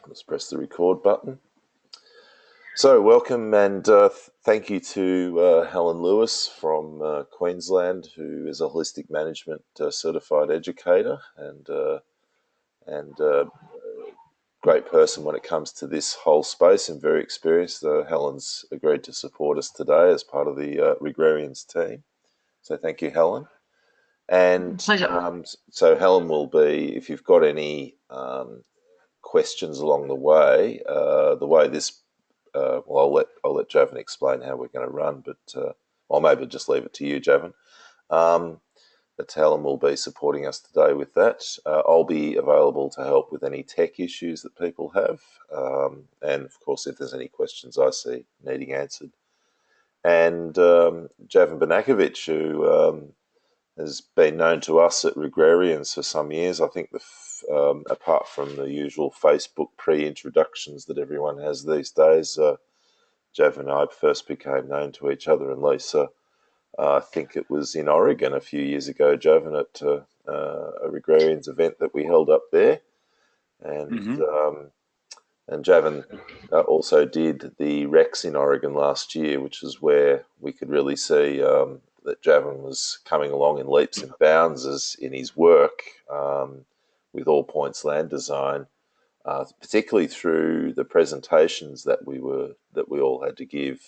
Just press the record button. So welcome and thank you to Helen Lewis from Queensland, who is a holistic management certified educator and great person when it comes to this whole space and very experienced. Helen's agreed to support us today as part of the Regrarians team. So thank you, Helen. And so Helen will be, if you've got any questions along the way this, I'll let Javan explain how we're going to run, but I'll maybe just leave it to you, Javan. But Helen will be supporting us today with that. I'll be available to help with any tech issues that people have, and of course, if there's any questions I see needing answered. And Javan Bernakevitch, who has been known to us at Regrarians for some years. I think apart from the usual Facebook pre-introductions that everyone has these days, Javan and I first became known to each other, and Lisa, I think it was in Oregon a few years ago, Javan, at a Regrarians event that we held up there. And and Javan also did the Rex in Oregon last year, which is where we could really see that Javan was coming along in leaps and bounds as in his work with All Points Land Design, particularly through the presentations that we all had to give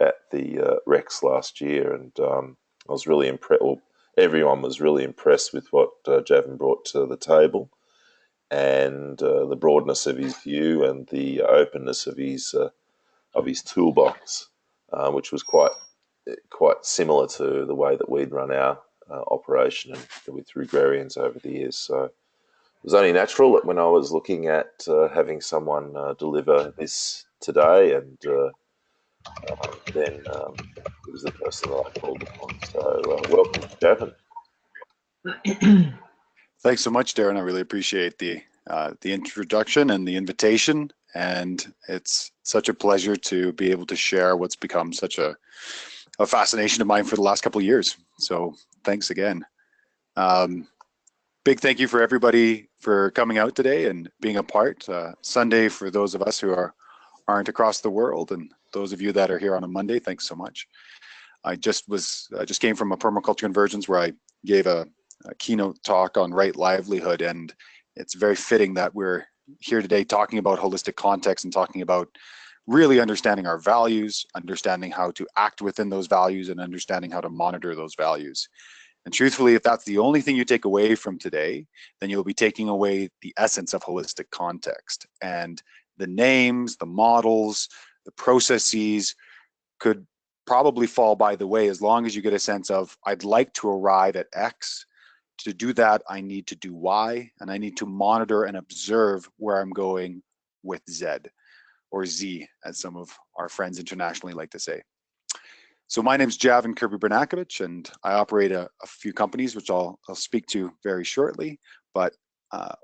at the Rex last year, and I was really impressed. Well, everyone was really impressed with what Javan brought to the table, and the broadness of his view and the openness of his toolbox, which was quite similar to the way that we'd run our operation with Regrarians over the years. So it was only natural that when I was looking at having someone deliver this today, and then it was the person that I called upon. So welcome, Javan. Thanks so much, Darren. I really appreciate the introduction and the invitation, and it's such a pleasure to be able to share what's become such a fascination of mine for the last couple of years. So thanks again. Big thank you for everybody for coming out today and being a part. Sunday for those of us who aren't across the world, and those of you that are here on a Monday, thanks so much. I just came from a permaculture convergence where I gave a keynote talk on right livelihood, and it's very fitting that we're here today talking about holistic context and talking about really understanding our values, understanding how to act within those values, and understanding how to monitor those values. And truthfully, if that's the only thing you take away from today, then you'll be taking away the essence of holistic context. And the names, the models, the processes could probably fall by the way, as long as you get a sense of, I'd like to arrive at X. To do that, I need to do Y, and I need to monitor and observe where I'm going with Z, or Z, as some of our friends internationally like to say. So my name's Javan Bernakevitch, and I operate a few companies, which I'll speak to very shortly. But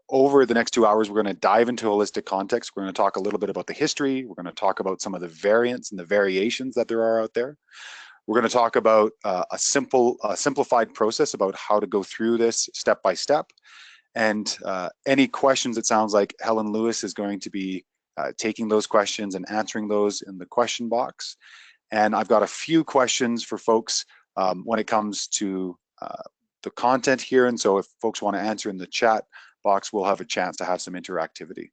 over the next 2 hours, we're going to dive into holistic context. We're going to talk a little bit about the history. We're going to talk about some of the variants and the variations that there are out there. We're going to talk about a simplified process about how to go through this step by step. And any questions, it sounds like Helen Lewis is going to be taking those questions and answering those in the question box. And I've got a few questions for folks when it comes to the content here. And so if folks want to answer in the chat box, we'll have a chance to have some interactivity.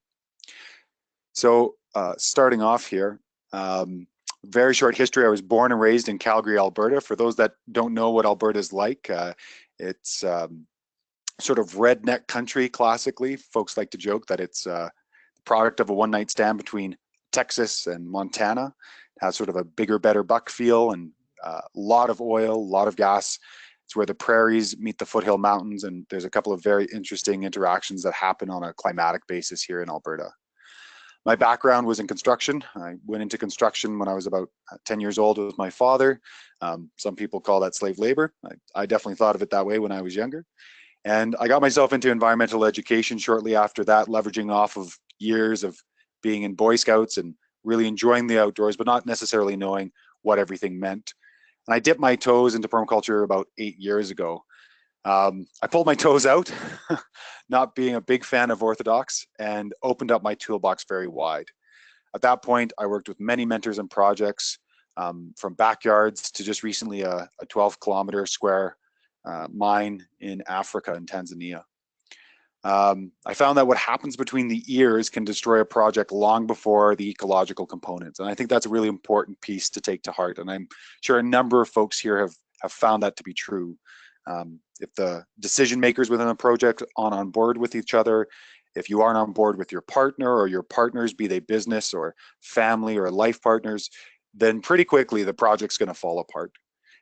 So starting off here, very short history. I was born and raised in Calgary, Alberta. For those that don't know what Alberta is like, it's sort of redneck country classically. Folks like to joke that it's the product of a one-night stand between Texas and Montana. It has sort of a bigger, better buck feel, and a lot of oil, a lot of gas. It's where the prairies meet the foothill mountains, and there's a couple of very interesting interactions that happen on a climatic basis here in Alberta. My background was in construction. I went into construction when I was about 10 years old with my father. Some people call that slave labor. I definitely thought of it that way when I was younger. And I got myself into environmental education shortly after that, leveraging off of years of being in Boy Scouts and really enjoying the outdoors, but not necessarily knowing what everything meant. And I dipped my toes into permaculture about 8 years ago. I pulled my toes out, not being a big fan of orthodox, and opened up my toolbox very wide. At that point, I worked with many mentors and projects, from backyards to just recently a 12-kilometer square mine in Africa, in Tanzania. I found that what happens between the ears can destroy a project long before the ecological components. And I think that's a really important piece to take to heart. And I'm sure a number of folks here have found that to be true. If the decision makers within a project aren't on board with each other, if you aren't on board with your partner or your partners, be they business or family or life partners, then pretty quickly the project's going to fall apart.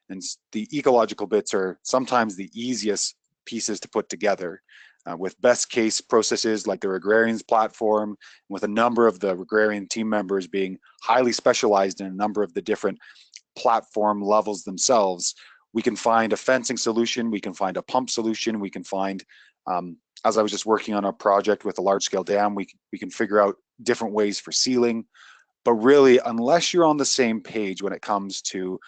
And the ecological bits are sometimes the easiest pieces to put together, with best case processes like the Agrarians platform, with a number of the agrarian team members being highly specialized in a number of the different platform levels themselves. We can find a fencing solution, we can find a pump solution, we can find, as I was just working on a project with a large scale dam, we can figure out different ways for sealing. But really, unless you're on the same page when it comes to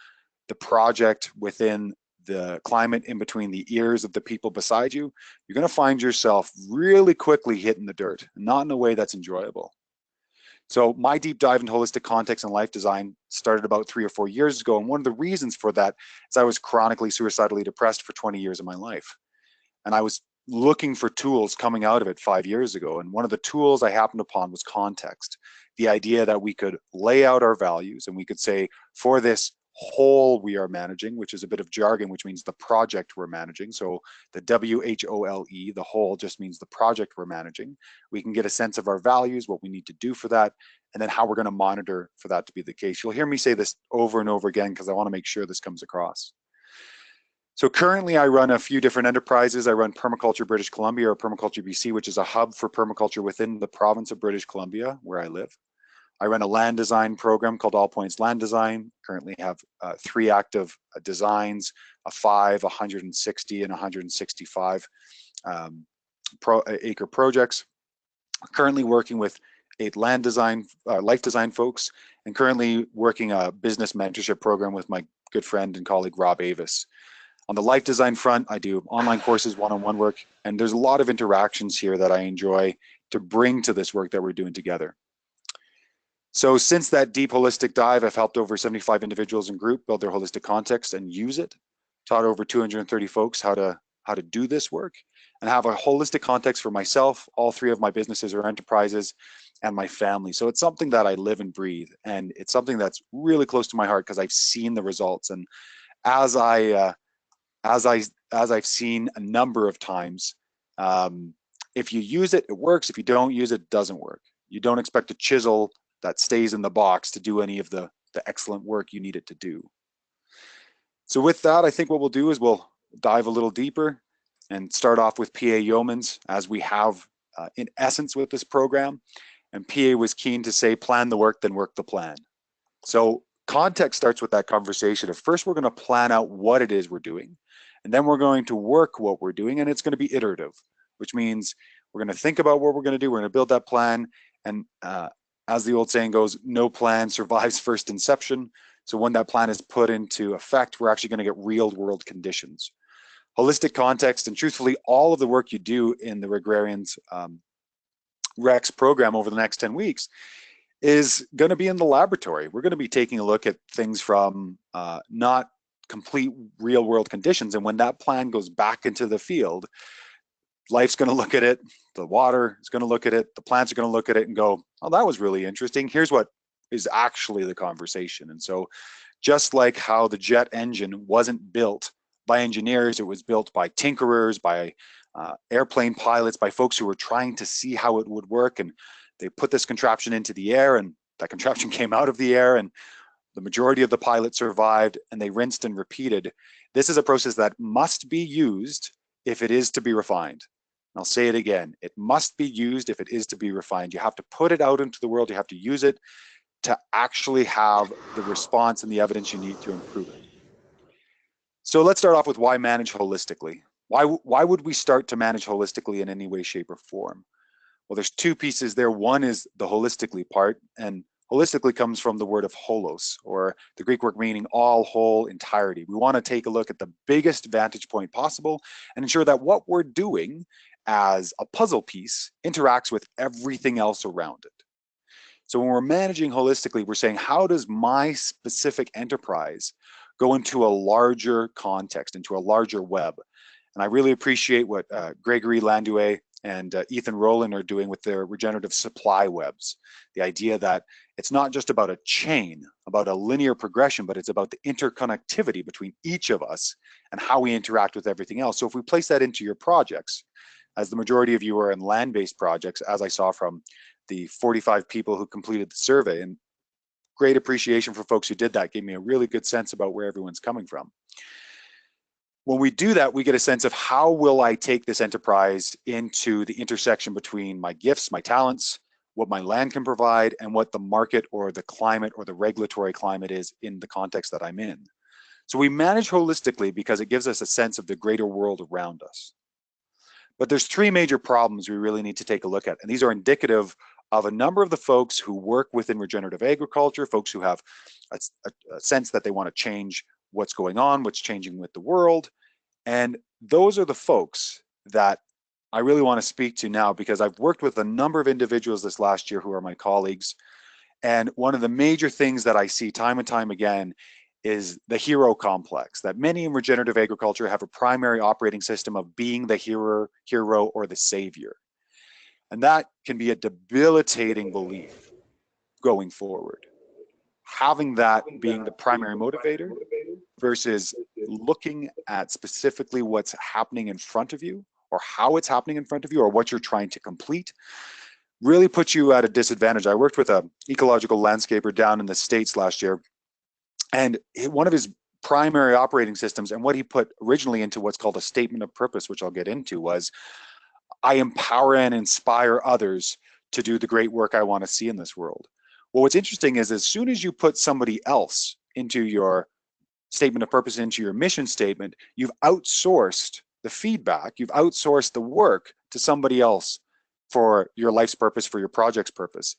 the project within the climate in between the ears of the people beside you, you're going to find yourself really quickly hitting the dirt, not in a way that's enjoyable. So my deep dive into holistic context and life design started about 3 or 4 years ago. And one of the reasons for that is I was chronically suicidally depressed for 20 years of my life. And I was looking for tools coming out of it 5 years ago. And one of the tools I happened upon was context. The idea that we could lay out our values and we could say, for this whole we are managing, which is a bit of jargon, which means the project we're managing. So the WHOLE, the whole, just means the project we're managing. We can get a sense of our values, what we need to do for that, and then how we're going to monitor for that to be the case. You'll hear me say this over and over again because I want to make sure this comes across. So currently I run a few different enterprises. I run Permaculture British Columbia, or Permaculture BC, which is a hub for permaculture within the province of British Columbia, where I live. I run a land design program called All Points Land Design. Currently have 3 active designs, a 5, 160, and 165 acre projects. Currently working with 8 land design, life design folks, and currently working a business mentorship program with my good friend and colleague, Rob Avis. On the life design front, I do online courses, one-on-one work, and there's a lot of interactions here that I enjoy to bring to this work that we're doing together. So since that deep holistic dive, I've helped over 75 individuals and group build their holistic context and use it, taught over 230 folks how to do this work, and have a holistic context for myself, all 3 of my businesses or enterprises, and my family. So it's something that I live and breathe, and it's something that's really close to my heart because I've seen the results. And as I've seen a number of times, if you use it, it works. If you don't use it, it doesn't work. You don't expect a chisel that stays in the box to do any of the excellent work you need it to do. So with that, I think what we'll do is we'll dive a little deeper and start off with PA Yeomans, as we have in essence with this program. And PA was keen to say, plan the work, then work the plan. So context starts with that conversation of, first we're going to plan out what it is we're doing, and then we're going to work what we're doing, and it's going to be iterative, which means we're going to think about what we're going to do, we're going to build that plan, and as the old saying goes, no plan survives first inception. So when that plan is put into effect, we're actually going to get real world conditions. Holistic context, and truthfully, all of the work you do in the Agrarians Rex program over the next 10 weeks is going to be in the laboratory. We're going to be taking a look at things from not complete real world conditions. And when that plan goes back into the field, life's going to look at it, the water is going to look at it, the plants are going to look at it and go, oh, that was really interesting. Here's what is actually the conversation. And so just like how the jet engine wasn't built by engineers, it was built by tinkerers, by airplane pilots, by folks who were trying to see how it would work. And they put this contraption into the air, and that contraption came out of the air, and the majority of the pilots survived, and they rinsed and repeated. This is a process that must be used if it is to be refined. And I'll say it again, it must be used if it is to be refined. You have to put it out into the world, you have to use it to actually have the response and the evidence you need to improve it. So let's start off with why manage holistically. Why would we start to manage holistically in any way, shape, or form? Well, there's 2 pieces there. One is the holistically part, and holistically comes from the word of holos, or the Greek word meaning all, whole, entirety. We want to take a look at the biggest vantage point possible and ensure that what we're doing as a puzzle piece interacts with everything else around it. So when we're managing holistically, we're saying, how does my specific enterprise go into a larger context, into a larger web? And I really appreciate what Gregory Landouet and Ethan Rowland are doing with their regenerative supply webs. The idea that it's not just about a chain, about a linear progression, but it's about the interconnectivity between each of us and how we interact with everything else. So if we place that into your projects, as the majority of you are in land-based projects, as I saw from the 45 people who completed the survey, and great appreciation for folks who did that, gave me a really good sense about where everyone's coming from. When we do that, we get a sense of how will I take this enterprise into the intersection between my gifts, my talents, what my land can provide, and what the market or the climate or the regulatory climate is in the context that I'm in. So we manage holistically because it gives us a sense of the greater world around us. But there's three major problems we really need to take a look at, and these are indicative of a number of the folks who work within regenerative agriculture, folks who have a sense that they want to change what's going on, what's changing with the world. And those are the folks that I really want to speak to now, because I've worked with a number of individuals this last year who are my colleagues. And one of the major things that I see time and time again is the hero complex, that many in regenerative agriculture have a primary operating system of being the hero or the savior. And that can be a debilitating belief going forward. Having that being the primary motivator versus looking at specifically what's happening in front of you, or how it's happening in front of you, or what you're trying to complete, really puts you at a disadvantage. I worked with an ecological landscaper down in the States last year, and one of his primary operating systems, and what he put originally into what's called a statement of purpose, which I'll get into, was I empower and inspire others to do the great work I want to see in this world. Well, what's interesting is as soon as you put somebody else into your statement of purpose, into your mission statement, you've outsourced the feedback, you've outsourced the work to somebody else for your life's purpose, for your project's purpose.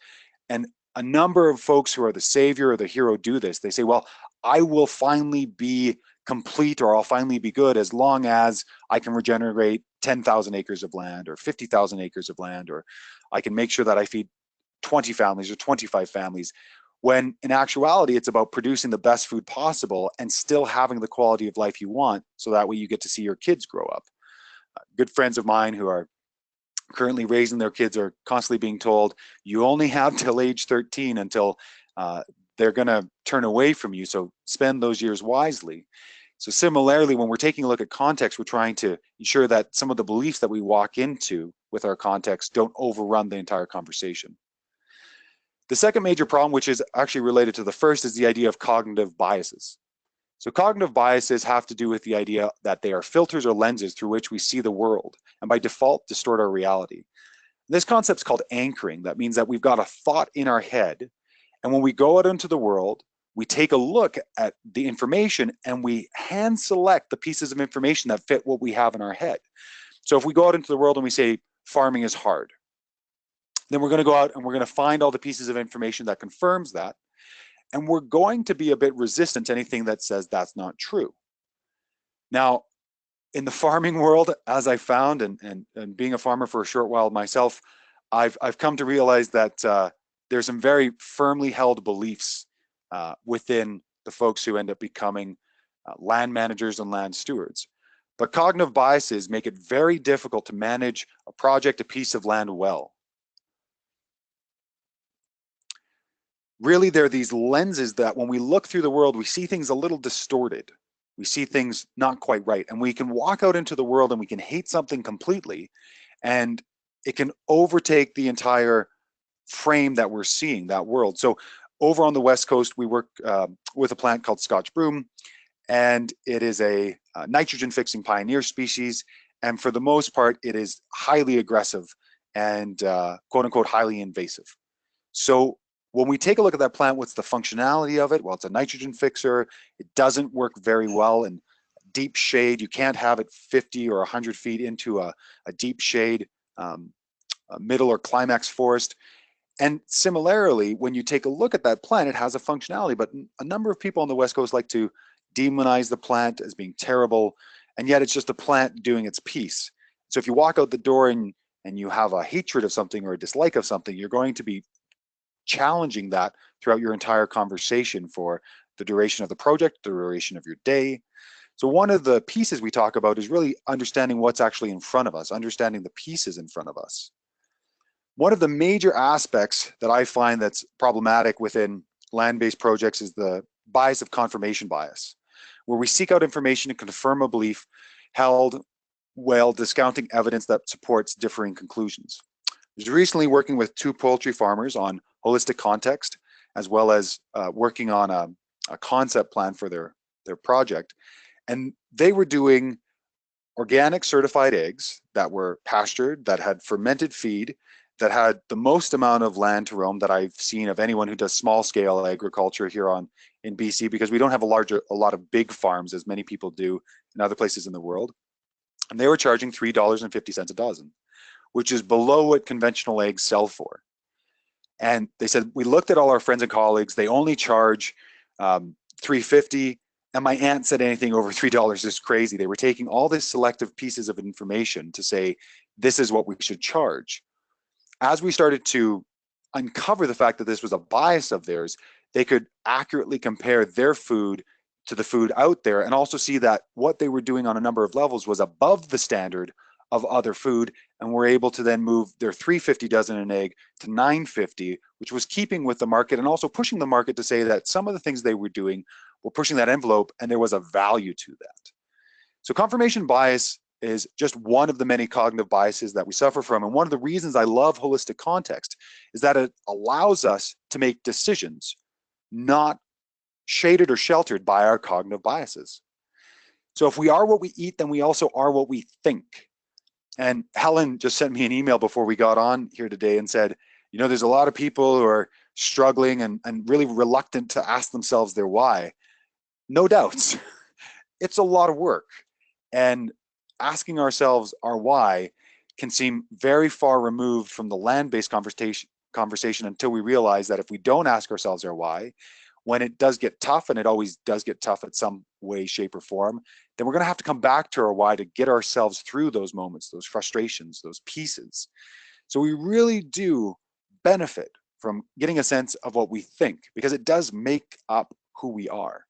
And a number of folks who are the savior or the hero do this. They say, well, I will finally be complete, or I'll finally be good as long as I can regenerate 10,000 acres of land or 50,000 acres of land, or I can make sure that I feed 20 families or 25 families, when in actuality, it's about producing the best food possible and still having the quality of life you want, so that way you get to see your kids grow up. Good friends of mine who are currently raising their kids are constantly being told, you only have till age 13 until they're gonna turn away from you, so spend those years wisely. So similarly, when we're taking a look at context, we're trying to ensure that some of the beliefs that we walk into with our context don't overrun the entire conversation. The second major problem, which is actually related to the first, is the idea of cognitive biases. So cognitive biases have to do with the idea that they are filters or lenses through which we see the world, and by default distort our reality. This concept is called anchoring. That means that we've got a thought in our head, and when we go out into the world, we take a look at the information and we hand select the pieces of information that fit what we have in our head. So if we go out into the world and we say farming is hard, then we're going to go out and we're going to find all the pieces of information that confirms that, and we're going to be a bit resistant to anything that says that's not true. Now, in the farming world, as I found, and being a farmer for a short while myself, I've come to realize that there's some very firmly held beliefs within the folks who end up becoming land managers and land stewards. But cognitive biases make it very difficult to manage a project, a piece of land well. Really, there are these lenses that when we look through the world, we see things a little distorted. We see things not quite right. And we can walk out into the world and we can hate something completely, and it can overtake the entire frame that we're seeing, that world. So over on the West Coast, we work with a plant called Scotch broom, and it is a nitrogen fixing pioneer species. And for the most part, it is highly aggressive and quote unquote, highly invasive. So when we take a look at that plant, what's the functionality of it? Well, it's a nitrogen fixer. It doesn't work very well in deep shade. You can't have it 50 or 100 feet into a deep shade, a middle or climax forest. And similarly, when you take a look at that plant, it has a functionality, but a number of people on the West Coast like to demonize the plant as being terrible, and yet it's just a plant doing its piece. So if you walk out the door and you have a hatred of something or a dislike of something, you're going to be challenging that throughout your entire conversation for the duration of the project, the duration of your day. So one of the pieces we talk about is really understanding what's actually in front of us, understanding the pieces in front of us. One of the major aspects that I find that's problematic within land-based projects is the bias of confirmation bias, where we seek out information to confirm a belief held while discounting evidence that supports differing conclusions. I was recently working with 2 poultry farmers on holistic context, as well as working on a concept plan for their project. And they were doing organic certified eggs that were pastured, that had fermented feed, that had the most amount of land to roam that I've seen of anyone who does small scale agriculture here in BC, because we don't have a lot of big farms as many people do in other places in the world. And they were charging $3.50 a dozen, which is below what conventional eggs sell for. And they said, we looked at all our friends and colleagues, they only charge $3.50. And my aunt said anything over $3 is crazy. They were taking all these selective pieces of information to say, this is what we should charge. As we started to uncover the fact that this was a bias of theirs, they could accurately compare their food to the food out there and also see that what they were doing on a number of levels was above the standard of other food, and were able to then move their $3.50 dozen an egg to $9.50, which was keeping with the market and also pushing the market to say that some of the things they were doing were pushing that envelope and there was a value to that. So confirmation bias is just one of the many cognitive biases that we suffer from. And one of the reasons I love holistic context is that it allows us to make decisions not shaded or sheltered by our cognitive biases. So if we are what we eat, then we also are what we think. And Helen just sent me an email before we got on here today and said, you know, there's a lot of people who are struggling and really reluctant to ask themselves their why. No doubts. It's a lot of work. And asking ourselves our why can seem very far removed from the land-based conversation until we realize that if we don't ask ourselves our why, when it does get tough, and it always does get tough at some way, shape, or form, then we're going to have to come back to our why to get ourselves through those moments, those frustrations, those pieces. So we really do benefit from getting a sense of what we think, because it does make up who we are.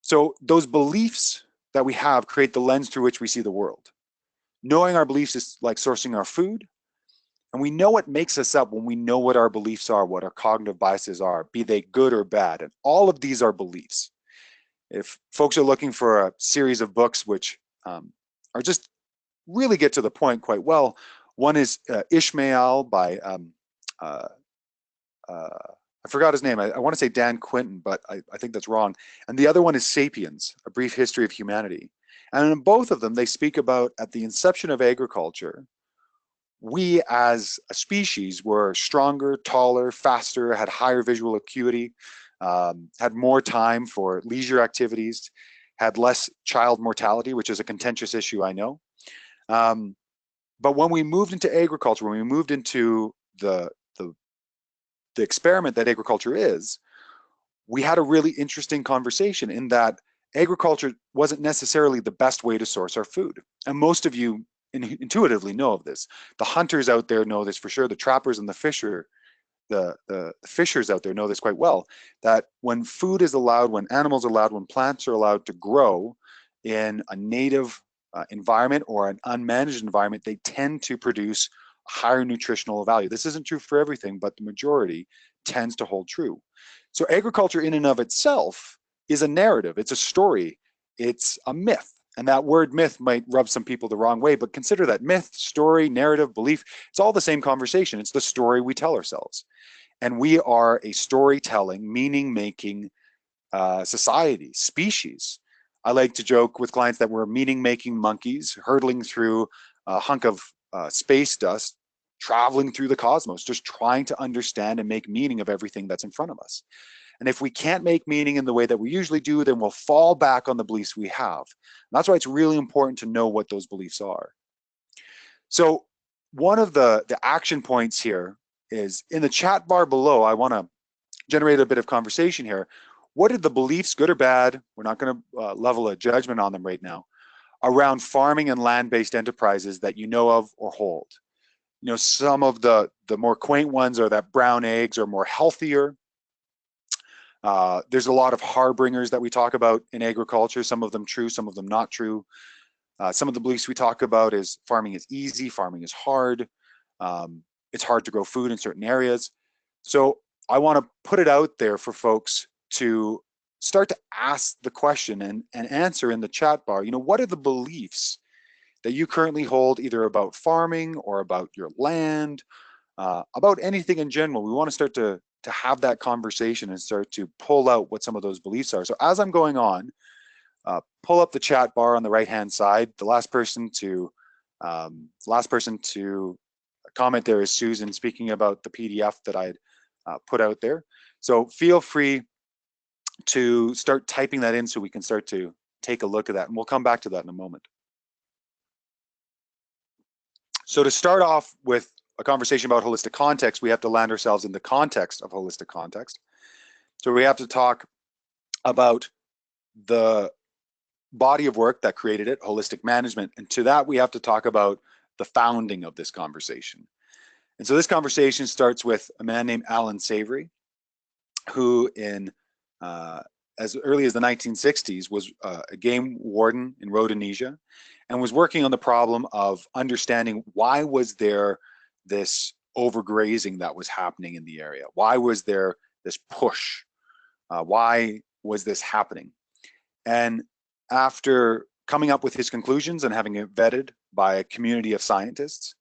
So those beliefs that we have create the lens through which we see the world. Knowing our beliefs is like sourcing our food. And we know what makes us up when we know what our beliefs are, what our cognitive biases are, be they good or bad. And all of these are beliefs. If folks are looking for a series of books which are just really get to the point quite well, one is Ishmael by, I forgot his name. I want to say Dan Quinton, but I think that's wrong. And the other one is Sapiens, A Brief History of Humanity. And in both of them, they speak about at the inception of agriculture, we as a species were stronger, taller, faster, had higher visual acuity, had more time for leisure activities, had less child mortality, which is a contentious issue, I know. But when we moved into agriculture, when we moved into the experiment that agriculture is, we had a really interesting conversation in that agriculture wasn't necessarily the best way to source our food. And most of you intuitively know of this. The hunters out there know this for sure. The trappers and the fishers out there know this quite well, that when food is allowed, when animals are allowed, when plants are allowed to grow in a native environment or an unmanaged environment, they tend to produce higher nutritional value. This isn't true for everything, but the majority tends to hold true. So agriculture in and of itself is a narrative, it's a story, it's a myth. And that word myth might rub some people the wrong way, but consider that myth, story, narrative, belief, it's all the same conversation. It's the story we tell ourselves. And we are a storytelling, meaning-making society, species. I like to joke with clients that we're meaning-making monkeys hurtling through a hunk of space dust, traveling through the cosmos, just trying to understand and make meaning of everything that's in front of us. And if we can't make meaning in the way that we usually do, then we'll fall back on the beliefs we have. And that's why it's really important to know what those beliefs are. So one of the action points here is in the chat bar below. I want to generate a bit of conversation here. What are the beliefs, good or bad? We're not going to level a judgment on them right now, around farming and land-based enterprises that you know of or hold. You know, some of the more quaint ones are that brown eggs are more healthier. There's a lot of harbingers that we talk about in agriculture, some of them true, some of them not true. Some of the beliefs we talk about is farming is easy, farming is hard. It's hard to grow food in certain areas. So I want to put it out there for folks to start to ask the question and answer in the chat bar, you know, what are the beliefs that you currently hold either about farming or about your land, about anything in general? We want to start to have that conversation and start to pull out what some of those beliefs are. So as I'm going on, pull up the chat bar on the right-hand side. The last person to comment there is Susan, speaking about the PDF that I'd put out there. So feel free to start typing that in so we can start to take a look at that, and we'll come back to that in a moment. So to start off with a conversation about holistic context, we have to land ourselves in the context of holistic context. So we have to talk about the body of work that created it, holistic management. And to that, we have to talk about the founding of this conversation. And so this conversation starts with a man named Alan Savory, who in as early as the 1960s was a game warden in Rhodesia and was working on the problem of understanding why was there this overgrazing that was happening in the area? Why was there this push? Why was this happening? And after coming up with his conclusions and having it vetted by a community of scientists,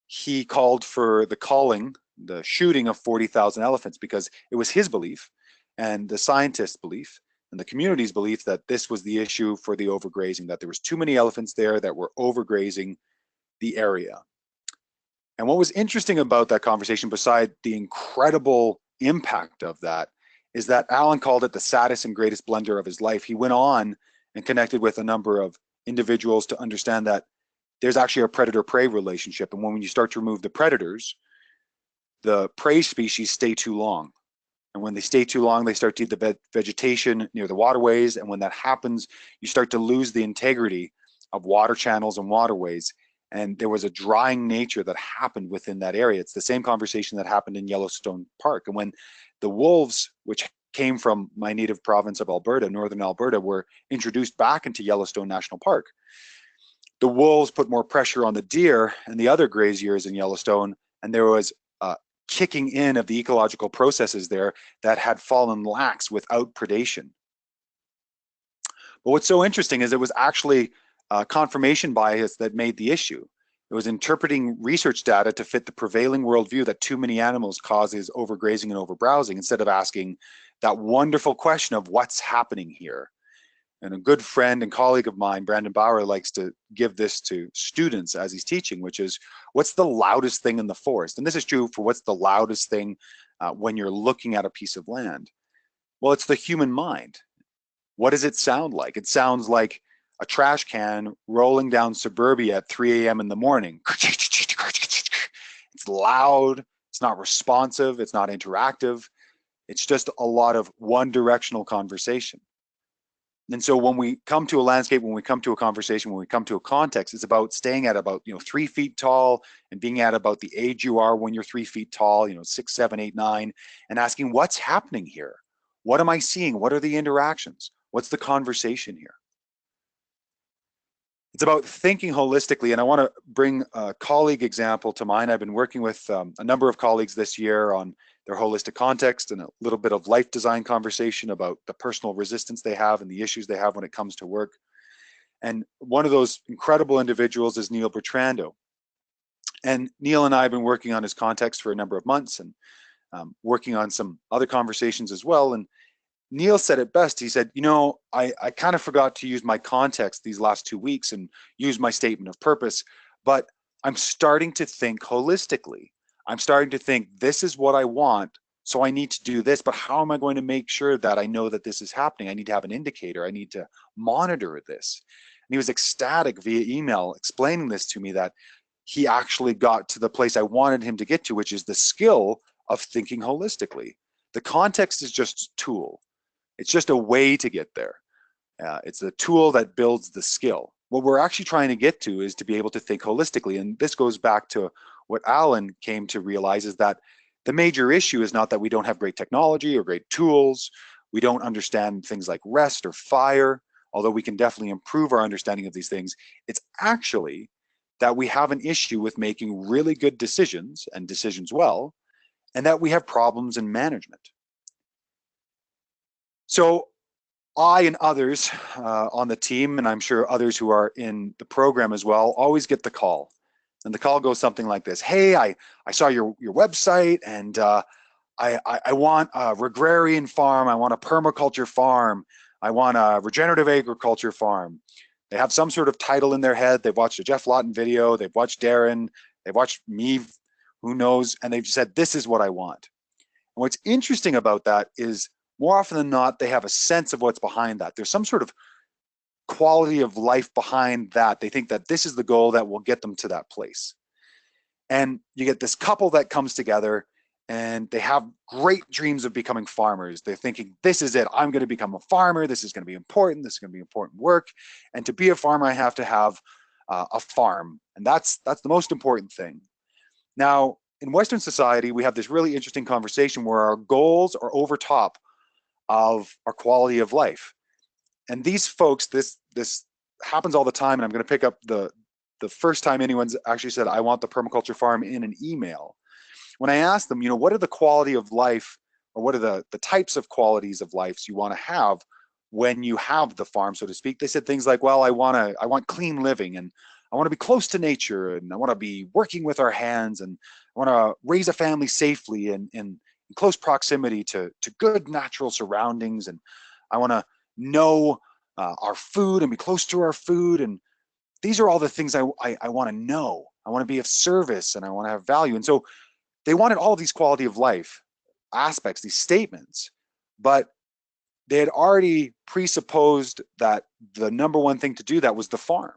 he called for the shooting of 40,000 elephants, because it was his belief and the scientists' belief and the community's belief that this was the issue for the overgrazing, that there was too many elephants there that were overgrazing the area. And what was interesting about that conversation, beside the incredible impact of that, is that Alan called it the saddest and greatest blunder of his life. He went on and connected with a number of individuals to understand that there's actually a predator-prey relationship. And when you start to remove the predators, the prey species stay too long. And when they stay too long, they start to eat the vegetation near the waterways. And when that happens, you start to lose the integrity of water channels and waterways. And there was a drying nature that happened within that area. It's the same conversation that happened in Yellowstone Park. And when the wolves, which came from my native province of Alberta, northern Alberta, were introduced back into Yellowstone National Park, the wolves put more pressure on the deer and the other graziers in Yellowstone, and there was kicking in of the ecological processes there that had fallen lax without predation. But what's so interesting is it was actually confirmation bias that made the issue. It was interpreting research data to fit the prevailing worldview that too many animals causes overgrazing and overbrowsing, instead of asking that wonderful question of what's happening here. And a good friend and colleague of mine, Brandon Bauer, likes to give this to students as he's teaching, which is, what's the loudest thing in the forest? And this is true for what's the loudest thing when you're looking at a piece of land. Well, it's the human mind. What does it sound like? It sounds like a trash can rolling down suburbia at 3 a.m. in the morning. It's loud, it's not responsive, it's not interactive. It's just a lot of one-directional conversation. And so when we come to a landscape, when we come to a conversation, when we come to a context, it's about staying at about 3 feet tall and being at about the age you are when you're 3 feet tall, 6, 7, 8, 9, and asking, what's happening here? What am I seeing? What are the interactions? What's the conversation here? It's about thinking holistically, and I want to bring a colleague example to mind. I've been working with a number of colleagues this year on their holistic context and a little bit of life design conversation about the personal resistance they have and the issues they have when it comes to work. And one of those incredible individuals is Neil Bertrando. And Neil and I have been working on his context for a number of months and working on some other conversations as well. And Neil said it best. He said, I kind of forgot to use my context these last 2 weeks and use my statement of purpose, but I'm starting to think holistically. I'm starting to think, this is what I want, so I need to do this, but how am I going to make sure that I know that this is happening? I need to have an indicator. I need to monitor this. And he was ecstatic via email explaining this to me, that he actually got to the place I wanted him to get to, which is the skill of thinking holistically. The context is just a tool. It's just a way to get there. It's the tool that builds the skill. What we're actually trying to get to is to be able to think holistically. And this goes back to what Alan came to realize, is that the major issue is not that we don't have great technology or great tools. We don't understand things like rest or fire, although we can definitely improve our understanding of these things. It's actually that we have an issue with making really good decisions and decisions well, and that we have problems in management. So I and others on the team, and I'm sure others who are in the program as well, always get the call. And the call goes something like this: hey, I saw your website, and I want a agrarian farm, I want a permaculture farm, I want a regenerative agriculture farm. They have some sort of title in their head. They've watched a Jeff Lawton video, they've watched Darren, they've watched me, who knows, and they've said, this is what I want. And what's interesting about that is, more often than not, they have a sense of what's behind that. There's some sort of quality of life behind that. They think that this is the goal that will get them to that place. And you get this couple that comes together, and they have great dreams of becoming farmers. They're thinking, this is it. I'm going to become a farmer. This is going to be important. This is going to be important work. And to be a farmer, I have to have a farm. And that's the most important thing. Now, in Western society, we have this really interesting conversation where our goals are over top of our quality of life. And these folks, this happens all the time. And I'm going to pick up the first time anyone's actually said, I want the permaculture farm, in an email. When I asked them, what are the quality of life, or what are the types of qualities of life you want to have when you have the farm, so to speak, they said things like, well, I want clean living, and I want to be close to nature, and I want to be working with our hands, and I want to raise a family safely and in close proximity to good natural surroundings, and I want to know our food and be close to our food. And these are all the things I want to know. I want to be of service, and I want to have value. And so they wanted all of these quality of life aspects, these statements, but they had already presupposed that the number one thing to do that was the farm.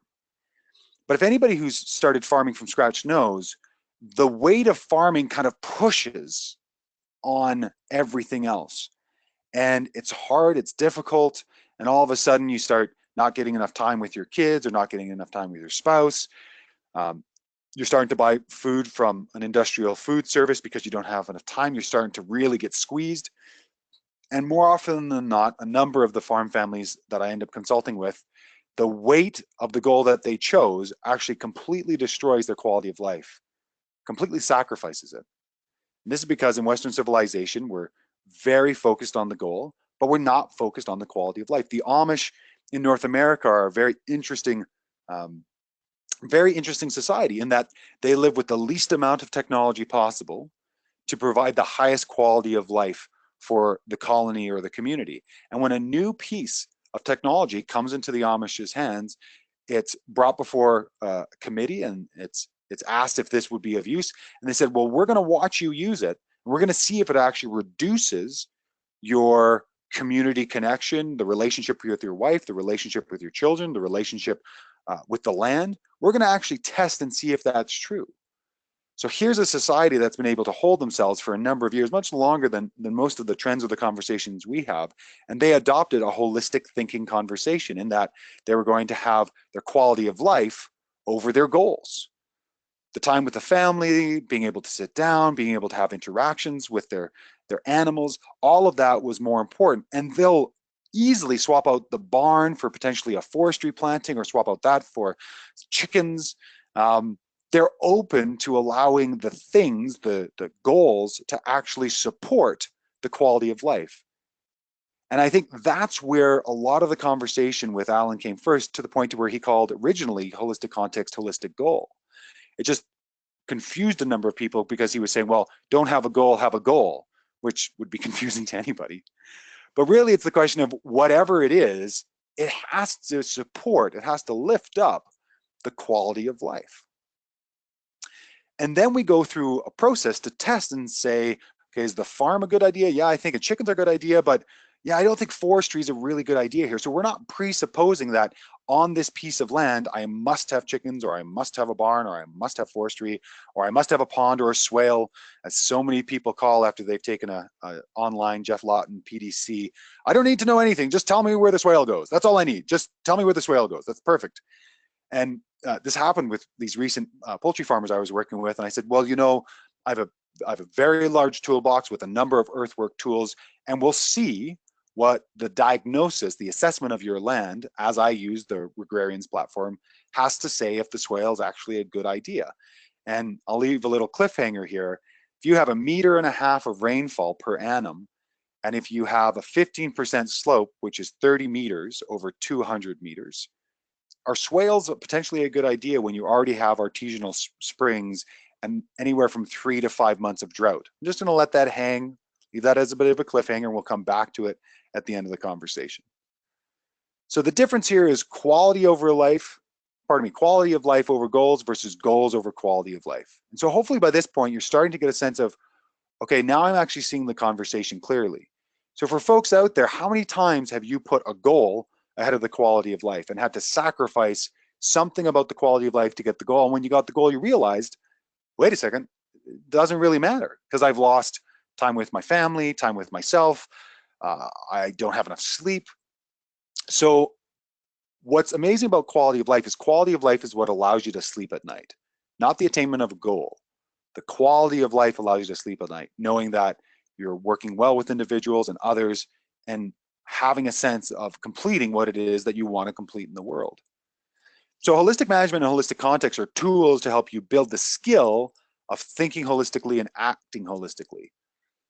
But if anybody who's started farming from scratch knows, the weight of farming kind of pushes on everything else. And it's hard, it's difficult, and all of a sudden you start not getting enough time with your kids, or not getting enough time with your spouse. You're starting to buy food from an industrial food service because you don't have enough time. You're starting to really get squeezed. And more often than not, a number of the farm families that I end up consulting with, the weight of the goal that they chose actually completely destroys their quality of life, completely sacrifices it. And this is because in Western civilization, we're very focused on the goal, but we're not focused on the quality of life. The Amish in North America are a very interesting society, in that they live with the least amount of technology possible to provide the highest quality of life for the colony or the community. And when a new piece of technology comes into the Amish's hands, it's brought before a committee, and it's asked if this would be of use. And they said, well, we're going to watch you use it. We're going to see if it actually reduces your community connection, the relationship with your wife, the relationship with your children, the relationship with the land. We're going to actually test and see if that's true. So here's a society that's been able to hold themselves for a number of years, much longer than most of the trends or the conversations we have. And they adopted a holistic thinking conversation, in that they were going to have their quality of life over their goals. The time with the family, being able to sit down, being able to have interactions with their animals, all of that was more important. And they'll easily swap out the barn for potentially a forestry planting, or swap out that for chickens. They're open to allowing the things, the goals, to actually support the quality of life. And I think that's where a lot of the conversation with Alan came first, to the point to where he called originally holistic context, holistic goal. It just confused a number of people, because he was saying, well, don't have a goal, have a goal, which would be confusing to anybody. But really, it's the question of whatever it is, it has to support, it has to lift up the quality of life. And then we go through a process to test and say, okay, is the farm a good idea? Yeah, I think chickens are a good idea, but yeah, I don't think forestry is a really good idea here. So we're not presupposing that on this piece of land, I must have chickens, or I must have a barn, or I must have forestry, or I must have a pond or a swale, as so many people call after they've taken a online Jeff Lawton PDC. I don't need to know anything. Just tell me where the swale goes. That's all I need. Just tell me where the swale goes. That's perfect. And this happened with these recent poultry farmers I was working with. And I said, well, you know, I have a very large toolbox with a number of earthwork tools, and we'll see what the diagnosis, the assessment of your land, as I use the Regrarians platform, has to say if the swale is actually a good idea. And I'll leave a little cliffhanger here. If you have 1.5 meters of rainfall per annum, and if you have a 15% slope, which is 30 meters over 200 meters, are swales potentially a good idea when you already have artesianal springs and anywhere from 3 to 5 months of drought? I'm just going to let that hang, leave that as a bit of a cliffhanger, and we'll come back to it at the end of the conversation. So the difference here is quality over life, quality of life over goals versus goals over quality of life. And so hopefully by this point, you're starting to get a sense of, okay, now I'm actually seeing the conversation clearly. So for folks out there, how many times have you put a goal ahead of the quality of life and had to sacrifice something about the quality of life to get the goal? And when you got the goal, you realized, wait a second, it doesn't really matter because I've lost time with my family, time with myself. I don't have enough sleep. So what's amazing about quality of life is what allows you to sleep at night, not the attainment of a goal. The quality of life allows you to sleep at night, knowing that you're working well with individuals and others and having a sense of completing what it is that you want to complete in the world. So holistic management and holistic context are tools to help you build the skill of thinking holistically and acting holistically.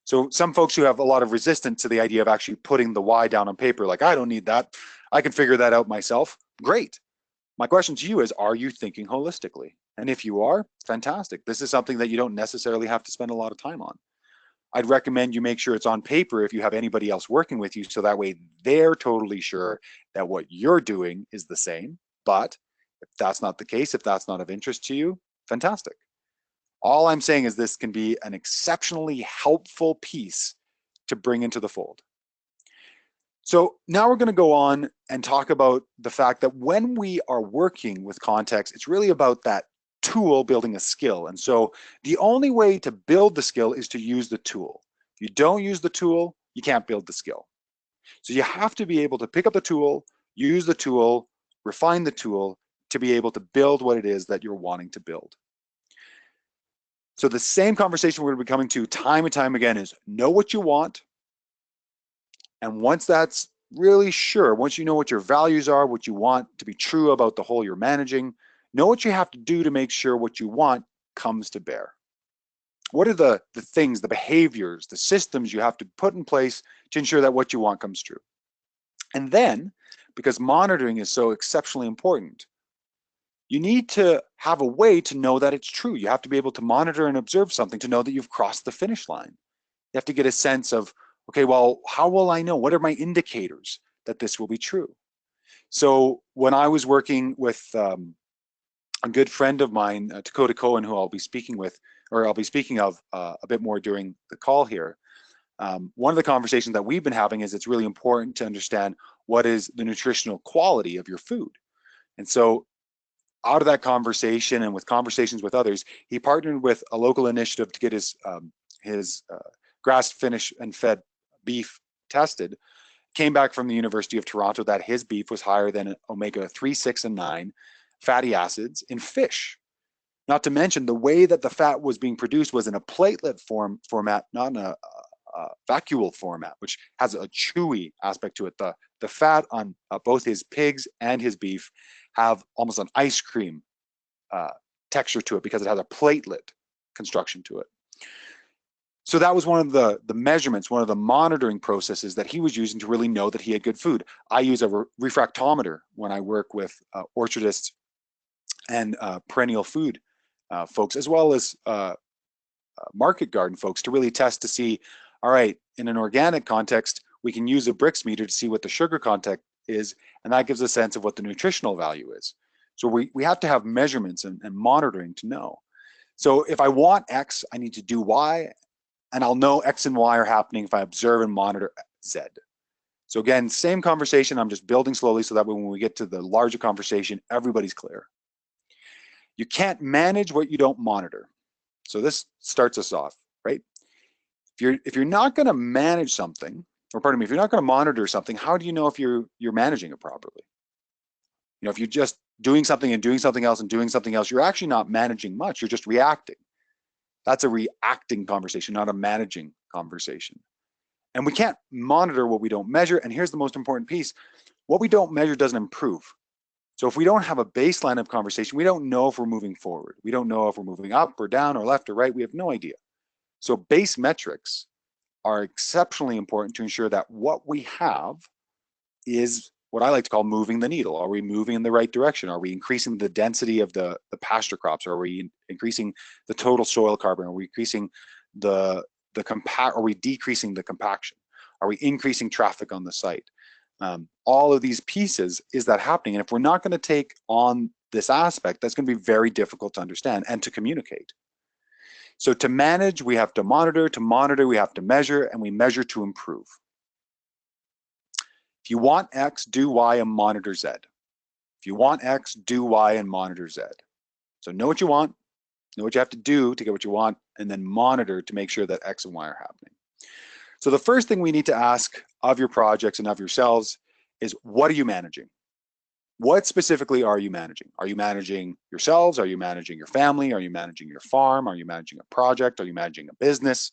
So some folks who have a lot of resistance to the idea of actually putting the why down on paper, like, I don't need that, I can figure that out myself. Great. My question to you is, are you thinking holistically? And if you are, fantastic. This is something that you don't necessarily have to spend a lot of time on. I'd recommend you make sure it's on paper if you have anybody else working with you, so that way they're totally sure that what you're doing is the same. But if that's not the case, if that's not of interest to you, fantastic. All I'm saying is this can be an exceptionally helpful piece to bring into the fold. So now we're going to go on and talk about the fact that when we are working with context, it's really about that tool building a skill. And so the only way to build the skill is to use the tool. If you don't use the tool, you can't build the skill. So you have to be able to pick up the tool, use the tool, refine the tool to be able to build what it is that you're wanting to build. So the same conversation we're going to be coming to time and time again is know what you want. And once that's really sure, once you know what your values are, what you want to be true about the whole you're managing, know what you have to do to make sure what you want comes to bear. What are the things, the behaviors, the systems you have to put in place to ensure that what you want comes true? And then, because monitoring is so exceptionally important, you need to have a way to know that it's true. You have to be able to monitor and observe something to know that you've crossed the finish line. You have to get a sense of, okay, well, how will I know? What are my indicators that this will be true? So when I was working with a good friend of mine, Dakota Cohen, who I'll be speaking with, or I'll be speaking of a bit more during the call here, one of the conversations that we've been having is it's really important to understand what is the nutritional quality of your food. And so out of that conversation and with conversations with others, he partnered with a local initiative to get his grass finished and fed beef tested. Came back from the University of Toronto that his beef was higher than omega-3, 6, and 9 fatty acids in fish. Not to mention the way that the fat was being produced was in a platelet format, not in a vacuole format, which has a chewy aspect to it. The fat on both his pigs and his beef have almost an ice cream texture to it because it has a platelet construction to it. So that was one of the measurements, one of the monitoring processes that he was using to really know that he had good food. I use a refractometer when I work with orchardists and perennial food folks, as well as market garden folks, to really test to see, all right, in an organic context, we can use a Brix meter to see what the sugar content is, and that gives a sense of what the nutritional value is. So we have to have measurements and monitoring to know. So if I want X, I need to do Y, and I'll know X and Y are happening if I observe and monitor Z. So again, same conversation, I'm just building slowly so that when we get to the larger conversation, everybody's clear. You can't manage what you don't monitor. So this starts us off, right? If you're not going to manage something, or pardon me, if you're not going to monitor something, how do you know if you're managing it properly? You know, if you're just doing something and doing something else and doing something else, you're actually not managing much. You're just reacting. That's a reacting conversation, not a managing conversation. And we can't monitor what we don't measure. And here's the most important piece. What we don't measure doesn't improve. So if we don't have a baseline of conversation, we don't know if we're moving forward. We don't know if we're moving up or down or left or right. We have no idea. So base metrics are exceptionally important to ensure that what we have is what I like to call moving the needle. Are we moving in the right direction? Are we increasing the density of the pasture crops? Are we increasing the total soil carbon? Are we increasing are we decreasing the compaction? Are we increasing traffic on the site? All of these pieces, is that happening? And if we're not going to take on this aspect, that's going to be very difficult to understand and to communicate. So to manage, we have to monitor. To monitor, we have to measure, and we measure to improve. If you want X, do Y and monitor Z. If you want X, do Y and monitor Z. So know what you want, know what you have to do to get what you want, and then monitor to make sure that X and Y are happening. So the first thing we need to ask of your projects and of yourselves is, what are you managing? What specifically are you managing? Are you managing yourselves? Are you managing your family? Are you managing your farm? Are you managing a project? Are you managing a business?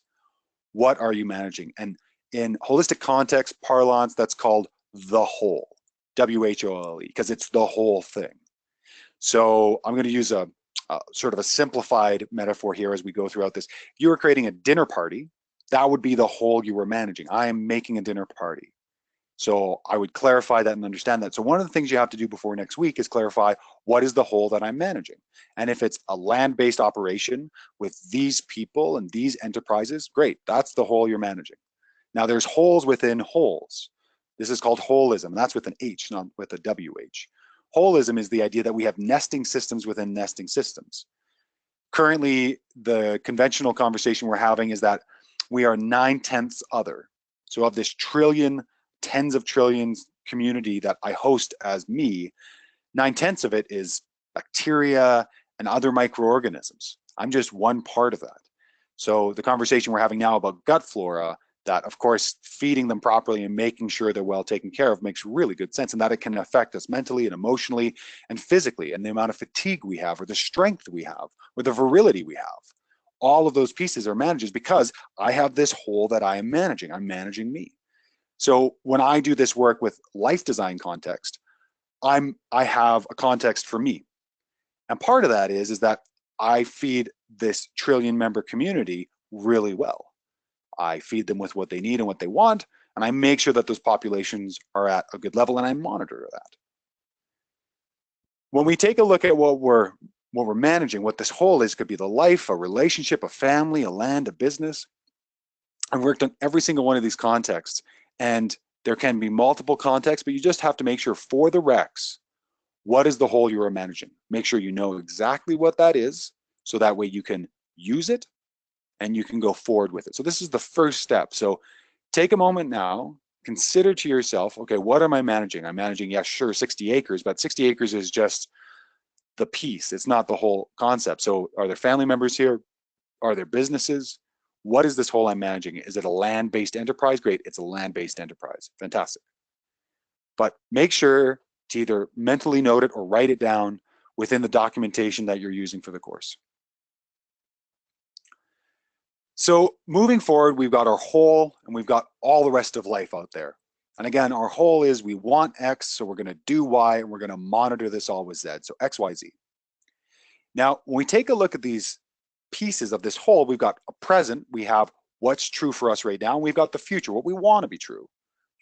What are you managing? And in holistic context parlance, that's called the whole, W-H-O-L-E, because it's the whole thing. So I'm going to use a sort of a simplified metaphor here as we go throughout this. If you were creating a dinner party, that would be the whole you were managing. I am making a dinner party. So I would clarify that and understand that. So one of the things you have to do before next week is clarify, what is the whole that I'm managing? And if it's a land-based operation with these people and these enterprises, great, that's the whole you're managing. Now there's wholes within wholes. This is called holism, and that's with an H, not with a WH. Holism is the idea that we have nesting systems within nesting systems. Currently, the conventional conversation we're having is that we are 9/10 other. So of this trillion, tens of trillions community that I host as me, 9/10 of it is bacteria and other microorganisms. I'm just one part of that. So the conversation we're having now about gut flora, that of course feeding them properly and making sure they're well taken care of makes really good sense, and that it can affect us mentally and emotionally and physically, and the amount of fatigue we have, or the strength we have, or the virility we have. All of those pieces are managed because I have this whole that I am managing. I'm managing me. So when I do this work with life design context, I have a context for me. And part of that is that I feed this trillion member community really well. I feed them with what they need and what they want, and I make sure that those populations are at a good level, and I monitor that. When we take a look at what we're managing, what this whole is, could be the life, a relationship, a family, a land, a business. I've worked on every single one of these contexts, and there can be multiple contexts, but you just have to make sure for the Rex, what is the whole you are managing? Make sure you know exactly what that is, so that way you can use it and you can go forward with it. So this is the first step. So take a moment now, consider to yourself, okay, what am I managing? I'm managing, yes, sure, 60 acres, but 60 acres is just the piece. It's not the whole concept. So are there family members here? Are there businesses? What is this whole I'm managing? Is it a land-based enterprise? Great, it's a land-based enterprise. Fantastic. But make sure to either mentally note it or write it down within the documentation that you're using for the course. So moving forward, we've got our whole and we've got all the rest of life out there. And again, our whole is we want X, so we're going to do Y, and we're going to monitor this all with Z. So X, Y, Z. Now, when we take a look at these pieces of this whole, we've got a present, we have what's true for us right now, and we've got the future, what we want to be true.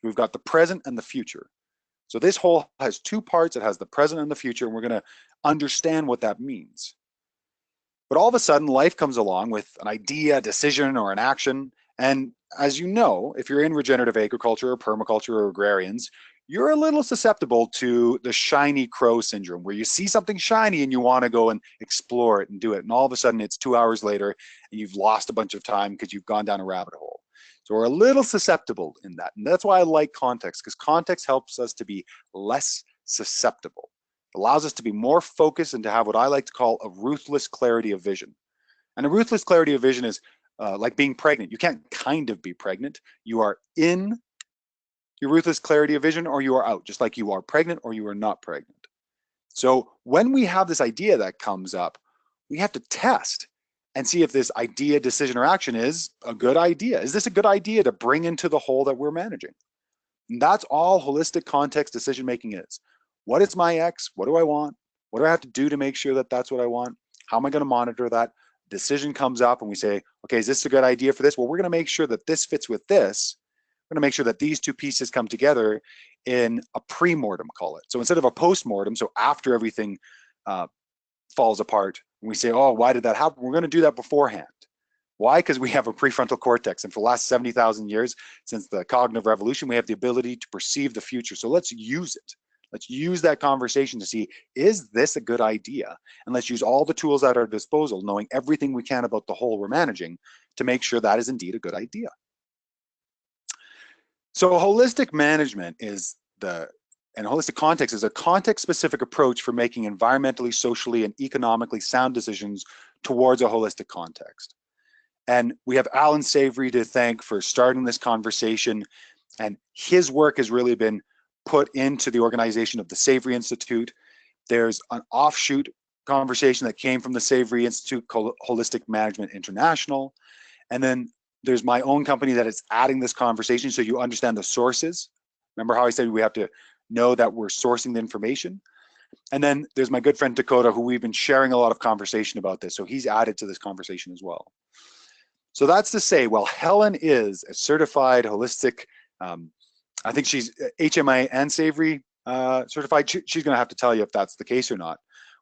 We've got the present and the future. So this whole has two parts. It has the present and the future, and we're going to understand what that means. But all of a sudden, life comes along with an idea, a decision, or an action. And as you know, if you're in regenerative agriculture or permaculture or agrarians, you're a little susceptible to the shiny crow syndrome, where you see something shiny and you want to go and explore it and do it. And all of a sudden, it's 2 hours later and you've lost a bunch of time because you've gone down a rabbit hole. So we're a little susceptible in that. And that's why I like context, because context helps us to be less susceptible. It allows us to be more focused and to have what I like to call a ruthless clarity of vision. And a ruthless clarity of vision is like being pregnant. You can't kind of be pregnant. You are in your ruthless clarity of vision or you are out, just like you are pregnant or you are not pregnant. So when we have this idea that comes up, we have to test and see if this idea, decision, or action is a good idea. Is this a good idea to bring into the whole that we're managing? And that's all holistic context decision making is. What is my X? What do I want? What do I have to do to make sure that that's what I want? How am I going to monitor that? Decision comes up and we say, okay, is this a good idea for this? Well, we're going to make sure that this fits with this. We're going to make sure that these two pieces come together in a pre-mortem, call it. So instead of a post-mortem, so after everything falls apart, and we say, oh, why did that happen? We're going to do that beforehand. Why? Because we have a prefrontal cortex, and for the last 70,000 years, since the cognitive revolution, we have the ability to perceive the future. So let's use it. Let's use that conversation to see, is this a good idea? And let's use all the tools at our disposal, knowing everything we can about the whole we're managing, to make sure that is indeed a good idea. So holistic management is and holistic context is a context-specific approach for making environmentally, socially, and economically sound decisions towards a holistic context. And we have Alan Savory to thank for starting this conversation, and his work has really been put into the organization of the Savory Institute. There's an offshoot conversation that came from the Savory Institute called Holistic Management International. And then there's my own company that is adding this conversation so you understand the sources. Remember how I said we have to know that we're sourcing the information? And then there's my good friend Dakota, who we've been sharing a lot of conversation about this. So he's added to this conversation as well. So that's to say, well, Helen is a certified holistic, I think she's HMI and Savory certified. She's going to have to tell you if that's the case or not.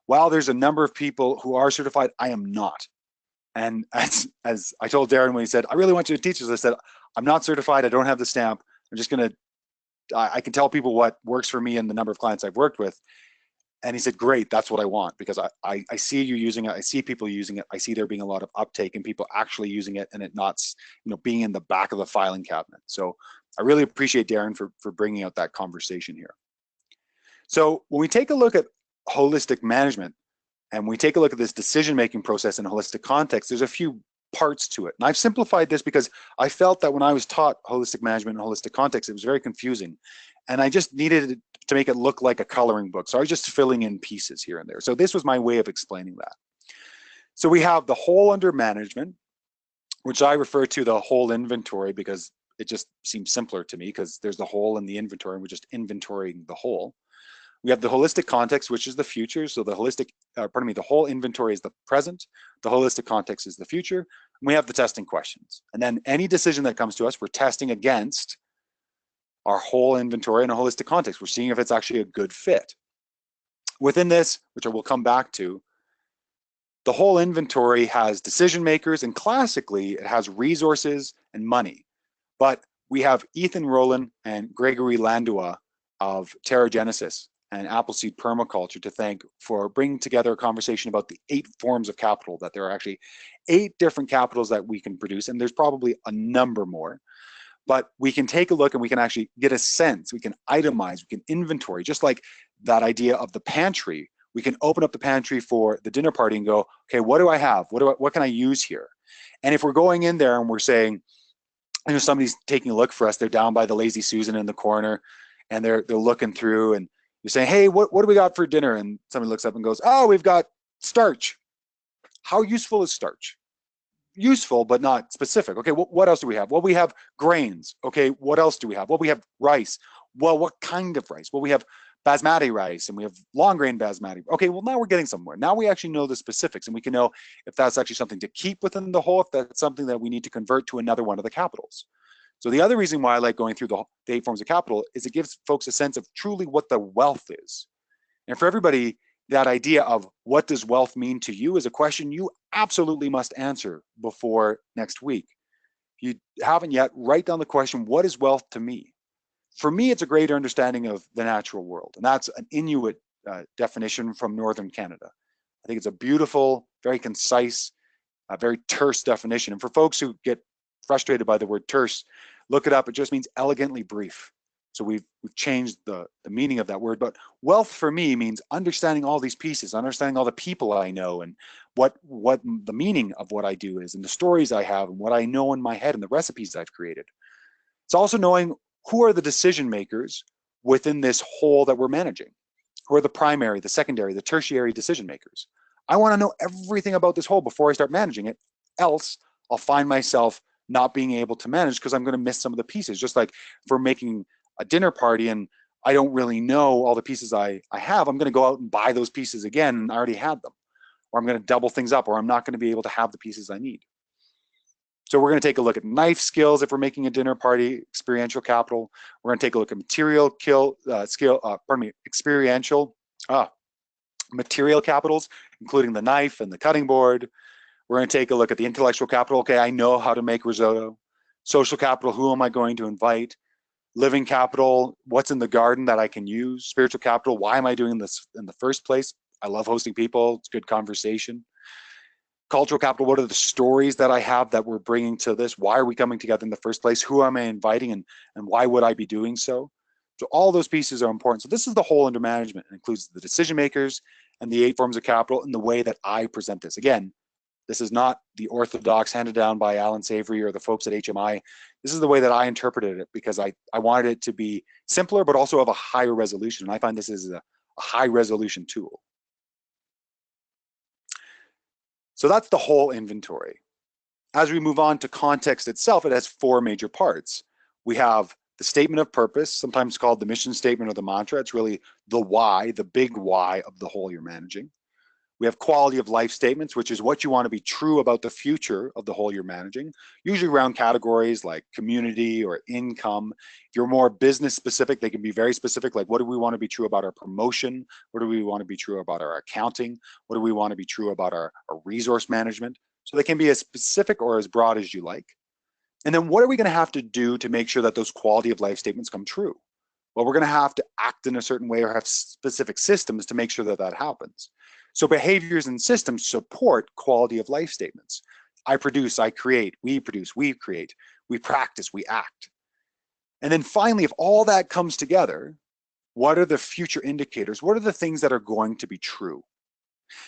While there's a number of people who are certified, I am not. And as I told Darren when he said, I really want you to teach us, I said, I'm not certified. I don't have the stamp. I'm just going to, I can tell people what works for me and the number of clients I've worked with. And he said, great, that's what I want, because I see you using it. I see people using it. I see there being a lot of uptake and people actually using it, and it not, being in the back of the filing cabinet. So I really appreciate Darren for bringing out that conversation here. So when we take a look at holistic management and we take a look at this decision-making process in a holistic context, there's a few parts to it. And I've simplified this because I felt that when I was taught holistic management and holistic context, it was very confusing. And I just needed to make it look like a coloring book. So I was just filling in pieces here and there. So this was my way of explaining that. So we have the whole under management, which I refer to the whole inventory because it just seems simpler to me, because there's the whole in the inventory and we're just inventorying the whole. We have the holistic context, which is the future. So the holistic, the whole inventory is the present. The holistic context is the future. And we have the testing questions. And then any decision that comes to us, we're testing against our whole inventory in a holistic context. We're seeing if it's actually a good fit. Within this, which I will come back to, the whole inventory has decision makers, and classically it has resources and money. But we have Ethan Rowland and Gregory Landua of Terragenesis and Appleseed Permaculture to thank for bringing together a conversation about the 8 forms of capital, that there are actually 8 different capitals that we can produce, and there's probably a number more. But we can take a look and we can actually get a sense, we can itemize, we can inventory, just like that idea of the pantry. We can open up the pantry for the dinner party and go, okay, what do I have? What can I use here? And if we're going in there and we're saying, somebody's taking a look for us, they're down by the Lazy Susan in the corner and they're looking through, and you're saying, hey, what do we got for dinner? And somebody looks up and goes, oh, we've got starch. How useful is starch? Useful, but not specific. Okay, what else do we have? Well, we have grains. Okay, what else do we have? Well, we have rice. Well, what kind of rice? Well, we have basmati rice and we have long grain basmati. Okay, well, now we're getting somewhere. Now we actually know the specifics, and we can know if that's actually something to keep within the whole, if that's something that we need to convert to another one of the capitals. So the other reason why I like going through the 8 forms of capital is it gives folks a sense of truly what the wealth is. And for everybody, that idea of what does wealth mean to you is a question you absolutely must answer before next week. If you haven't yet, write down the question, what is wealth to me? For me, it's a greater understanding of the natural world. And that's an Inuit definition from Northern Canada. I think it's a beautiful, very concise, very terse definition. And for folks who get frustrated by the word terse, look it up. It just means elegantly brief. So we've changed the meaning of that word. But wealth for me means understanding all these pieces, understanding all the people I know, and what the meaning of what I do is, and the stories I have, and what I know in my head, and the recipes I've created. It's also knowing who are the decision makers within this whole that we're managing. Who are the primary, the secondary, the tertiary decision makers? I want to know everything about this whole before I start managing it. Else, I'll find myself not being able to manage because I'm going to miss some of the pieces. Just like for making a dinner party and I don't really know all the pieces I have, I'm going to go out and buy those pieces again and I already had them. Or I'm going to double things up, or I'm not going to be able to have the pieces I need. So we're going to take a look at knife skills if we're making a dinner party, experiential capital. We're going to take a look at experiential material capitals, including the knife and the cutting board. We're going to take a look at the intellectual capital. Okay, I know how to make risotto. Social capital, who am I going to invite? Living capital, what's in the garden that I can use? Spiritual capital, why am I doing this in the first place? I love hosting people, it's good conversation. Cultural capital, what are the stories that I have that we're bringing to this? Why are we coming together in the first place? Who am I inviting, and why would I be doing so? So all those pieces are important. So this is the whole under management. It includes the decision makers and the 8 forms of capital and the way that I present this. Again, this is not the orthodox handed down by Alan Savory or the folks at HMI. This is the way that I interpreted it because I wanted it to be simpler, but also of a higher resolution. And I find this is a high resolution tool. So that's the whole inventory. As we move on to context itself, it has 4 major parts. We have the statement of purpose, sometimes called the mission statement or the mantra. It's really the why, the big why of the whole you're managing. We have quality of life statements, which is what you want to be true about the future of the whole you're managing, usually around categories like community or income. If you're more business specific, they can be very specific, like what do we want to be true about our promotion? What do we want to be true about our accounting? What do we want to be true about our resource management? So they can be as specific or as broad as you like. And then what are we going to have to do to make sure that those quality of life statements come true? Well, we're going to have to act in a certain way or have specific systems to make sure that that happens. So behaviors and systems support quality of life statements. I produce, I create, we create, we practice, we act. And then finally, if all that comes together, what are the future indicators? What are the things that are going to be true?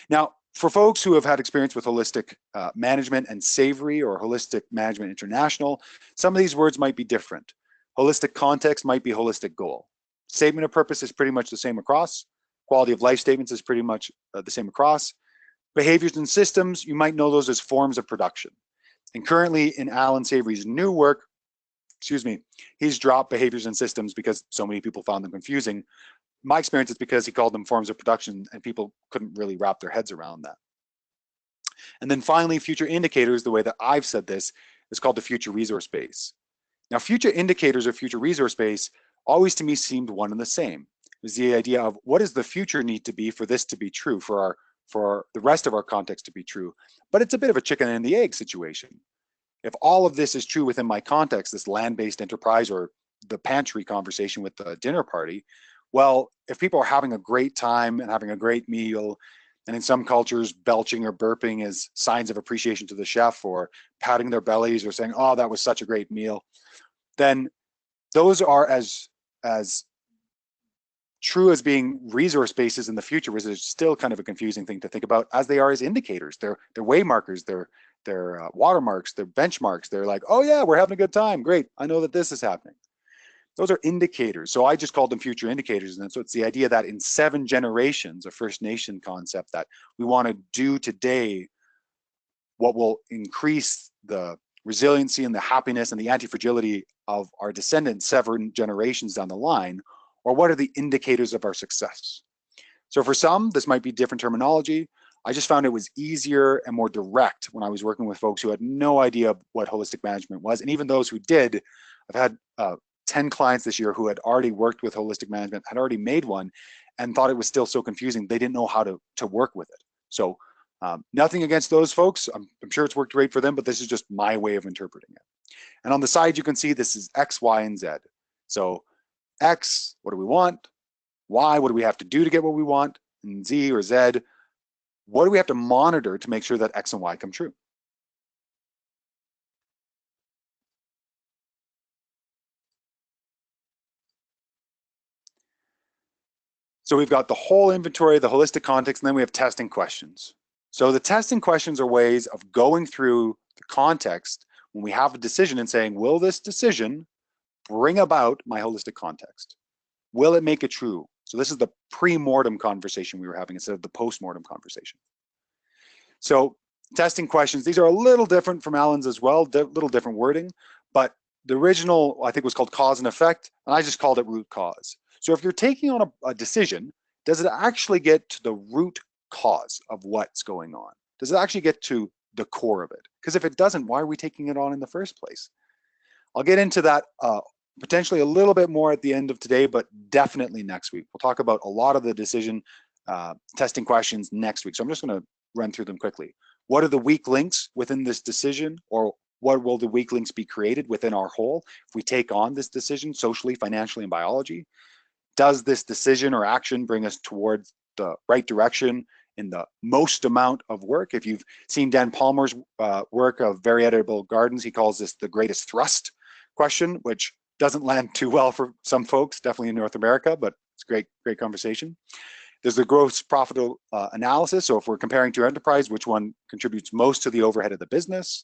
Now, for folks who have had experience with holistic management and Savory or holistic management international, some of these words might be different. Holistic context might be holistic goal. Statement of purpose is pretty much the same across. Quality of life statements is pretty much the same across. Behaviors and systems, you might know those as forms of production. And currently in Alan Savory's new work, he's dropped behaviors and systems because so many people found them confusing. My experience is because he called them forms of production and people couldn't really wrap their heads around that. And then finally, future indicators, the way that I've said this, is called the future resource base. Now, future indicators or future resource base always to me seemed one and the same. It was the idea of what does the future need to be for this to be true, for the rest of our context to be true. But it's a bit of a chicken and the egg situation. If all of this is true within my context, this land-based enterprise or the pantry conversation with the dinner party, well, if people are having a great time and having a great meal, and in some cultures, belching or burping is signs of appreciation to the chef, or patting their bellies or saying, oh, that was such a great meal, then those are as true as being resource bases in the future, which is still kind of a confusing thing to think about, as they are as indicators. They're way markers, they're watermarks, they're benchmarks. They're like, oh yeah, we're having a good time, great, I know that this is happening. Those are indicators. So I just called them future indicators. And so it's the idea that in 7 generations, a First Nation concept, that we want to do today what will increase the resiliency and the happiness and the anti-fragility of our descendants 7 generations down the line, or what are the indicators of our success? So for some, this might be different terminology. I just found it was easier and more direct when I was working with folks who had no idea what holistic management was. And even those who did, I've had 10 clients this year who had already worked with holistic management, had already made one, and thought it was still so confusing. They didn't know how to work with it. So nothing against those folks. I'm sure it's worked great for them, but this is just my way of interpreting it. And on the side, you can see this is X, Y, and Z. So X, what do we want? Y, what do we have to do to get what we want? And Z or Z, what do we have to monitor to make sure that X and Y come true? So we've got the whole inventory, the holistic context, and then we have testing questions. So the testing questions are ways of going through the context when we have a decision and saying, will this decision bring about my holistic context? Will it make it true? So this is the pre-mortem conversation we were having instead of the post-mortem conversation. So testing questions, these are a little different from Alan's as well, little different wording, but the original, I think, was called cause and effect, and I just called it root cause. So if you're taking on a decision, does it actually get to the root cause of what's going on? Does it actually get to the core of it? Because if it doesn't, why are we taking it on in the first place? I'll get into that potentially a little bit more at the end of today, but definitely next week. We'll talk about a lot of the decision testing questions next week. So I'm just going to run through them quickly. What are the weak links within this decision, or what will the weak links be created within our whole if we take on this decision socially, financially, and biology? Does this decision or action bring us towards the right direction in the most amount of work? If you've seen Dan Palmer's work of Very Edible Gardens, he calls this the greatest thrust question, which doesn't land too well for some folks, definitely in North America, but it's a great conversation. There's the gross profit analysis. So if we're comparing to enterprise, which one contributes most to the overhead of the business?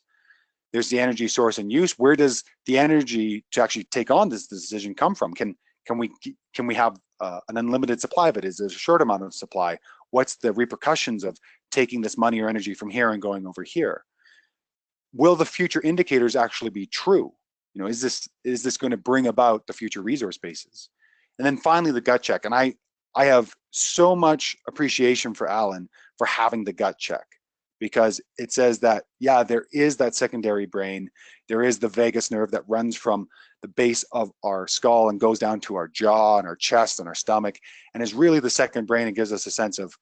There's the energy source and use. Where does the energy to actually take on this decision come from? Can we have an unlimited supply of it? Is there a short amount of supply? What's the repercussions of taking this money or energy from here and going over here? Will the future indicators actually be true? You know, is this going to bring about the future resource bases? And then finally, the gut check. And I have so much appreciation for Alan for having the gut check, because it says that, yeah, there is that secondary brain. There is the vagus nerve that runs from the base of our skull and goes down to our jaw and our chest and our stomach, and is really the second brain and gives us a sense of,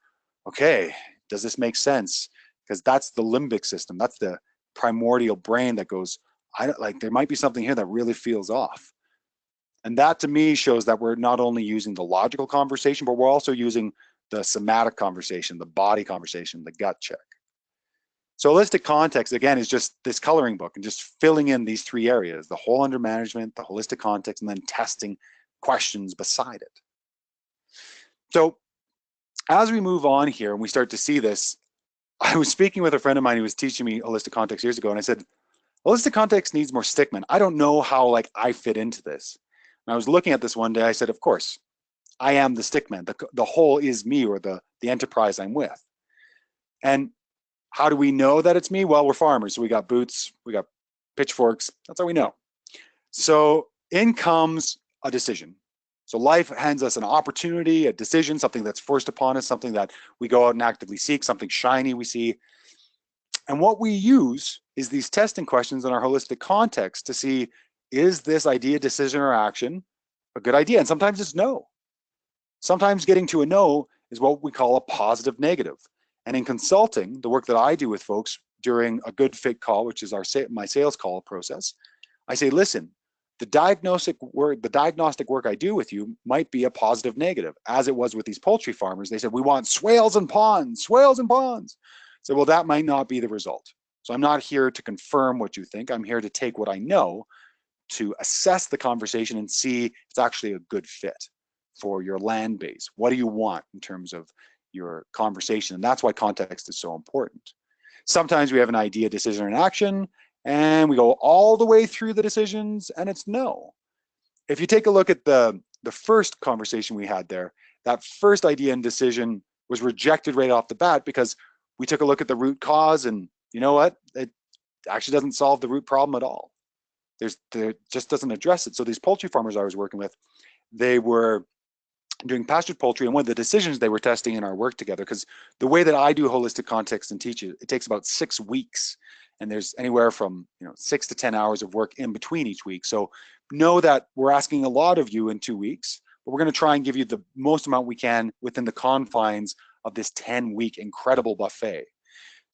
okay, does this make sense? Because that's the limbic system. That's the primordial brain that goes, there might be something here that really feels off. And that to me shows that we're not only using the logical conversation, but we're also using the somatic conversation, the body conversation, the gut check. So holistic context, again, is just this coloring book and just filling in these three areas: the whole under management, the holistic context, and then testing questions beside it. So as we move on here and we start to see this, I was speaking with a friend of mine who was teaching me holistic context years ago, and I said, holistic context needs more stickmen. I don't know how I fit into this. And I was looking at this one day, I said, of course, I am the stickman. The whole is me, or the enterprise I'm with. And how do we know that it's me? Well, we're farmers, so we got boots, we got pitchforks, that's how we know. So in comes a decision. So life hands us an opportunity, a decision, something that's forced upon us, something that we go out and actively seek, something shiny we see. And what we use is these testing questions in our holistic context to see, is this idea, decision, or action a good idea? And sometimes it's no. Sometimes getting to a no is what we call a positive negative. And in consulting, the work that I do with folks during a good fit call, which is my sales call process, I say, listen, the diagnostic work I do with you might be a positive negative, as it was with these poultry farmers. They said, we want swales and ponds, swales and ponds. So, well, that might not be the result. So I'm not here to confirm what you think. I'm here to take what I know to assess the conversation and see if it's actually a good fit for your land base. What do you want in terms of your conversation? And that's why context is so important. Sometimes we have an idea, decision, and action, and we go all the way through the decisions, and it's no. If you take a look at the first conversation we had there, that first idea and decision was rejected right off the bat because we took a look at the root cause, and you know what? It actually doesn't solve the root problem at all. It just doesn't address it. So these poultry farmers I was working with, they were doing pastured poultry, and one of the decisions they were testing in our work together, because the way that I do holistic context and teach it takes about 6 weeks, and there's anywhere from 6 to 10 hours of work in between each week. So know that we're asking a lot of you in 2 weeks, but we're going to try and give you the most amount we can within the confines of this 10-week incredible buffet.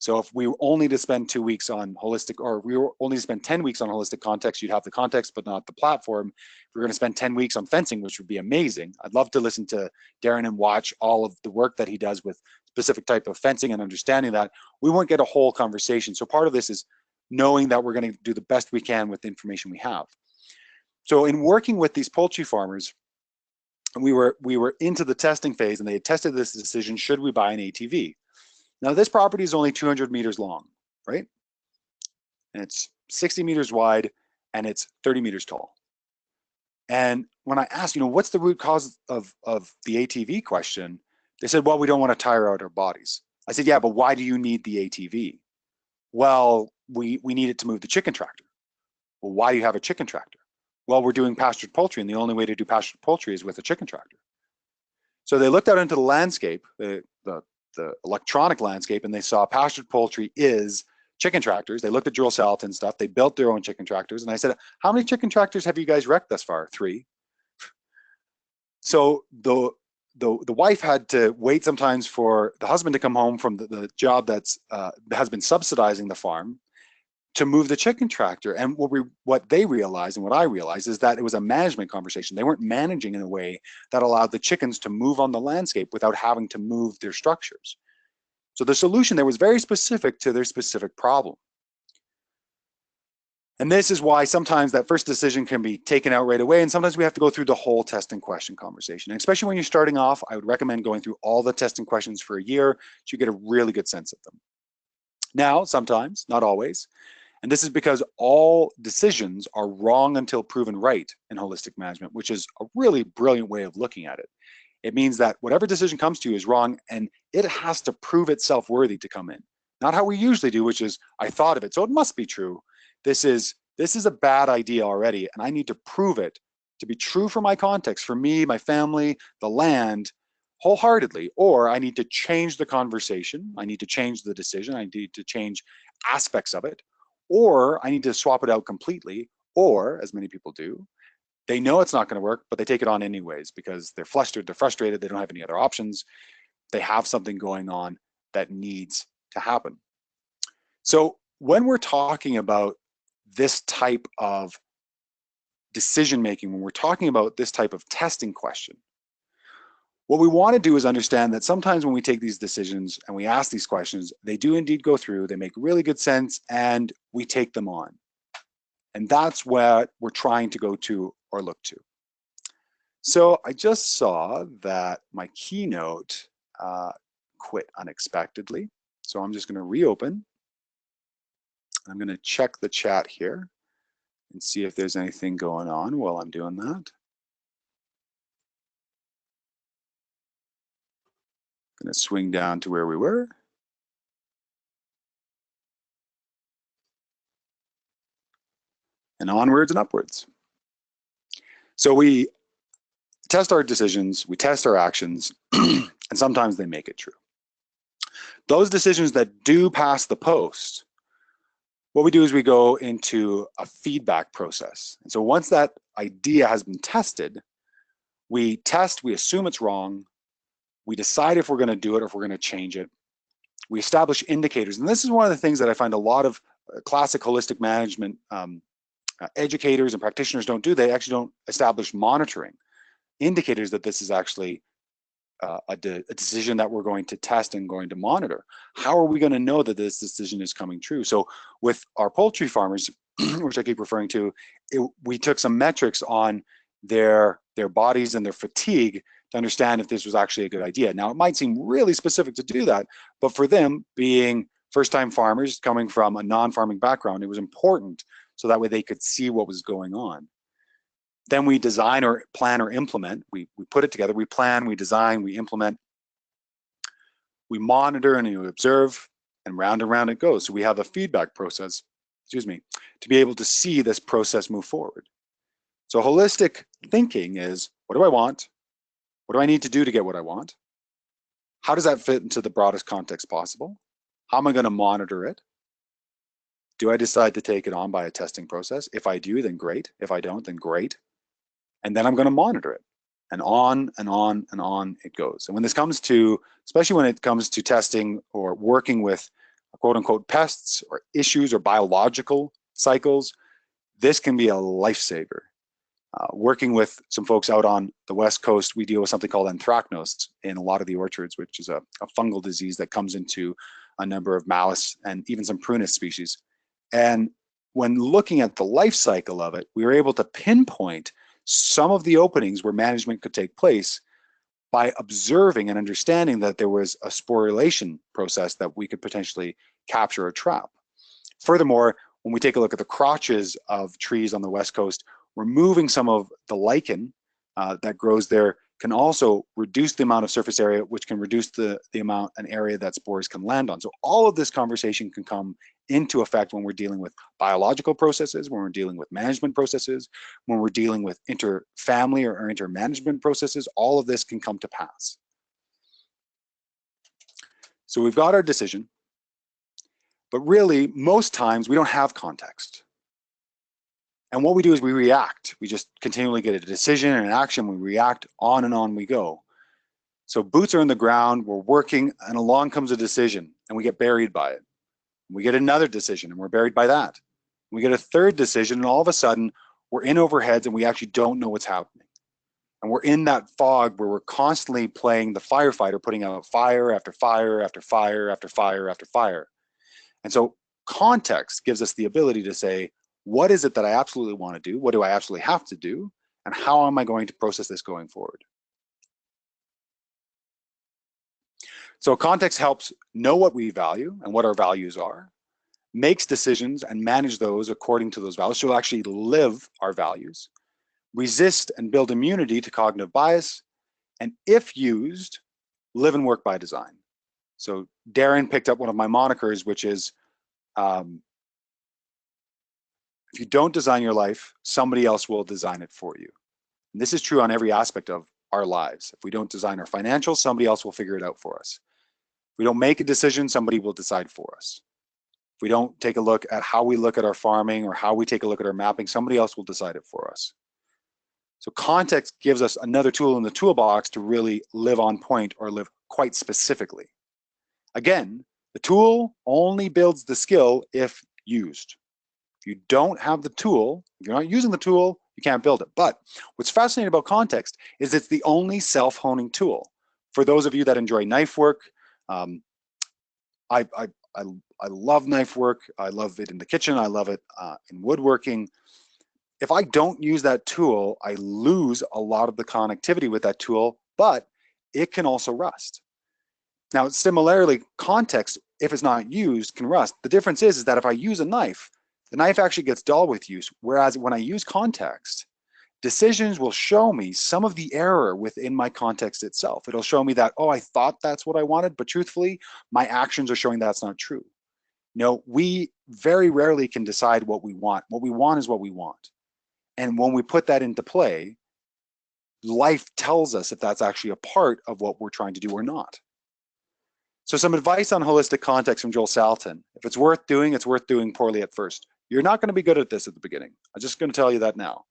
So if we were only to spend 2 weeks on holistic, or we were only to spend 10 weeks on holistic context, you'd have the context, but not the platform. If we're going to spend 10 weeks on fencing, which would be amazing. I'd love to listen to Darren and watch all of the work that he does with specific type of fencing and understanding that. We won't get a whole conversation. So part of this is knowing that we're going to do the best we can with the information we have. So in working with these poultry farmers, we were into the testing phase, and they had tested this decision: should we buy an ATV? Now, this property is only 200 meters long, right? And it's 60 meters wide, and it's 30 meters tall. And when I asked, what's the root cause of the ATV question, they said, well, we don't want to tire out our bodies. I said, yeah, but why do you need the ATV? Well, we need it to move the chicken tractor. Well, why do you have a chicken tractor? Well, we're doing pastured poultry, and the only way to do pastured poultry is with a chicken tractor. So they looked out into the landscape, the electronic landscape, and they saw pastured poultry is chicken tractors. They looked at Duracell and stuff. They built their own chicken tractors. And I said, how many chicken tractors have you guys wrecked thus far? 3. So the wife had to wait sometimes for the husband to come home from the job that's has been subsidizing the farm to move the chicken tractor. And what they realized, and what I realized, is that it was a management conversation. They weren't managing in a way that allowed the chickens to move on the landscape without having to move their structures. So the solution there was very specific to their specific problem. And this is why sometimes that first decision can be taken out right away, and sometimes we have to go through the whole test and question conversation. And especially when you're starting off, I would recommend going through all the test and questions for a year so you get a really good sense of them. Now, sometimes, not always, and this is because all decisions are wrong until proven right in holistic management, which is a really brilliant way of looking at it. It means that whatever decision comes to you is wrong, and it has to prove itself worthy to come in. Not how we usually do, which is, I thought of it, so it must be true. This is a bad idea already, and I need to prove it to be true for my context, for me, my family, the land, wholeheartedly. Or I need to change the conversation. I need to change the decision. I need to change aspects of it. Or I need to swap it out completely. Or, as many people do, they know it's not going to work, but they take it on anyways because they're flustered, they're frustrated, they don't have any other options. They have something going on that needs to happen. So when we're talking about this type of decision-making, when we're talking about this type of testing question, what we want to do is understand that sometimes when we take these decisions and we ask these questions, they do indeed go through, they make really good sense, and we take them on. And that's what we're trying to go to or look to. So I just saw that my keynote quit unexpectedly. So I'm just going to reopen. I'm going to check the chat here and see if there's anything going on while I'm doing that. I'm going to swing down to where we were. And onwards and upwards. So we test our decisions, we test our actions, and sometimes they make it true. Those decisions that do pass the post, what we do is we go into a feedback process. And so once that idea has been tested, we test, we assume it's wrong, we decide if we're going to do it or if we're going to change it. We establish indicators. And this is one of the things that I find a lot of classic holistic management educators and practitioners don't do. They actually don't establish monitoring indicators that this is actually a decision that we're going to test and going to monitor. How are we going to know that this decision is coming true? So with our poultry farmers, which I keep referring to, we took some metrics on their bodies and their fatigue to understand if this was actually a good idea. Now, it might seem really specific to do that, but for them, being first-time farmers coming from a non-farming background, it was important so that way they could see what was going on. Then we design or plan or implement. We put it together. We plan, we design, we implement. We monitor and we observe, and round it goes. So we have a feedback process, excuse me, to be able to see this process move forward. So holistic thinking is, what do I want? What do I need to do to get what I want? How does that fit into the broadest context possible? How am I going to monitor it? Do I decide to take it on by a testing process? If I do, then great. If I don't, then great. And then I'm going to monitor it. And on and on and on it goes. And when this comes to, especially when it comes to testing or working with quote unquote pests or issues or biological cycles, this can be a lifesaver. Working with some folks out on the West Coast, we deal with something called anthracnose in a lot of the orchards, which is a fungal disease that comes into a number of Malus and even some Prunus species. And when looking at the life cycle of it, we were able to pinpoint some of the openings where management could take place by observing and understanding that there was a sporulation process that we could potentially capture or trap. Furthermore, when we take a look at the crotches of trees on the West Coast, removing some of the lichen that grows there can also reduce the amount of surface area, which can reduce the amount and area that spores can land on. So all of this conversation can come into effect when we're dealing with biological processes, when we're dealing with management processes, when we're dealing with inter-family or inter-management processes. All of this can come to pass. So we've got our decision, but really most times we don't have context. And what we do is we react. We just continually get a decision and an action. We react, on and on we go. So boots are in the ground, we're working, and along comes a decision, and we get buried by it. We get another decision, and we're buried by that. We get a third decision, and all of a sudden, we're in over heads, and we actually don't know what's happening. And we're in that fog where we're constantly playing the firefighter, putting out fire after fire after fire after fire after fire. And so context gives us the ability to say, what is it that I absolutely want to do? What do I absolutely have to do? And how am I going to process this going forward? So context helps know what we value and what our values are, makes decisions and manage those according to those values, so we'll actually live our values, resist and build immunity to cognitive bias, and if used, live and work by design. So Darren picked up one of my monikers, which is, if you don't design your life, somebody else will design it for you. And this is true on every aspect of our lives. If we don't design our financials, somebody else will figure it out for us. If we don't make a decision, somebody will decide for us. If we don't take a look at how we look at our farming or how we take a look at our mapping, somebody else will decide it for us. So context gives us another tool in the toolbox to really live on point or live quite specifically. Again, the tool only builds the skill if used. If you don't have the tool, if you're not using the tool, you can't build it. But what's fascinating about context is it's the only self-honing tool. For those of you that enjoy knife work, I love knife work. I love it in the kitchen. I love it in woodworking. If I don't use that tool, I lose a lot of the connectivity with that tool, but it can also rust. Now, similarly, context, if it's not used, can rust. The difference is that if I use a knife, the knife actually gets dull with use, whereas when I use context, decisions will show me some of the error within my context itself. It'll show me that, oh, I thought that's what I wanted, but truthfully, my actions are showing that's not true. No, we very rarely can decide what we want. What we want is what we want. And when we put that into play, life tells us if that's actually a part of what we're trying to do or not. So some advice on holistic context from Joel Salatin. If it's worth doing, it's worth doing poorly at first. You're not going to be good at this at the beginning. I'm just going to tell you that now.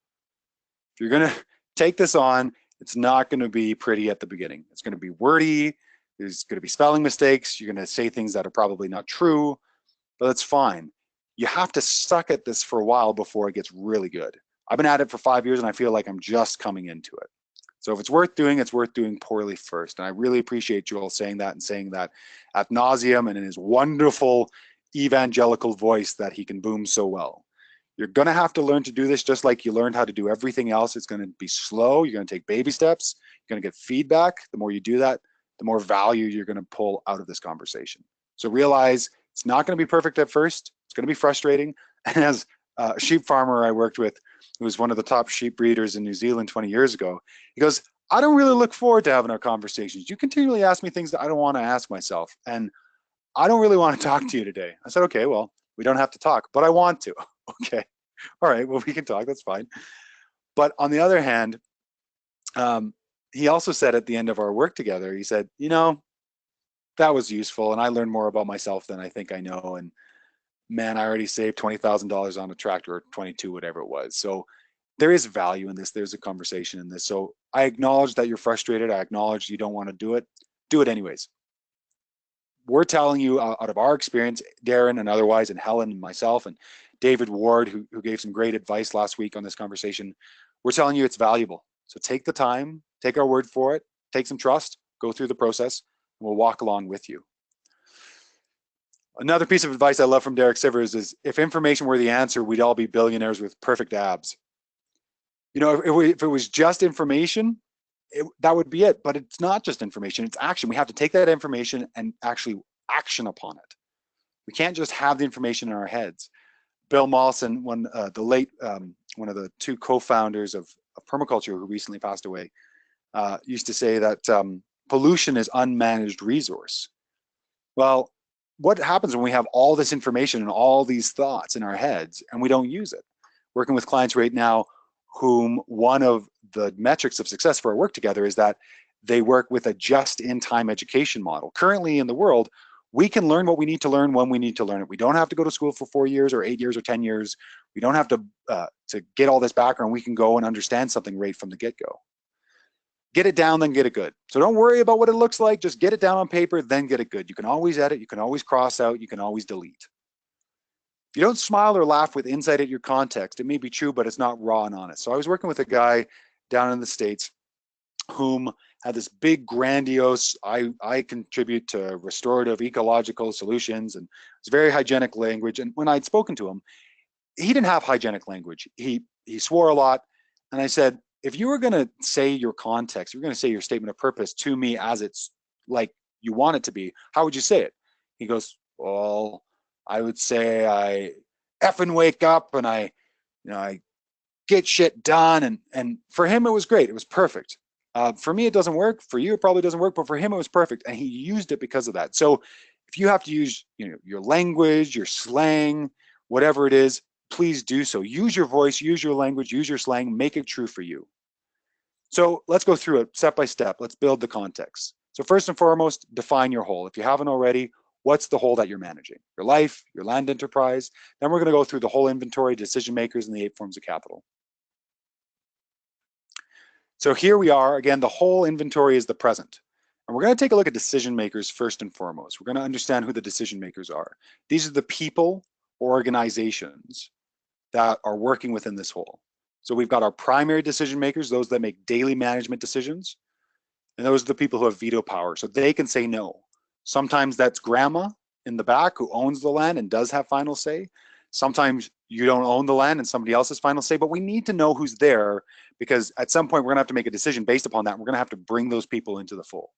If you're going to take this on, it's not going to be pretty at the beginning. It's going to be wordy. There's going to be spelling mistakes. You're going to say things that are probably not true, but that's fine. You have to suck at this for a while before it gets really good. I've been at it for 5 years and I feel like I'm just coming into it. So if it's worth doing poorly first. And I really appreciate Joel saying that and saying that ad nauseum and in his wonderful evangelical voice that he can boom so well. You're going to have to learn to do this just like you learned how to do everything else. It's going to be slow. You're going to take baby steps. You're going to get feedback. The more you do that, the more value you're going to pull out of this conversation. So realize it's not going to be perfect at first. It's going to be frustrating. And as a sheep farmer I worked with, who was one of the top sheep breeders in New Zealand 20 years ago, he goes, I don't really look forward to having our conversations. You continually ask me things that I don't want to ask myself. And I don't really want to talk to you today. I said, okay, well, we don't have to talk, but I want to. Okay, all right, well, we can talk, that's fine. But on the other hand, he also said at the end of our work together, he said, you know, that was useful and I learned more about myself than I think I know. And man, I already saved $20,000 on a tractor, or 22, whatever it was. So there is value in this. There's a conversation in this. So I acknowledge that you're frustrated. I acknowledge you don't want to do it. Do it anyways. We're telling you out of our experience, Darren and otherwise, and Helen and myself and David Ward, who gave some great advice last week on this conversation, we're telling you it's valuable. So take the time, take our word for it, take some trust, go through the process, and we'll walk along with you. Another piece of advice I love from Derek Sivers is, if information were the answer, we'd all be billionaires with perfect abs. You know, if it was just information, that would be it. But it's not just information, it's action. We have to take that information and actually action upon it. We can't just have the information in our heads. Bill Mollison, one of the two co-founders of permaculture who recently passed away, used to say that pollution is unmanaged resource. Well, what happens when we have all this information and all these thoughts in our heads and we don't use it? Working with clients right now, whom one of the metrics of success for our work together is that they work with a just-in-time education model. Currently in the world, we can learn what we need to learn when we need to learn it. We don't have to go to school for 4 years or 8 years or 10 years. We don't have to get all this background. We can go and understand something right from the get-go. Get it down, then get it good. So don't worry about what it looks like. Just get it down on paper, then get it good. You can always edit. You can always cross out. You can always delete. If you don't smile or laugh with insight at your context, it may be true, but it's not raw and honest. So I was working with a guy down in the States whom had this big grandiose, I contribute to restorative ecological solutions, and it's very hygienic language. And when I'd spoken to him, he didn't have hygienic language. He swore a lot. And I said, if you were going to say your context, you're going to say your statement of purpose to me as it's like you want it to be, how would you say it? He goes, well, I would say I effing wake up and I get shit done. And for him, it was great. It was perfect. For me, it doesn't work. For you, it probably doesn't work, but for him, it was perfect. And he used it because of that. So if you have to use your language, your slang, whatever it is, please do so. Use your voice, use your language, use your slang, make it true for you. So let's go through it step by step. Let's build the context. So first and foremost, define your whole. If you haven't already, what's the whole that you're managing? Your life, your land enterprise. Then we're going to go through the whole inventory, decision makers, and the 8 forms of capital. So here we are, again, the whole inventory is the present. And we're going to take a look at decision makers first and foremost. We're going to understand who the decision makers are. These are the people or organizations that are working within this whole. So we've got our primary decision makers, those that make daily management decisions. And those are the people who have veto power. So they can say no. Sometimes that's grandma in the back who owns the land and does have final say. Sometimes you don't own the land and somebody else has final say, but we need to know who's there because at some point we're gonna have to make a decision based upon that. We're gonna have to bring those people into the fold.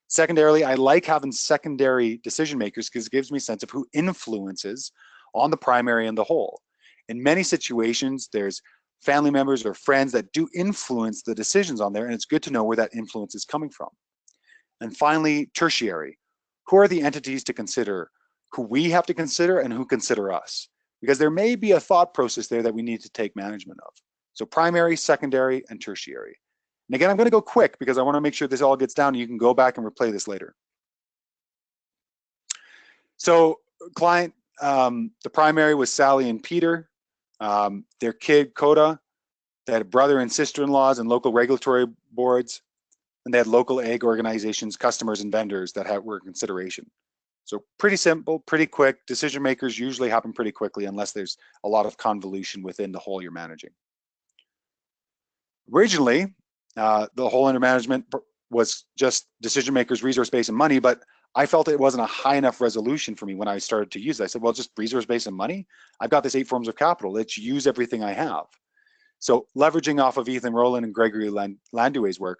Secondarily, I like having secondary decision makers because it gives me a sense of who influences on the primary and the whole. In many situations, there's family members or friends that do influence the decisions on there, and it's good to know where that influence is coming from. And finally, tertiary. Who are the entities to consider, who we have to consider and who consider us? Because there may be a thought process there that we need to take management of. So primary, secondary, and tertiary. And again, I'm going to go quick because I want to make sure this all gets down and you can go back and replay this later. So client, the primary was Sally and Peter. Their kid, Coda, they had brother and sister-in-laws and local regulatory boards, and they had local ag organizations, customers, and vendors that were in consideration. So pretty simple, pretty quick. Decision makers usually happen pretty quickly unless there's a lot of convolution within the whole you're managing. Originally, the whole under management was just decision makers, resource base, and money, but I felt it wasn't a high enough resolution for me when I started to use it. I said, well, just resource base and money. I've got this 8 forms of capital. Let's use everything I have. So leveraging off of Ethan Rowland and Gregory Landouet's work,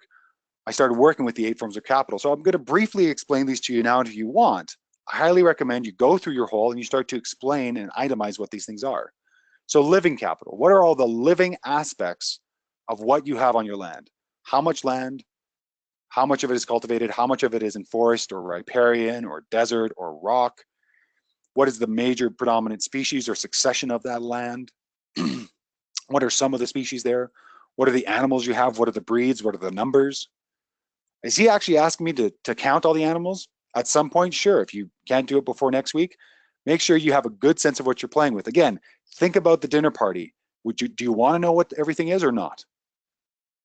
I started working with the 8 forms of capital. So I'm going to briefly explain these to you now, and if you want, I highly recommend you go through your whole and you start to explain and itemize what these things are. So living capital, what are all the living aspects of what you have on your land? How much land? How much of it is cultivated? How much of it is in forest or riparian or desert or rock? What is the major predominant species or succession of that land? What are some of the species there? What are the animals you have? What are the breeds? What are the numbers? Is he actually asking me to count all the animals? At some point, sure. If you can't do it before next week, make sure you have a good sense of what you're playing with. Again, think about the dinner party. Do you want to know what everything is or not?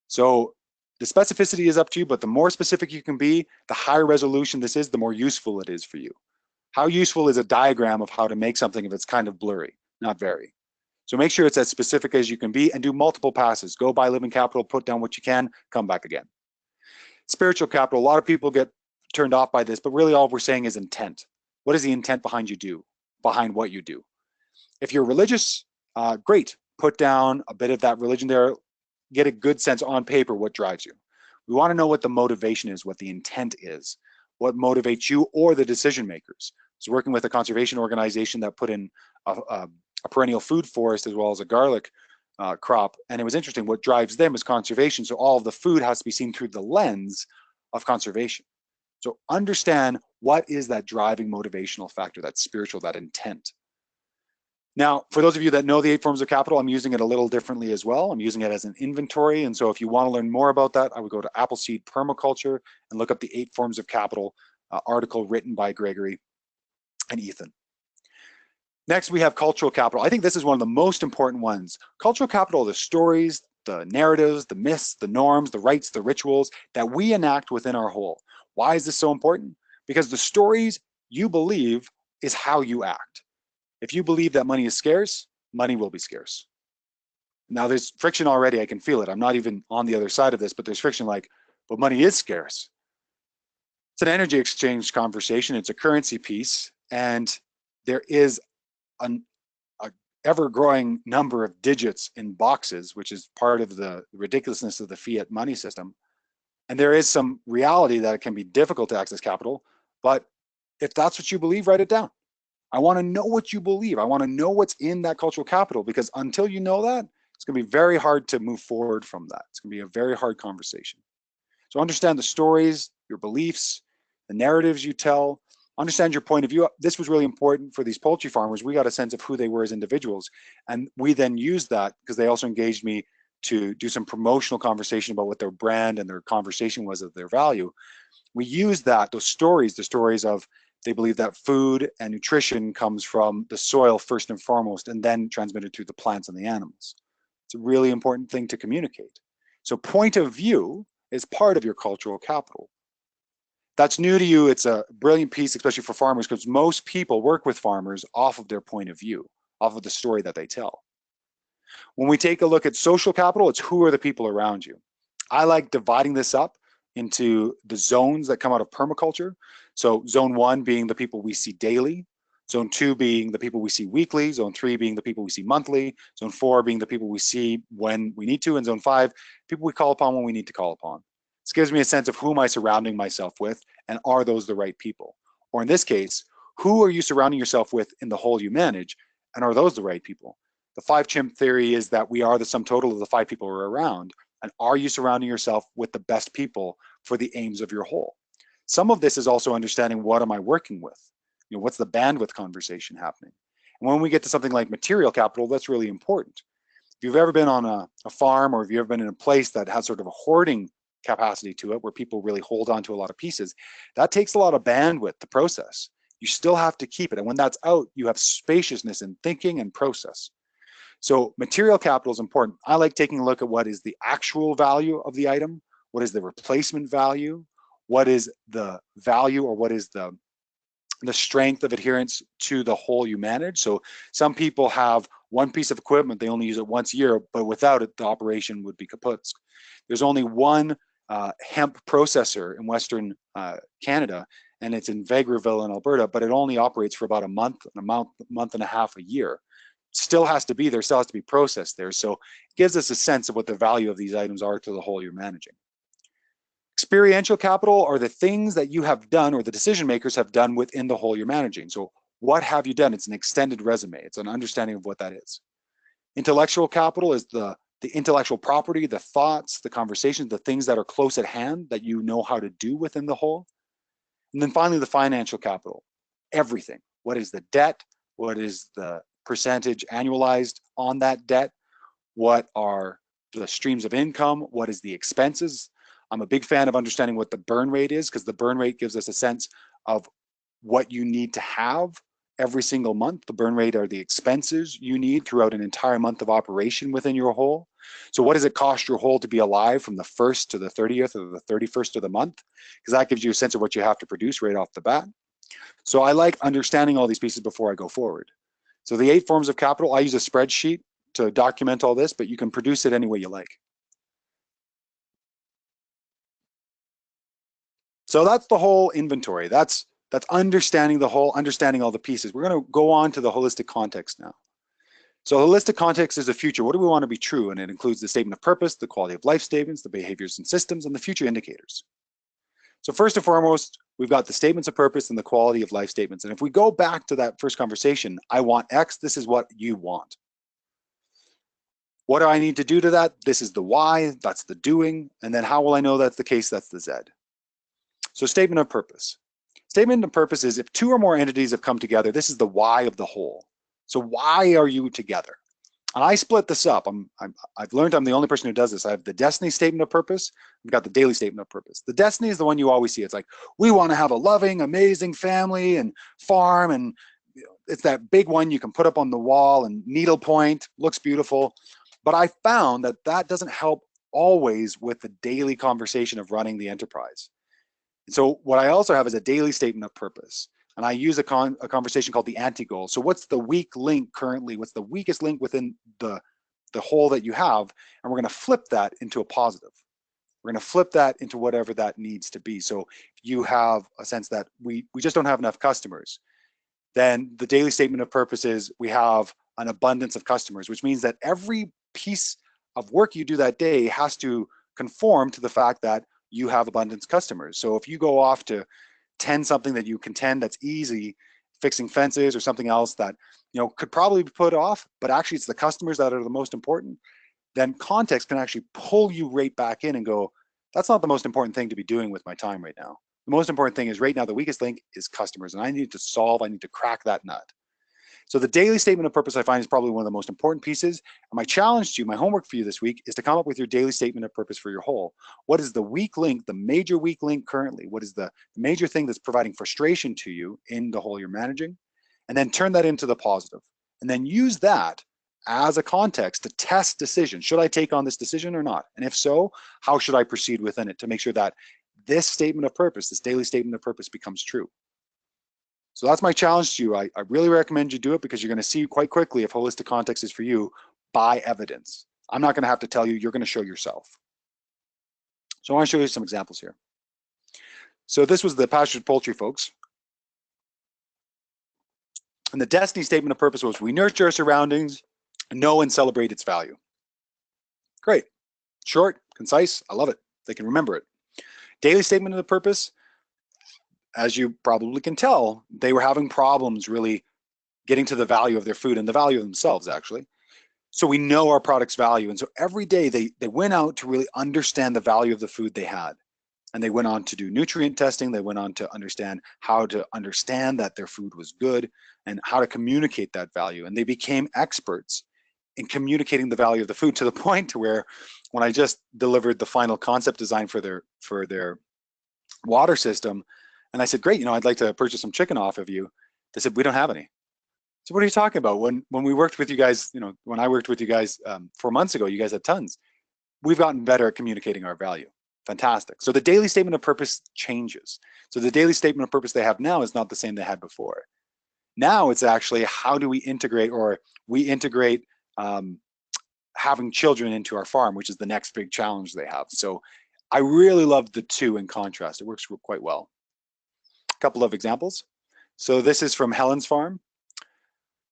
So the specificity is up to you, but the more specific you can be, the higher resolution this is, the more useful it is for you. How useful is a diagram of how to make something if it's kind of blurry? Not very. So make sure it's as specific as you can be and do multiple passes. Go buy living capital, put down what you can, come back again. Spiritual capital, a lot of people get turned off by this, but really all we're saying is intent. What is the intent behind what you do? If you're religious, great, put down a bit of that religion there. get a good sense on paper what drives you. We want to know what the motivation is, what the intent is, what motivates you or the decision makers. So working with a conservation organization that put in a perennial food forest as well as a garlic crop, and it was interesting, what drives them is conservation, so all of the food has to be seen through the lens of conservation. So understand what is that driving motivational factor, that spiritual, that intent. Now, for those of you that know the 8 forms of capital, I'm using it a little differently as well. I'm using it as an inventory. And so if you want to learn more about that, I would go to Appleseed Permaculture and look up the 8 forms of capital article written by Gregory and Ethan. Next, we have cultural capital. I think this is one of the most important ones. Cultural capital are the stories, the narratives, the myths, the norms, the rites, the rituals that we enact within our whole. Why is this so important? Because the stories you believe is how you act. If you believe that money is scarce, money will be scarce. Now there's friction already, I can feel it. I'm not even on the other side of this, but there's friction like, but money is scarce. It's an energy exchange conversation, it's a currency piece, and there is an ever-growing number of digits in boxes, which is part of the ridiculousness of the fiat money system. And there is some reality that it can be difficult to access capital, but if that's what you believe, write it down. I want to know what you believe. I want to know what's in that cultural capital, because until you know that, it's going to be very hard to move forward from that. It's going to be a very hard conversation. So understand the stories, your beliefs, the narratives you tell, understand your point of view. This was really important for these poultry farmers. We got a sense of who they were as individuals. And we then used that because they also engaged me to do some promotional conversation about what their brand and their conversation was of their value. We used that, those stories, the stories of they believe that food and nutrition comes from the soil first and foremost, and then transmitted through the plants and the animals. It's a really important thing to communicate. So point of view is part of your cultural capital. That's new to you. It's a brilliant piece, especially for farmers, because most people work with farmers off of their point of view, off of the story that they tell. When we take a look at social capital, it's who are the people around you. I like dividing this up into the zones that come out of permaculture. So zone 1 being the people we see daily, zone 2 being the people we see weekly, zone 3 being the people we see monthly, zone 4 being the people we see when we need to, and zone 5, people we call upon when we need to call upon. This gives me a sense of who am I surrounding myself with, and are those the right people? Or in this case, who are you surrounding yourself with in the whole you manage, and are those the right people? The 5 chimp theory is that we are the sum total of the 5 people we're around. And are you surrounding yourself with the best people for the aims of your whole? Some of this is also understanding, what am I working with? You know, what's the bandwidth conversation happening? And when we get to something like material capital, that's really important. If you've ever been on a farm, or if you've ever been in a place that has sort of a hoarding capacity to it, where people really hold on to a lot of pieces, that takes a lot of bandwidth to process. You still have to keep it. And when that's out, you have spaciousness in thinking and process. So material capital is important. I like taking a look at what is the actual value of the item, what is the replacement value, what is the value, or what is the strength of adherence to the whole you manage. So some people have one piece of equipment, they only use it once a year, but without it, the operation would be kaput. There's only one hemp processor in Western Canada, and it's in Vegreville in Alberta, but it only operates for about a month and a half a year. Still has to be there, still has to be processed there. So it gives us a sense of what the value of these items are to the whole you're managing. Experiential capital are the things that you have done, or the decision makers have done within the whole you're managing. So what have you done? It's an extended resume. It's an understanding of what that is. Intellectual capital is the intellectual property, the thoughts, the conversations, the things that are close at hand that you know how to do within the whole. And then finally, the financial capital, everything. What is the debt? What is the percentage annualized on that debt? What are the streams of income? What is the expenses? I'm a big fan of understanding what the burn rate is, because the burn rate gives us a sense of what you need to have every single month. The burn rate are the expenses you need throughout an entire month of operation within your whole. So what does it cost your whole to be alive from the 1st to the 30th or the 31st of the month? Because that gives you a sense of what you have to produce right off the bat. So I like understanding all these pieces before I go forward. So the 8 forms of capital, I use a spreadsheet to document all this, but you can produce it any way you like. So that's the whole inventory. That's understanding the whole, understanding all the pieces. We're going to go on to the holistic context now. So holistic context is the future. What do we want to be true? And it includes the statement of purpose, the quality of life statements, the behaviors and systems, and the future indicators. So first and foremost, we've got the statements of purpose and the quality of life statements. And if we go back to that first conversation, I want X, this is what you want. What do I need to do to that? This is the why, that's the doing. And then how will I know that's the case? That's the Z. So statement of purpose. Statement of purpose is if two or more entities have come together, this is the why of the whole. So why are you together? And I split this up. I've learned I'm the only person who does this. I have the destiny statement of purpose. I've got the daily statement of purpose. The destiny is the one you always see. It's like, we want to have a loving, amazing family and farm. And it's that big one you can put up on the wall and needlepoint, looks beautiful. But I found that that doesn't help always with the daily conversation of running the enterprise. And so what I also have is a daily statement of purpose. And I use a conversation called the anti-goal. So what's the weak link currently? What's the weakest link within the whole that you have? And we're going to flip that into a positive. We're going to flip that into whatever that needs to be. So if you have a sense that we just don't have enough customers, then the daily statement of purpose is we have an abundance of customers, which means that every piece of work you do that day has to conform to the fact that you have abundance customers. So if you go off to tend something that you contend that's easy, fixing fences or something else that could probably be put off, but actually it's the customers that are the most important, then context can actually pull you right back in and go, that's not the most important thing to be doing with my time right now. The most important thing is right now the weakest link is customers, and I need to crack that nut. So the daily statement of purpose I find is probably one of the most important pieces. And my challenge to you, my homework for you this week is to come up with your daily statement of purpose for your whole. What is the weak link, the major weak link currently? What is the major thing that's providing frustration to you in the whole you're managing? And then turn that into the positive. And then use that as a context to test decisions. Should I take on this decision or not? And if so, how should I proceed within it to make sure that this statement of purpose, this daily statement of purpose becomes true? So that's my challenge to you. I really recommend you do it because you're going to see quite quickly if holistic context is for you by evidence. I'm not going to have to tell you, you're going to show yourself. So I want to show you some examples here. So this was the pastured poultry folks. And the destiny statement of purpose was we nurture our surroundings, know and celebrate its value. Great. Short, concise, I love it. They can remember it. Daily statement of the purpose, as you probably can tell, they were having problems really getting to the value of their food and the value of themselves, actually. So we know our product's value. And so every day they went out to really understand the value of the food they had. And they went on to do nutrient testing. They went on to understand how to understand that their food was good and how to communicate that value. And they became experts in communicating the value of the food to the point to where when I just delivered the final concept design for their water system, and I said, great, I'd like to purchase some chicken off of you. They said, we don't have any. So what are you talking about? When we worked with you guys, when I worked with you guys 4 months ago, you guys had tons. We've gotten better at communicating our value. Fantastic. So the daily statement of purpose changes. So the daily statement of purpose they have now is not the same they had before. Now it's actually how do we integrate having children into our farm, which is the next big challenge they have. So I really love the two in contrast. It works quite well. A couple of examples. So this is from Helen's farm.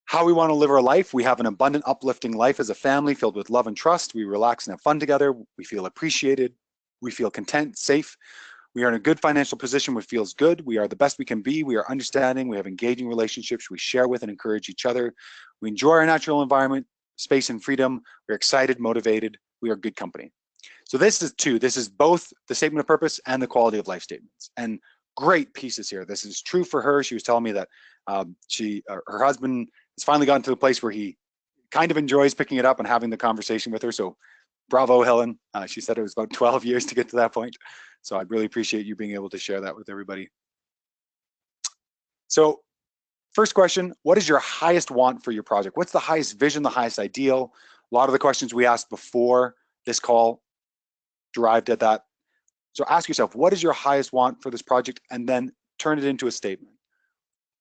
How we want to live our life. We have an abundant, uplifting life as a family filled with love and trust. We relax and have fun together. We feel appreciated. We feel content, safe. We are in a good financial position, which feels good. We are the best we can be. We are understanding. We have engaging relationships. We share with and encourage each other. We enjoy our natural environment, space and freedom. We're excited, motivated. We are good company. So this is two. This is both the statement of purpose and the quality of life statements. And great pieces here. This is true for her. She was telling me that her husband has finally gotten to the place where he kind of enjoys picking it up and having the conversation with her. So bravo, Helen. She said it was about 12 years to get to that point. So I'd really appreciate you being able to share that with everybody. So first question, what is your highest want for your project? What's the highest vision, the highest ideal? A lot of the questions we asked before this call derived at that. So ask yourself, what is your highest want for this project? And then turn it into a statement.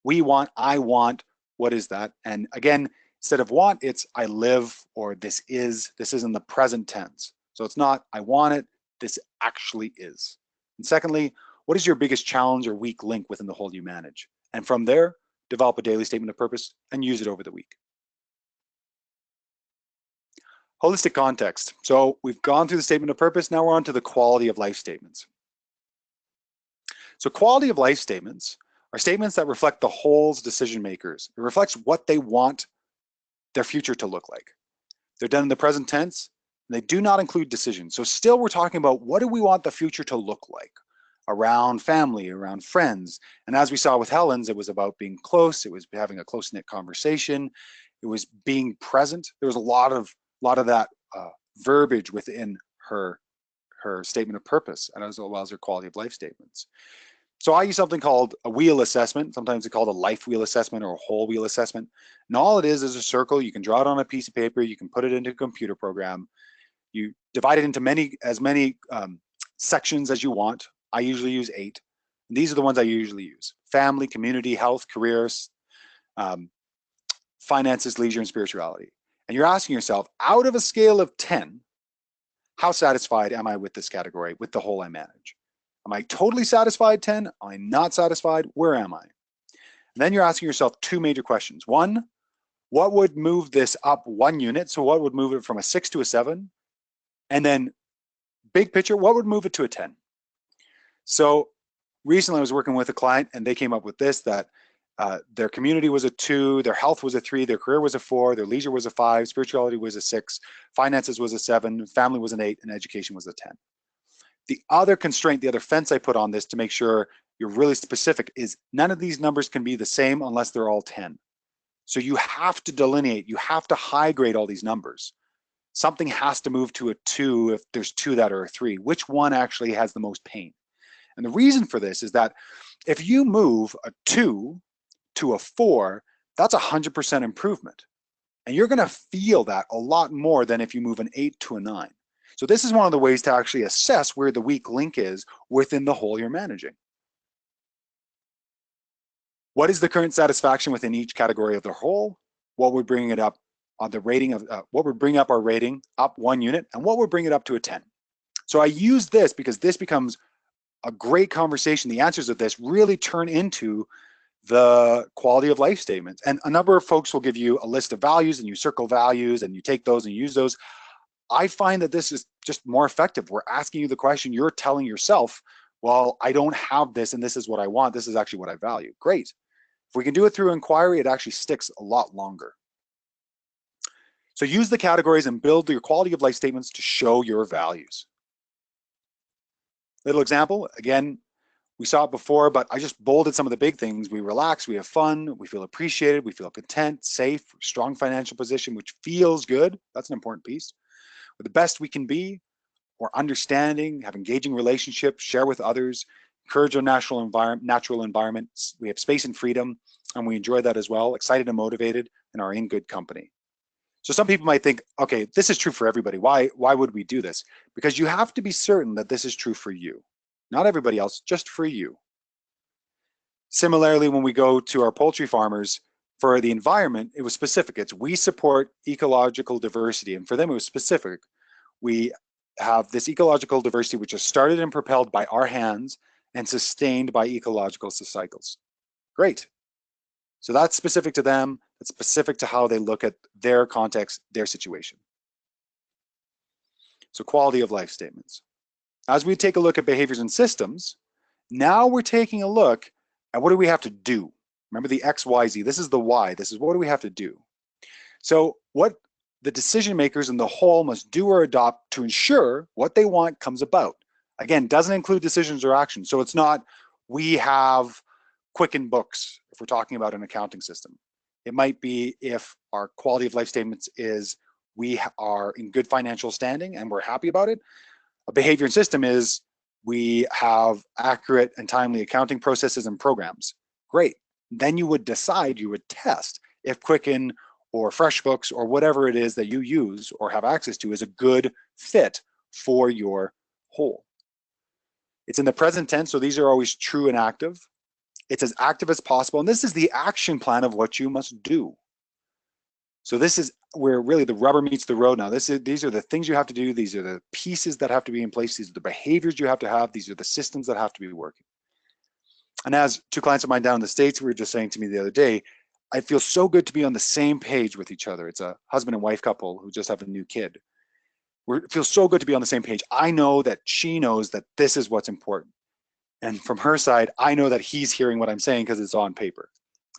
We want, I want, what is that? And again, instead of want, it's I live, or this is in the present tense. So it's not I want it, this actually is. And secondly, what is your biggest challenge or weak link within the whole you manage? And from there, develop a daily statement of purpose and use it over the week. Holistic context. So we've gone through the statement of purpose. Now we're on to the quality of life statements. So quality of life statements are statements that reflect the whole's decision makers. It reflects what they want their future to look like. They're done in the present tense. And they do not include decisions. So still we're talking about what do we want the future to look like around family, around friends. And as we saw with Helen's, it was about being close. It was having a close-knit conversation. It was being present. There was a lot of that verbiage within her statement of purpose, and as well as her quality of life statements. So I use something called a wheel assessment. Sometimes it's called a life wheel assessment or a whole wheel assessment. And all it is a circle. You can draw it on a piece of paper. You can put it into a computer program. You divide it into as many sections as you want. I usually use 8. And these are the ones I usually use: family, community, health, careers, finances, leisure, and spirituality. And you're asking yourself, out of a scale of 10, how satisfied am I with this category, with the whole I manage? Am I totally satisfied? 10? Am I not satisfied? Where am I? And then you're asking yourself 2 major questions. 1, what would move this up 1 unit? So what would move it from a 6 to a 7? And then big picture, what would move it to a 10? So recently I was working with a client and they came up with this, that their community was a 2, their health was a 3, their career was a 4, their leisure was a 5, spirituality was a 6, finances was a 7, family was an 8, and education was a 10. The other constraint, the other fence I put on this to make sure you're really specific is none of these numbers can be the same unless they're all 10. So you have to delineate, you have to high grade all these numbers. Something has to move to a 2 if there's 2 that are a 3. Which one actually has the most pain? And the reason for this is that if you move a 2 to a 4, that's 100% improvement. And you're gonna feel that a lot more than if you move an 8 to a 9. So this is one of the ways to actually assess where the weak link is within the whole you're managing. What is the current satisfaction within each category of the whole? What would bring it up on the rating of, what would bring up our rating up 1 unit, and what would bring it up to a 10? So I use this because this becomes a great conversation. The answers of this really turn into the quality of life statements. And a number of folks will give you a list of values and you circle values and you take those and use those. I find that this is just more effective. We're asking you the question, you're telling yourself, well, I don't have this and this is what I want. This is actually what I value. Great. If we can do it through inquiry, it actually sticks a lot longer. So use the categories and build your quality of life statements to show your values. Little example, again, we saw it before, but I just bolded some of the big things. We relax, we have fun, we feel appreciated, we feel content, safe, strong financial position, which feels good. That's an important piece. We're the best we can be. We're understanding, have engaging relationships, share with others, encourage our natural environment. We have space and freedom, and we enjoy that as well, excited and motivated, and are in good company. So some people might think, okay, this is true for everybody. Why would we do this? Because you have to be certain that this is true for you. Not everybody else, just for you. Similarly, when we go to our poultry farmers, for the environment, it was specific. It's we support ecological diversity. And for them, it was specific. We have this ecological diversity, which is started and propelled by our hands and sustained by ecological cycles. Great. So that's specific to them. That's specific to how they look at their context, their situation. So quality of life statements. As we take a look at behaviors and systems, now we're taking a look at what do we have to do? Remember the X, Y, Z. This is the Y. This is what do we have to do? So what the decision makers in the whole must do or adopt to ensure what they want comes about. Again, doesn't include decisions or actions. So it's not we have Quicken books if we're talking about an accounting system. It might be if our quality of life statements is we are in good financial standing and we're happy about it. A behavior and system is we have accurate and timely accounting processes and programs. Great. Then you would decide, you would test if Quicken or FreshBooks or whatever it is that you use or have access to is a good fit for your whole. It's in the present tense, so these are always true and active. It's as active as possible, and this is the action plan of what you must do. So this is where really the rubber meets the road now. These are the things you have to do. These are the pieces that have to be in place. These are the behaviors you have to have. These are the systems that have to be working. And as 2 clients of mine down in the States were just saying to me the other day, I feel so good to be on the same page with each other. It's a husband and wife couple who just have a new kid. It feels so good to be on the same page. I know that she knows that this is what's important. And from her side, I know that he's hearing what I'm saying because it's on paper,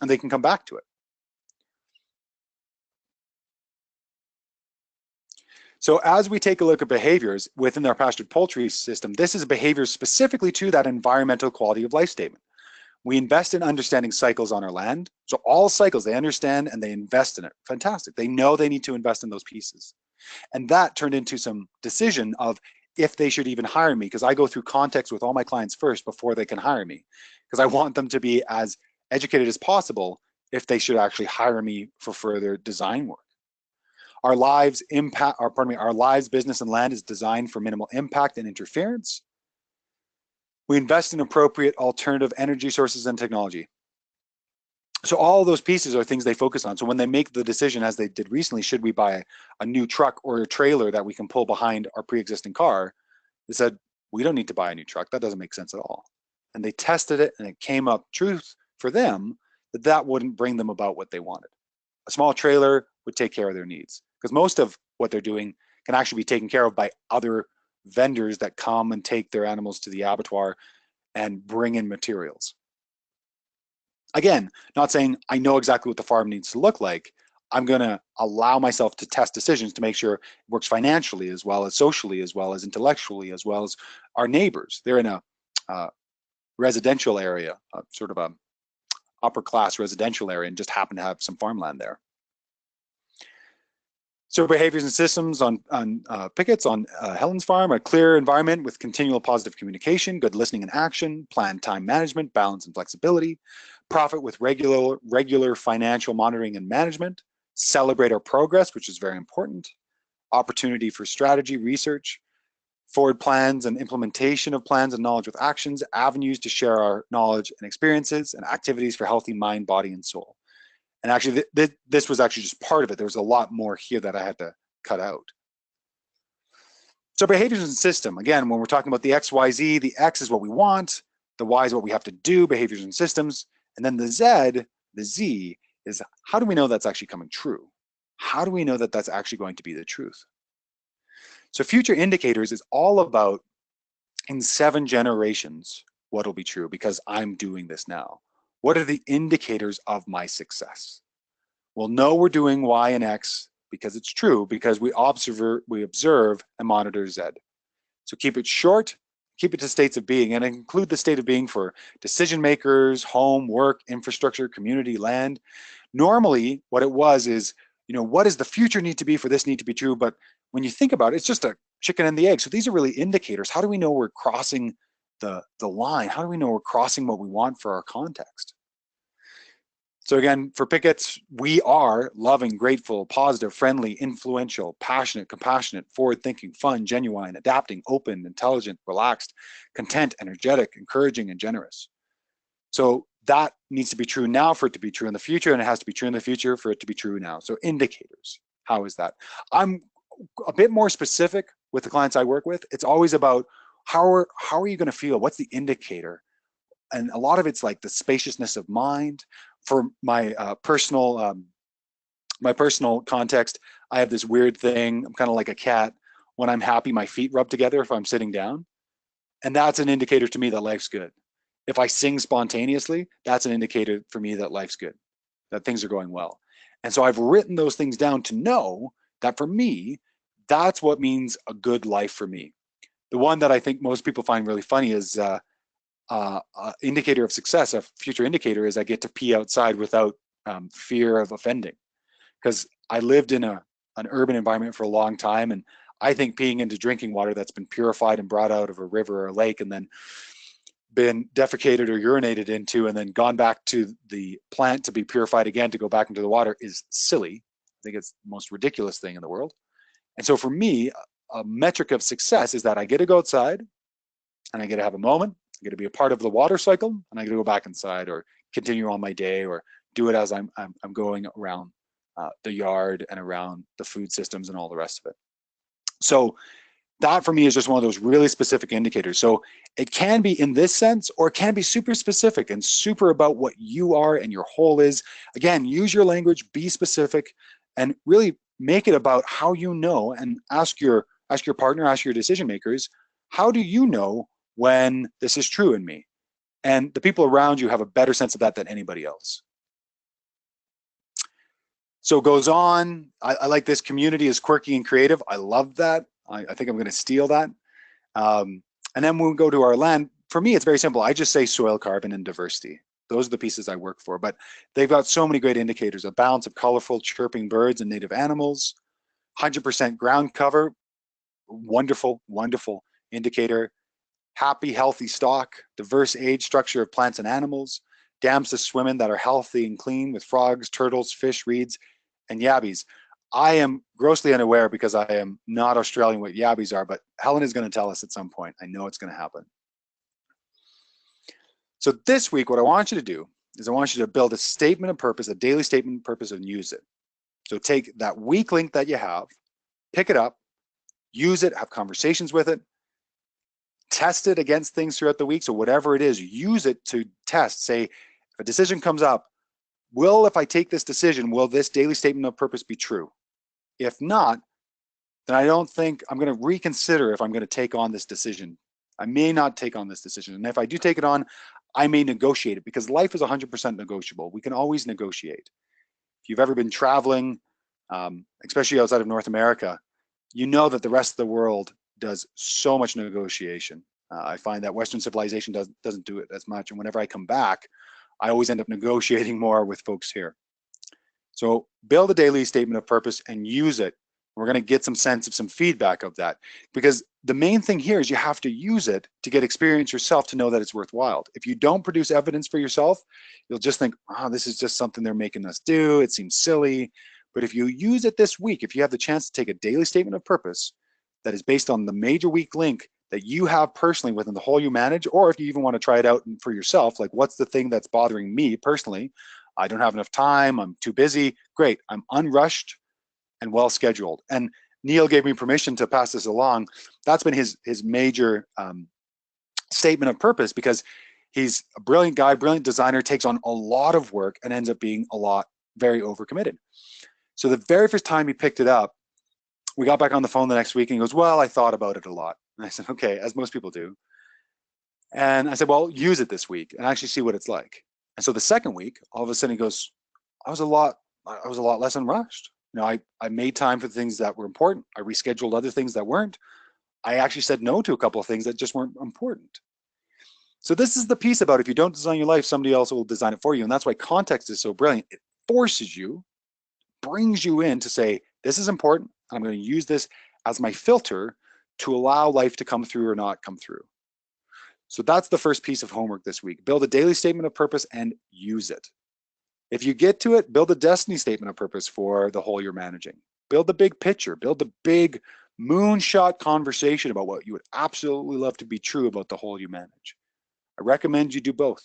and they can come back to it. So as we take a look at behaviors within our pastured poultry system, this is behavior specifically to that environmental quality of life statement. We invest in understanding cycles on our land. So all cycles, they understand and they invest in it. Fantastic. They know they need to invest in those pieces. And that turned into some decision of if they should even hire me, because I go through context with all my clients first before they can hire me, because I want them to be as educated as possible if they should actually hire me for further design work. Our lives our lives, business, and land is designed for minimal impact and interference. We invest in appropriate alternative energy sources and technology. So all those pieces are things they focus on. So when they make the decision, as they did recently, should we buy a new truck or a trailer that we can pull behind our pre-existing car, they said, we don't need to buy a new truck. That doesn't make sense at all. And they tested it, and it came up truth for them that that wouldn't bring them about what they wanted. A small trailer would take care of their needs, because most of what they're doing can actually be taken care of by other vendors that come and take their animals to the abattoir and bring in materials. Again, not saying I know exactly what the farm needs to look like. I'm going to allow myself to test decisions to make sure it works financially, as well as socially, as well as intellectually, as well as our neighbors. They're in a residential area, sort of a upper class residential area, and just happen to have some farmland there. So behaviors and systems on pickets on Helen's farm: a clear environment with continual positive communication, good listening and action, planned time management, balance and flexibility, profit with regular financial monitoring and management, celebrate our progress, which is very important, opportunity for strategy, research, forward plans and implementation of plans and knowledge with actions, avenues to share our knowledge and experiences, and activities for healthy mind, body, and soul. And actually, this was actually just part of it. There was a lot more here that I had to cut out. So behaviors and system, again, when we're talking about the X, Y, Z, the X is what we want, the Y is what we have to do, behaviors and systems, and then the Z, the Z, is how do we know that's actually coming true? How do we know that that's actually going to be the truth? So future indicators is all about, in 7 generations, what will be true, because I'm doing this now. What are the indicators of my success? We'll know we're doing Y and X because it's true, because we observe and monitor Z. So keep it short, keep it to states of being, and include the state of being for decision makers, home, work, infrastructure, community, land. Normally, what it was is, what does the future need to be for this need to be true? But when you think about it, it's just a chicken and the egg. So these are really indicators. How do we know we're crossing the line? How do we know we're crossing what we want for our context? So again, for pickets, we are loving, grateful, positive, friendly, influential, passionate, compassionate, forward-thinking, fun, genuine, adapting, open, intelligent, relaxed, content, energetic, encouraging, and generous. So that needs to be true now for it to be true in the future, and it has to be true in the future for it to be true now. So indicators, how is that? I'm a bit more specific with the clients I work with. It's always about how are you going to feel? What's the indicator? And a lot of it's like the spaciousness of mind. For my personal context, I have this weird thing. I'm kind of like a cat. When I'm happy, my feet rub together if I'm sitting down. And that's an indicator to me that life's good. If I sing spontaneously, that's an indicator for me that life's good, that things are going well. And so I've written those things down to know that for me, that's what means a good life for me. The one that I think most people find really funny is indicator of success, a future indicator, is I get to pee outside without fear of offending. Because I lived in an urban environment for a long time, and I think peeing into drinking water that's been purified and brought out of a river or a lake and then been defecated or urinated into and then gone back to the plant to be purified again to go back into the water is silly. I think it's the most ridiculous thing in the world. And so for me, a metric of success is that I get to go outside and I get to have a moment, I get to be a part of the water cycle, and I get to go back inside or continue on my day or do it as I'm going around the yard and around the food systems and all the rest of it. So that for me is just one of those really specific indicators. So it can be in this sense, or it can be super specific and super about what you are and your whole is. Again, use your language, be specific, and really make it about how you know, and ask ask your partner, ask your decision makers, how do you know when this is true in me? And the people around you have a better sense of that than anybody else. So it goes on. I like this. Community is quirky and creative. I love that. I think I'm going to steal that. And then when we go to our land, for me, it's very simple. I just say soil, carbon, and diversity. Those are the pieces I work for, but they've got so many great indicators: a balance of colorful chirping birds and native animals, 100% ground cover, wonderful, wonderful indicator, happy, healthy stock, diverse age structure of plants and animals, dams to swim in that are healthy and clean with frogs, turtles, fish, reeds, and yabbies. I am grossly unaware, because I am not Australian, what yabbies are, but Helen is going to tell us at some point. I know it's going to happen. So this week, what I want you to do is I want you to build a statement of purpose, a daily statement of purpose, and use it. So take that weak link that you have, pick it up, use it, have conversations with it, test it against things throughout the week. So whatever it is, use it to test. Say, if a decision comes up, if I take this decision, will this daily statement of purpose be true? If not, then I don't think I'm going to reconsider if I'm going to take on this decision. I may not take on this decision. And if I do take it on, I may negotiate it, because life is 100% negotiable. We can always negotiate. If you've ever been traveling, especially outside of North America, you know that the rest of the world does so much negotiation. I find that Western civilization doesn't do it as much. And whenever I come back, I always end up negotiating more with folks here. So build a daily statement of purpose and use it. We're going to get some sense of some feedback of that, because the main thing here is you have to use it to get experience yourself to know that it's worthwhile. If you don't produce evidence for yourself, you'll just think, oh, this is just something they're making us do. It seems silly. But if you use it this week, if you have the chance to take a daily statement of purpose that is based on the major weak link that you have personally within the whole you manage, or if you even want to try it out for yourself, like, what's the thing that's bothering me personally? I don't have enough time. I'm too busy. Great. I'm unrushed and well scheduled. And Neil gave me permission to pass this along. That's been his major statement of purpose, because he's a brilliant guy, brilliant designer, takes on a lot of work and ends up being very overcommitted. So the very first time he picked it up, we got back on the phone the next week, and he goes, well, I thought about it a lot. And I said, okay, as most people do. And I said, well, use it this week and actually see what it's like. And so the second week, all of a sudden he goes, I was a lot less unrushed. You know, I made time for the things that were important. I rescheduled other things that weren't. I actually said no to a couple of things that just weren't important. So this is the piece about, if you don't design your life, somebody else will design it for you. And that's why context is so brilliant. It forces you, brings you in to say, this is important. I'm going to use this as my filter to allow life to come through or not come through. So that's the first piece of homework this week. Build a daily statement of purpose and use it. If you get to it, build a destiny statement of purpose for the whole you're managing. Build the big picture, build the big moonshot conversation about what you would absolutely love to be true about the whole you manage. I recommend you do both.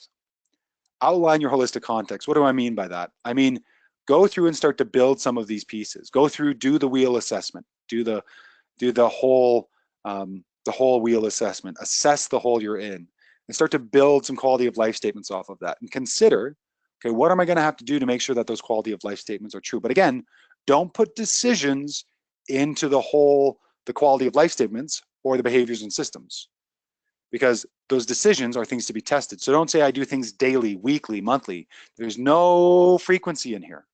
Outline your holistic context. What do I mean by that? I mean, go through and start to build some of these pieces. Go through, do the wheel assessment, do the whole wheel assessment, assess the whole you're in, and start to build some quality of life statements off of that, and consider, okay, what am I going to have to do to make sure that those quality of life statements are true? But again, don't put decisions into the quality of life statements or the behaviors and systems, because those decisions are things to be tested. So don't say I do things daily, weekly, monthly. There's no frequency in here.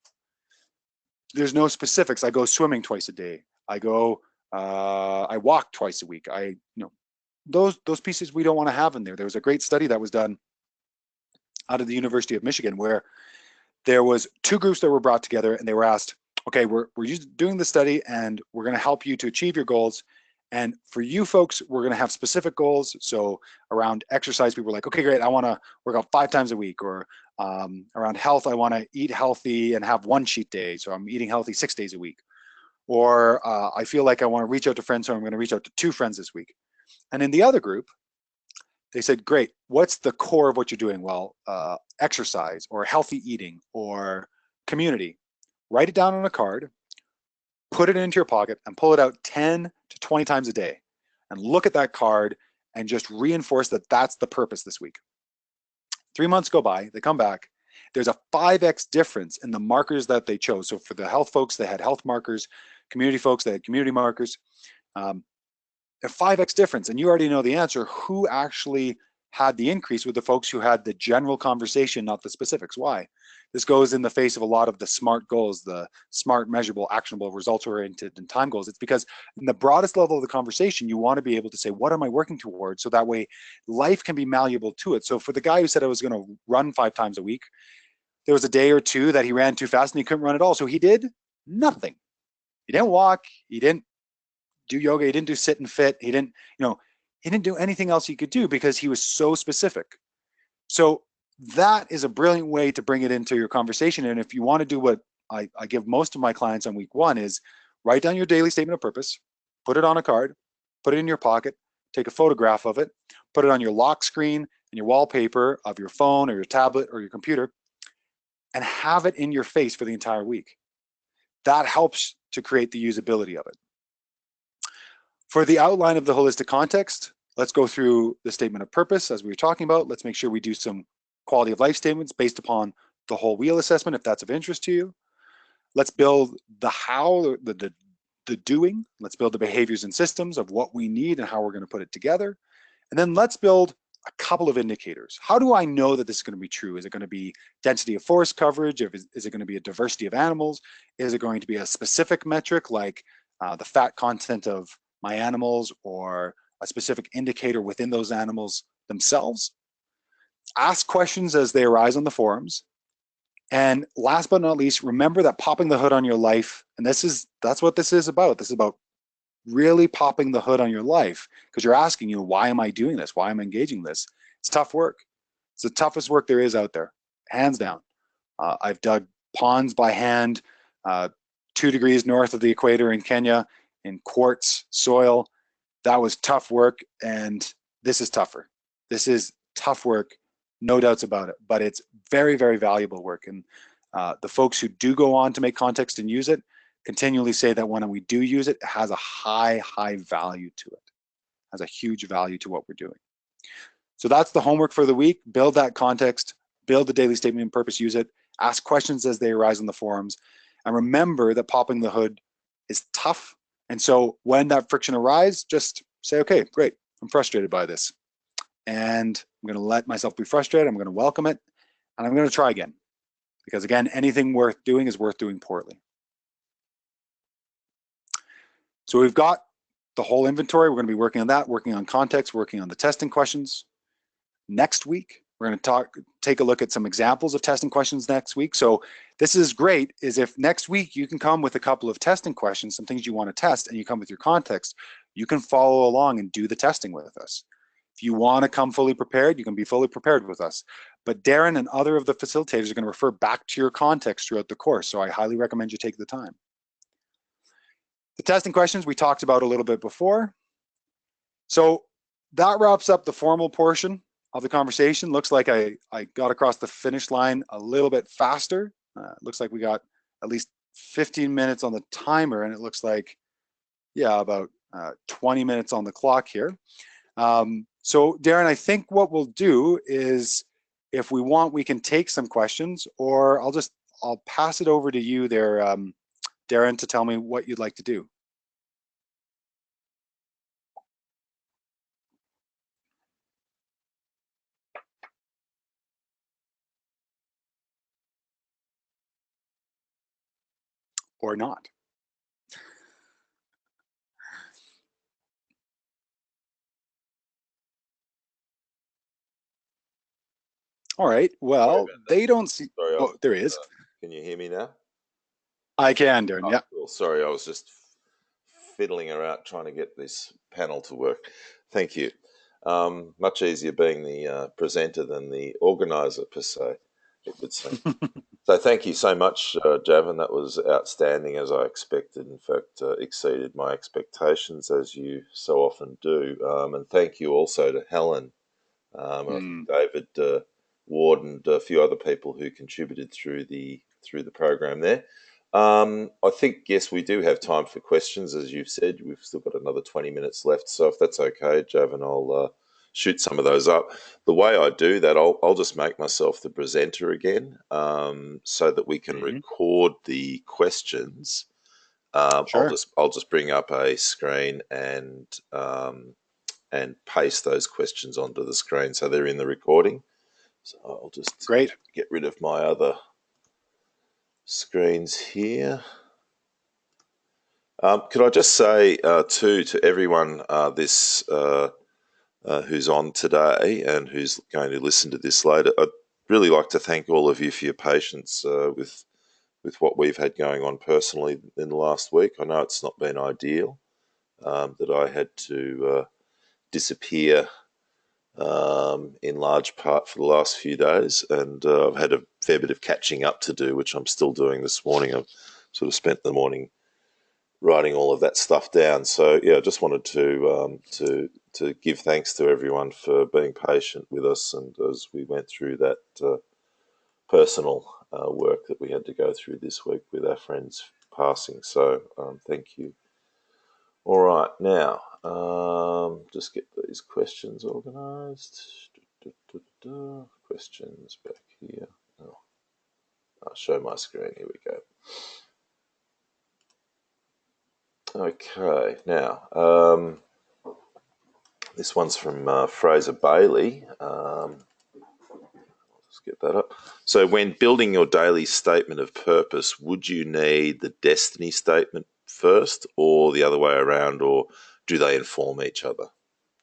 There's no specifics. I go swimming twice a day. I walk twice a week. Those pieces we don't want to have in there. There was a great study that was done out of the University of Michigan where there was two groups that were brought together, and they were asked, okay, we're doing the study and we're going to help you to achieve your goals. And for you folks, we're going to have specific goals. So around exercise, people were like, okay, great, I want to work out 5 times a week. Or around health, I want to eat healthy and have 1 cheat day. So I'm eating healthy 6 days a week. Or I feel like I want to reach out to friends, so I'm going to reach out to 2 friends this week. And in the other group, they said, great, what's the core of what you're doing? Well, exercise or healthy eating or community. Write it down on a card, put it into your pocket, and pull it out 10 to 20 times a day. And look at that card and just reinforce that that's the purpose this week. 3 months go by, they come back. There's a 5x difference in the markers that they chose. So for the health folks, they had health markers. Community folks, they had community markers. a 5x difference, and you already know the answer. Who actually had the increase with the folks who had the general conversation, not the specifics? Why? This goes in the face of a lot of the SMART goals, the SMART, measurable, actionable, results-oriented, and time goals. It's because in the broadest level of the conversation, you want to be able to say, what am I working towards? So that way life can be malleable to it. So for the guy who said I was going to run 5 times a week, there was a day or two that he ran too fast and he couldn't run at all. So he did nothing. He didn't walk. He didn't do yoga. He didn't do sit and fit. He didn't, he didn't do anything else he could do because he was so specific. So that is a brilliant way to bring it into your conversation. And if you want to do what I give most of my clients on week 1 is write down your daily statement of purpose, put it on a card, put it in your pocket, take a photograph of it, put it on your lock screen and your wallpaper of your phone or your tablet or your computer, and have it in your face for the entire week. That helps to create the usability of it. For the outline of the holistic context, let's go through the statement of purpose as we were talking about. Let's make sure we do some quality of life statements based upon the whole wheel assessment, if that's of interest to you. Let's build the how, the doing. Let's build the behaviors and systems of what we need and how we're going to put it together. And then let's build a couple of indicators. How do I know that this is going to be true? Is it going to be density of forest coverage? Is it going to be a diversity of animals? Is it going to be a specific metric like the fat content of my animals or a specific indicator within those animals themselves? Ask questions as they arise on the forums. And last but not least, remember that popping the hood on your life, and that's what this is about. This is about really popping the hood on your life because you're asking, why am I doing this? Why am I engaging this? It's tough work. It's the toughest work there is out there, hands down. I've dug ponds by hand, 2 degrees north of the equator in Kenya in quartz soil. That was tough work, and this is tougher. This is tough work, no doubts about it, but it's very, very valuable work. And the folks who do go on to make context and use it continually say that when we do use it, it has a high value to it. It has a huge value to what we're doing. So that's the homework for the week. Build that context, build the daily statement of purpose, use it, ask questions as they arise in the forums, and remember that popping the hood is tough. And so when that friction arises, just say, okay, great, I'm frustrated by this. And I'm going to let myself be frustrated. I'm going to welcome it, and I'm going to try again. Because again, anything worth doing is worth doing poorly. So we've got the whole inventory. We're going to be working on that, working on context, working on the testing questions. Next week, we're going to take a look at some examples of testing questions next week. So this is great, is if next week you can come with a couple of testing questions, some things you want to test, and you come with your context, you can follow along and do the testing with us. If you want to come fully prepared, you can be fully prepared with us. But Darren and other of the facilitators are going to refer back to your context throughout the course. So I highly recommend you take the time. The testing questions we talked about a little bit before. So that wraps up the formal portion of the conversation. Looks like I got across the finish line a little bit faster. Looks like we got at least 15 minutes on the timer, and it looks like, yeah, about 20 minutes on the clock here. So Darren, I think what we'll do is, if we want, we can take some questions, or I'll pass it over to you there, Darren, to tell me what you'd like to do. Or not. All right, well, they don't see, Sorry, oh, there he is. Can you hear me now? I can, Darren, yeah. Cool. Sorry, I was just fiddling around trying to get this panel to work. Thank you. Much easier being the presenter than the organizer, per se, it would seem. So thank you so much, Javan. That was outstanding, as I expected. In fact, exceeded my expectations, as you so often do. And thank you also to Helen, I think David Ward, and a few other people who contributed through the program there. I think, yes, we do have time for questions, as you've said. We've still got another 20 minutes left. So if that's okay, Javan, I'll shoot some of those up. The way I do that, I'll just make myself the presenter again, so that we can record the questions Sure. I'll just bring up a screen and paste those questions onto the screen so they're in the recording. So I'll just Great. get rid of my other screens here. Could I just say to everyone who's on today and who's going to listen to this later, I'd really like to thank all of you for your patience with what we've had going on personally in the last week. I know it's not been ideal, that I had to disappear in large part for the last few days, and I've had a fair bit of catching up to do, which I'm still doing this morning. I've sort of spent the morning writing all of that stuff down. So yeah, I just wanted to give thanks to everyone for being patient with us, and as we went through that personal work that we had to go through this week with our friends passing. So thank you. All right, now just get these questions organised. Questions back here. Oh, I'll show my screen. Here we go. Okay, now this one's from Fraser Bailey. Let's get that up. So when building your daily statement of purpose, would you need the destiny statement first or the other way around, or do they inform each other?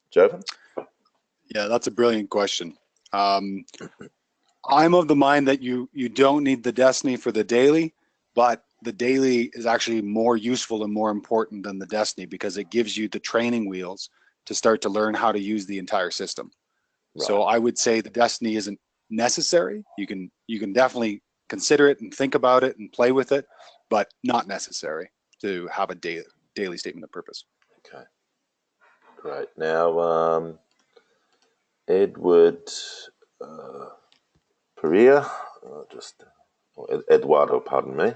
Javan? Yeah, that's a brilliant question. I'm of the mind that you don't need the destiny for the daily, but the daily is actually more useful and more important than the destiny because it gives you the training wheels to start to learn how to use the entire system. Right. So I would say the destiny isn't necessary. You can definitely consider it and think about it and play with it, but not necessary to have a daily statement of purpose. Okay. Great. Now, Edward Perea, Eduardo, pardon me.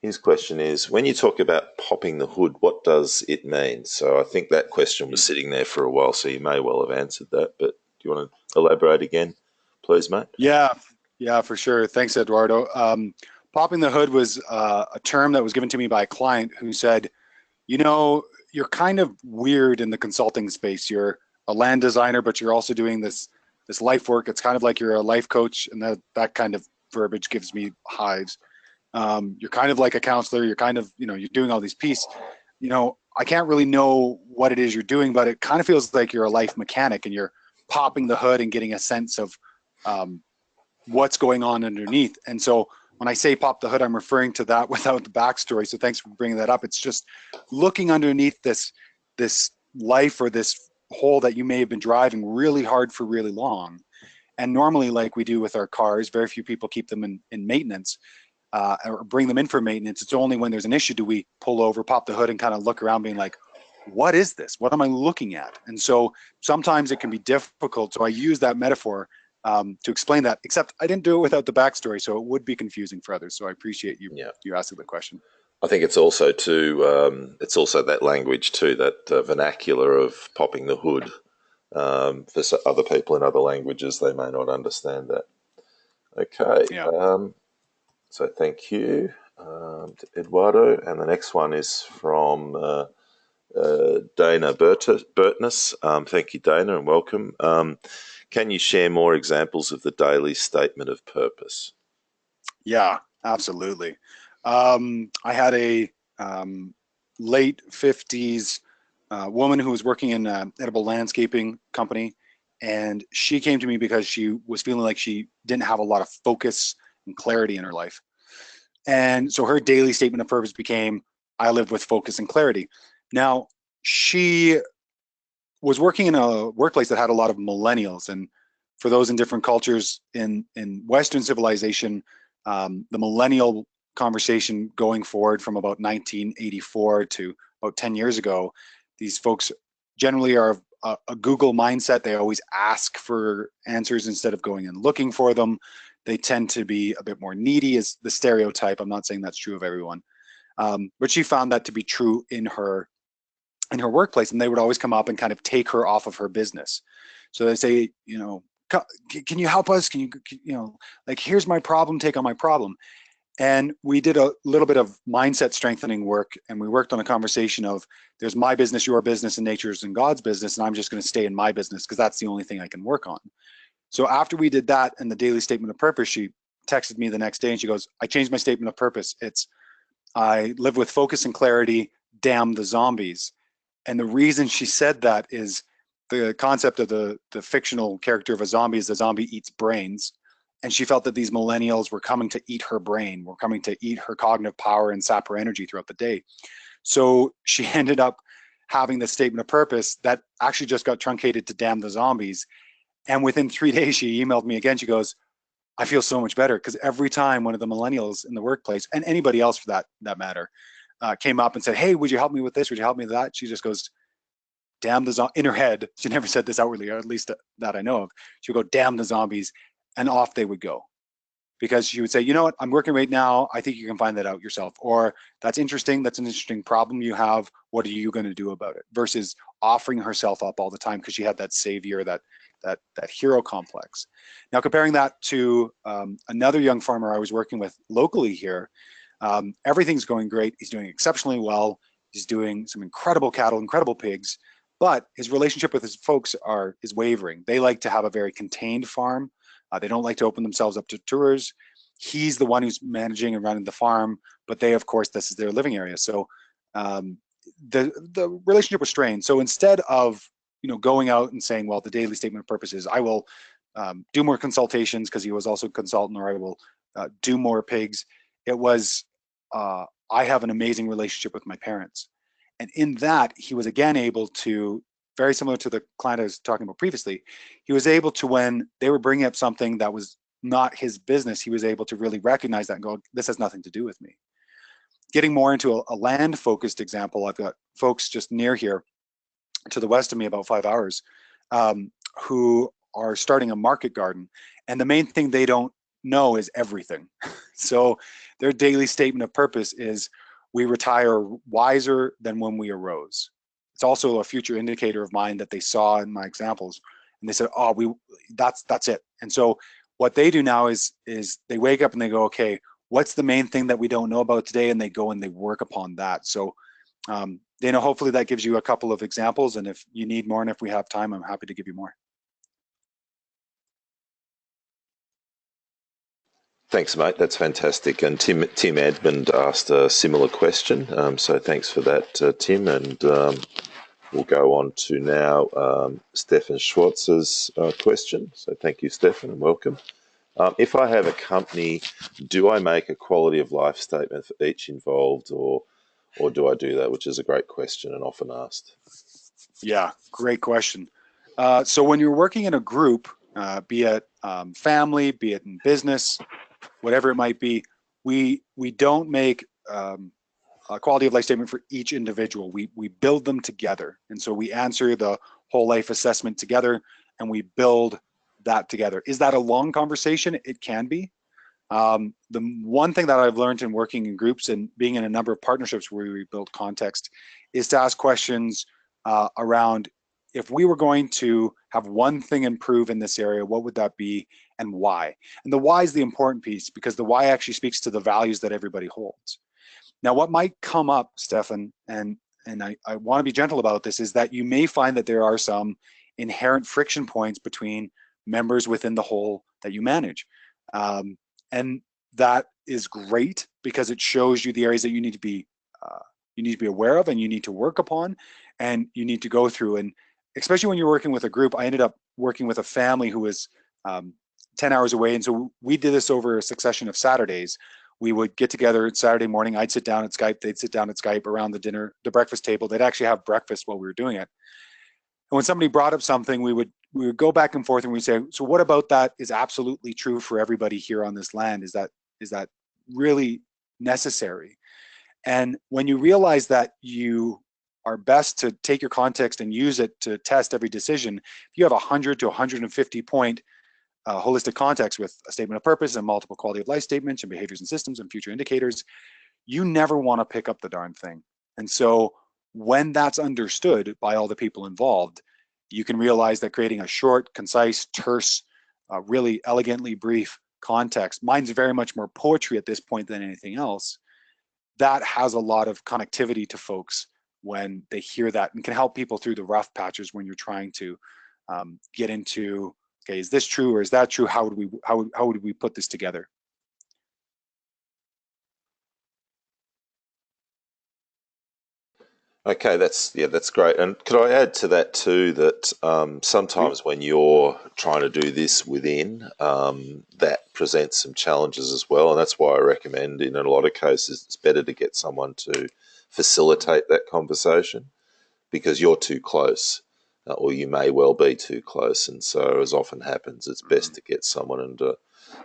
His question is, when you talk about popping the hood, what does it mean? So I think that question was sitting there for a while, so you may well have answered that, but do you want to elaborate again, please, mate? Yeah, for sure. Thanks, Eduardo. Popping the hood was a term that was given to me by a client who said, you're kind of weird in the consulting space. You're a land designer, but you're also doing this life work. It's kind of like you're a life coach, and that kind of verbiage gives me hives. You're kind of like a counselor. You're kind of, you're doing all these pieces. I can't really know what it is you're doing, but it kind of feels like you're a life mechanic and you're popping the hood and getting a sense of what's going on underneath. And so when I say pop the hood, I'm referring to that without the backstory. So thanks for bringing that up. It's just looking underneath this life or this hole that you may have been driving really hard for really long. And normally, like we do with our cars, very few people keep them in maintenance or bring them in for maintenance. It's only when there's an issue do we pull over, pop the hood, and kind of look around being like, what is this? What am I looking at? And so sometimes it can be difficult. So I use that metaphor to explain that, except I didn't do it without the backstory, so it would be confusing for others. So I appreciate you asking the question. I think it's also it's also that language too, that vernacular of popping the hood. For other people in other languages, they may not understand that. Okay, Yeah. so thank you to Eduardo, and the next one is from Dana Burtness. Thank you, Dana, and welcome. Can you share more examples of the daily statement of purpose? Yeah, absolutely. I had a late 50s woman who was working in an edible landscaping company, and she came to me because she was feeling like she didn't have a lot of focus and clarity in her life. And so her daily statement of purpose became, I live with focus and clarity. Now, she was working in a workplace that had a lot of millennials, and for those in different cultures in Western civilization, the millennial conversation going forward from about 1984 to about 10 years ago, these folks generally are a Google mindset. They always ask for answers instead of going and looking for them. They tend to be a bit more needy, is the stereotype. I'm not saying that's true of everyone, but she found that to be true in her workplace, and they would always come up and kind of take her off of her business. So they say, can you help us? Can you like, here's my problem, take on my problem. And we did a little bit of mindset strengthening work, and we worked on a conversation of there's my business, your business, and nature's and God's business, and I'm just going to stay in my business because that's the only thing I can work on. So after we did that and the daily statement of purpose, she texted me the next day and she goes, I changed my statement of purpose. It's I live with focus and clarity, damn the zombies. And the reason she said that is the concept of the fictional character of a zombie is the zombie eats brains. And she felt that these millennials were coming to eat her brain, were coming to eat her cognitive power and sap her energy throughout the day. So she ended up having this statement of purpose that actually just got truncated to damn the zombies. And within 3 days, she emailed me again. She goes, I feel so much better, because every time one of the millennials in the workplace, and anybody else for that matter, came up and said, hey, would you help me with this? Would you help me with that? She just goes, damn the zombies. In her head, she never said this outwardly, or at least that I know of. She would go, damn the zombies, and off they would go. Because she would say, you know what, I'm working right now. I think you can find that out yourself. Or that's interesting. That's an interesting problem you have. What are you going to do about it? Versus offering herself up all the time because she had that savior, that hero complex. Now, comparing that to another young farmer I was working with locally here, everything's going great. He's doing exceptionally well. He's doing some incredible cattle, incredible pigs, but his relationship with his folks is wavering. They like to have a very contained farm. They don't like to open themselves up to tours. He's the one who's managing and running the farm, but they, of course, this is their living area. So the relationship was strained. So instead of going out and saying, well, the daily statement of purpose is I will do more consultations, because he was also a consultant, or I will do more pigs. It was I have an amazing relationship with my parents. And in that, he was again able to, very similar to the client I was talking about previously, he was able to, when they were bringing up something that was not his business, he was able to really recognize that and go, this has nothing to do with me. Getting more into a land-focused example, I've got folks just near here to the west of me, about 5 hours, who are starting a market garden. And the main thing they don't know is everything. So their daily statement of purpose is, we retire wiser than when we arose. It's also a future indicator of mine that they saw in my examples. And they said, oh, that's it. And so what they do now is they wake up and they go, okay, what's the main thing that we don't know about today? And they go and they work upon that. So Dana, hopefully that gives you a couple of examples, and if you need more and if we have time, I'm happy to give you more. Thanks, mate. That's fantastic. And Tim Edmond asked a similar question, so thanks for that, Tim. And we'll go on to now Stefan Schwartz's question. So thank you, Stefan, and welcome. If I have a company, do I make a quality of life statement for each involved, or do I do that? Which is a great question and often asked. Yeah, great question. So when you're working in a group, be it family, be it in business, whatever it might be, we don't make a quality of life statement for each individual. We build them together. And so we answer the whole life assessment together, and we build that together. Is that a long conversation? It can be. The one thing that I've learned in working in groups and being in a number of partnerships where we build context is to ask questions around, if we were going to have one thing improve in this area, what would that be and why? And the why is the important piece, because the why actually speaks to the values that everybody holds. Now, what might come up, Stefan, and I want to be gentle about this, is that you may find that there are some inherent friction points between members within the whole that you manage. And that is great, because it shows you the areas that you need to be aware of and you need to work upon and you need to go through. And especially when you're working with a group, I ended up working with a family who was 10 hours away. And so we did this over a succession of Saturdays. We would get together Saturday morning. I'd sit down at Skype. They'd sit down at Skype around the breakfast table. They'd actually have breakfast while we were doing it. And when somebody brought up something, we would go back and forth and we'd say, so what about that is absolutely true for everybody here on this land? Is that really necessary? And when you realize that you are best to take your context and use it to test every decision, if you have 100 to 150 point holistic context with a statement of purpose and multiple quality of life statements and behaviors and systems and future indicators, you never want to pick up the darn thing. And so when that's understood by all the people involved, you can realize that creating a short, concise, terse, really elegantly brief context. Mine's very much more poetry at this point than anything else. That has a lot of connectivity to folks when they hear that, and can help people through the rough patches when you're trying to get into, okay, is this true or is that true? How would we put this together? Okay, that's great. And could I add to that too that sometimes when you're trying to do this within, that presents some challenges as well, and that's why I recommend in a lot of cases it's better to get someone to facilitate that conversation, because you're too close, or you may well be too close, and so as often happens, it's best to get someone. And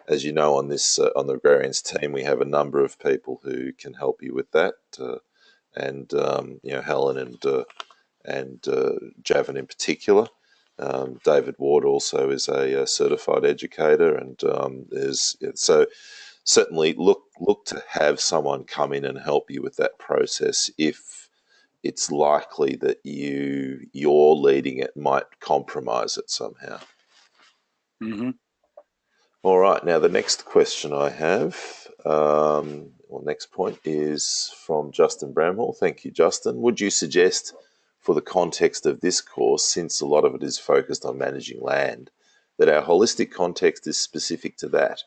as you know, on this on the Agrarians team, we have a number of people who can help you with that. And Helen and Javan in particular. David Ward also is a certified educator, and so certainly look to have someone come in and help you with that process if it's likely that you're leading it might compromise it somehow. Mm-hmm. All right, now the next question I have, next point, is from Justin Bramhall. Thank you, Justin. Would you suggest, for the context of this course, since a lot of it is focused on managing land, that our holistic context is specific to that?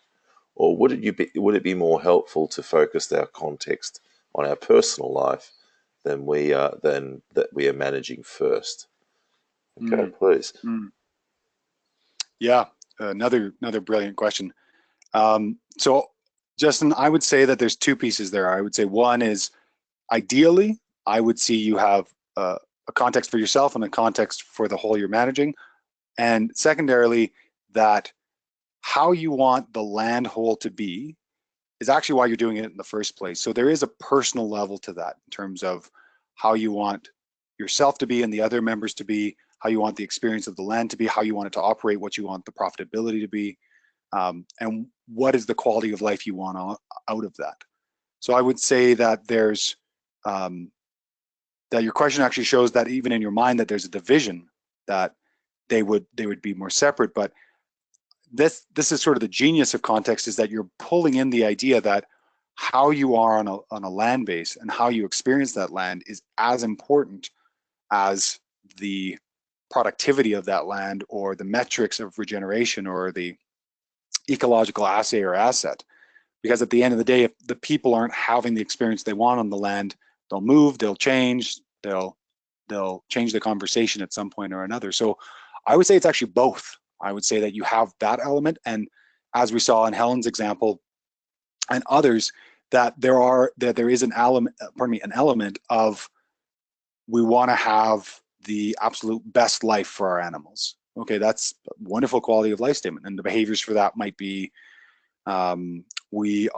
Or would it be more helpful to focus our context on our personal life than that we are managing first? Okay, please. Yeah, another brilliant question. So, Justin, I would say that there's two pieces there. I would say one is, ideally, I would see you have a context for yourself and a context for the whole you're managing. And secondarily, that how you want the land whole to be is actually why you're doing it in the first place. So there is a personal level to that in terms of how you want yourself to be and the other members to be, how you want the experience of the land to be, how you want it to operate, what you want the profitability to be, and what is the quality of life you want out of that. So I would say that there's that your question actually shows that even in your mind that there's a division, that they would be more separate. But this is sort of the genius of context, is that you're pulling in the idea that how you are on a land base and how you experience that land is as important as the productivity of that land or the metrics of regeneration or the ecological assay or asset. Because at the end of the day, if the people aren't having the experience they want on the land, they'll move, they'll change, they'll change the conversation at some point or another. So I would say it's actually both. I would say that you have that element, and as we saw in Helen's example and others, that there is an element of, we want to have the absolute best life for our animals. Okay, that's a wonderful quality of life statement, and the behaviors for that might be we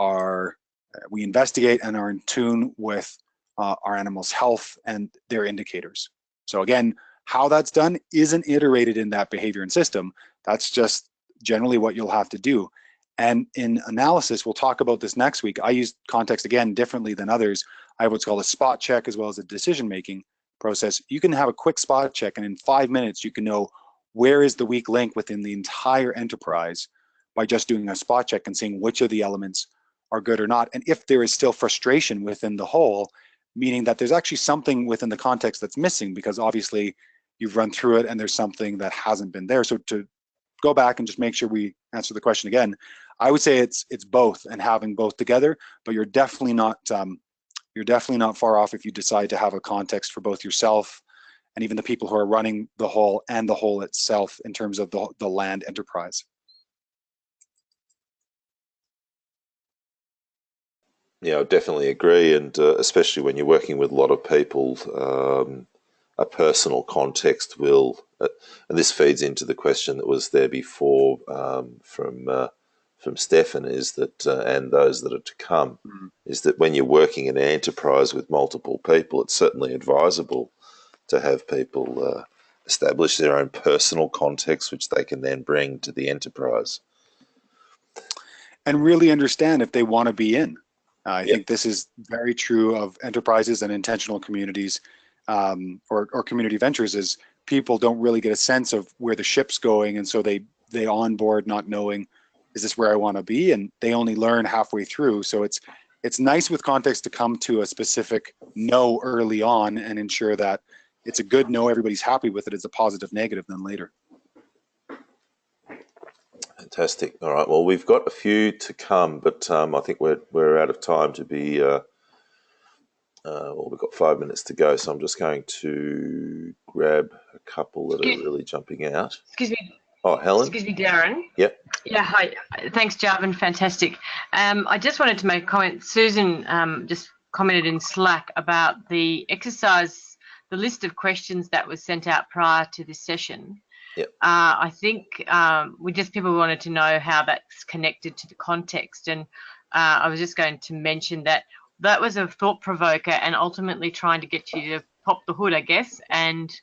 investigate and are in tune with our animals' health and their indicators. So again, how that's done isn't iterated in that behavior and system. That's just generally what you'll have to do. And in analysis, we'll talk about this next week. I use context again differently than others. I have what's called a spot check as well as a decision-making process. You can have a quick spot check, and in 5 minutes, you can know where is the weak link within the entire enterprise by just doing a spot check and seeing which of the elements are good or not. And if there is still frustration within the whole, meaning that there's actually something within the context that's missing, because obviously you've run through it and there's something that hasn't been there. So to go back and just make sure we answer the question again, I would say it's both, and having both together, but you're definitely not far off if you decide to have a context for both yourself and even the people who are running the whole and the whole itself in terms of the land enterprise. Yeah, I definitely agree, and especially when you're working with a lot of people, a personal context will, and this feeds into the question that was there before from Stefan, is that, and those that are to come, is that when you're working in an enterprise with multiple people, it's certainly advisable to have people establish their own personal context, which they can then bring to the enterprise. And really understand if they want to be in. I think this is very true of enterprises and intentional communities, or community ventures, is people don't really get a sense of where the ship's going, and so they onboard not knowing is this where I want to be? And they only learn halfway through. So it's nice with context to come to a specific no early on and ensure that it's a good no, everybody's happy with it. It's a positive negative then later. Fantastic. All right. Well, we've got a few to come, but I think we're out of time to be. Well, we've got 5 minutes to go, so I'm just going to grab a couple that are really jumping out. Excuse me. Oh, Helen. Excuse me, Darren. Yep. Yeah. Hi. Thanks, Javan. Fantastic. I just wanted to make a comment. Susan just commented in Slack about the exercise, the list of questions that was sent out prior to this session. Yep. I think people wanted to know how that's connected to the context, and I was just going to mention that was a thought provoker, and ultimately trying to get you to pop the hood, I guess, and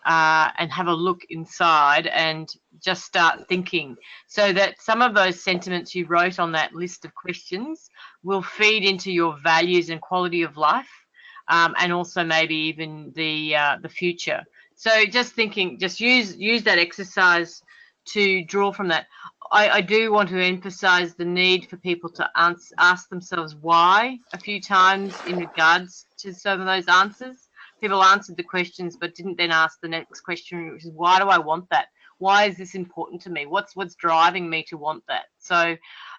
have a look inside and just start thinking, so that some of those sentiments you wrote on that list of questions will feed into your values and quality of life, and also maybe even the future. So just thinking, just use that exercise to draw from that. I do want to emphasize the need for people to ask themselves why a few times in regards to some of those answers. People answered the questions but didn't then ask the next question, which is, why do I want that? Why is this important to me? What's driving me to want that? So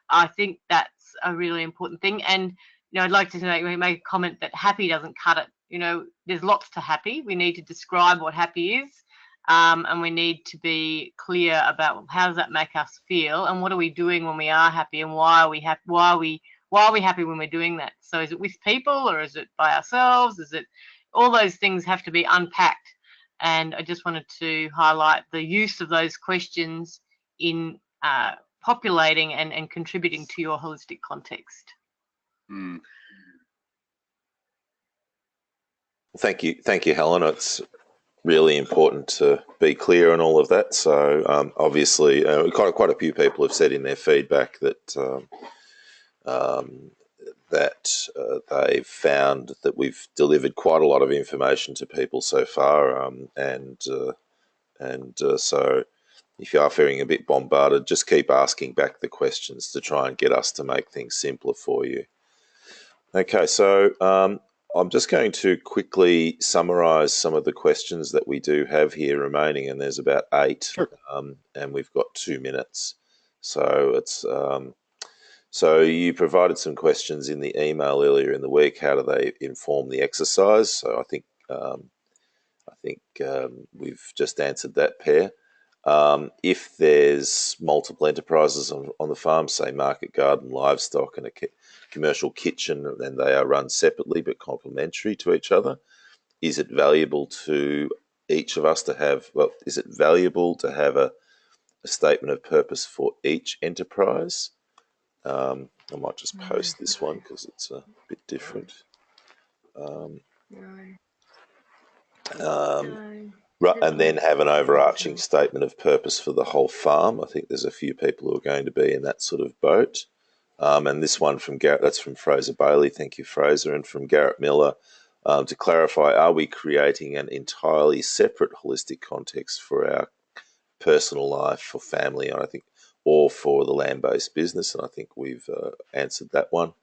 I think that's a really important thing. And I'd like to make a comment that happy doesn't cut it. There's lots to happy. We need to describe what happy is, and we need to be clear about how does that make us feel, and what are we doing when we are happy, and why are we happy? Why are we happy when we're doing that? So is it with people, or is it by ourselves? Is it all those things have to be unpacked? And I just wanted to highlight the use of those questions in populating and contributing to your holistic context. Mm. Thank you, Helen. It's really important to be clear on all of that. So obviously, quite a few people have said in their feedback that they've found that we've delivered quite a lot of information to people so far, so if you are feeling a bit bombarded, just keep asking back the questions to try and get us to make things simpler for you. Okay, so I'm just going to quickly summarise some of the questions that we do have here remaining, and there's about 8, Sure. and we've got 2 minutes. So it's so you provided some questions in the email earlier in the week. How do they inform the exercise? So I think we've just answered that pair. If there's multiple enterprises on the farm, say market garden, livestock, and a commercial kitchen, then they are run separately but complementary to each other. Is it valuable to each of us to have? Well, is it valuable to have a statement of purpose for each enterprise? I might just post this one because it's a bit different. Right, and then have an overarching statement of purpose for the whole farm. I think there's a few people who are going to be in that sort of boat. And this one from Garrett, that's from Fraser Bailey. Thank you, Fraser. And from Garrett Miller, to clarify, are we creating an entirely separate holistic context for our personal life, for family, and I think, or for the land-based business? And I think we've answered that one.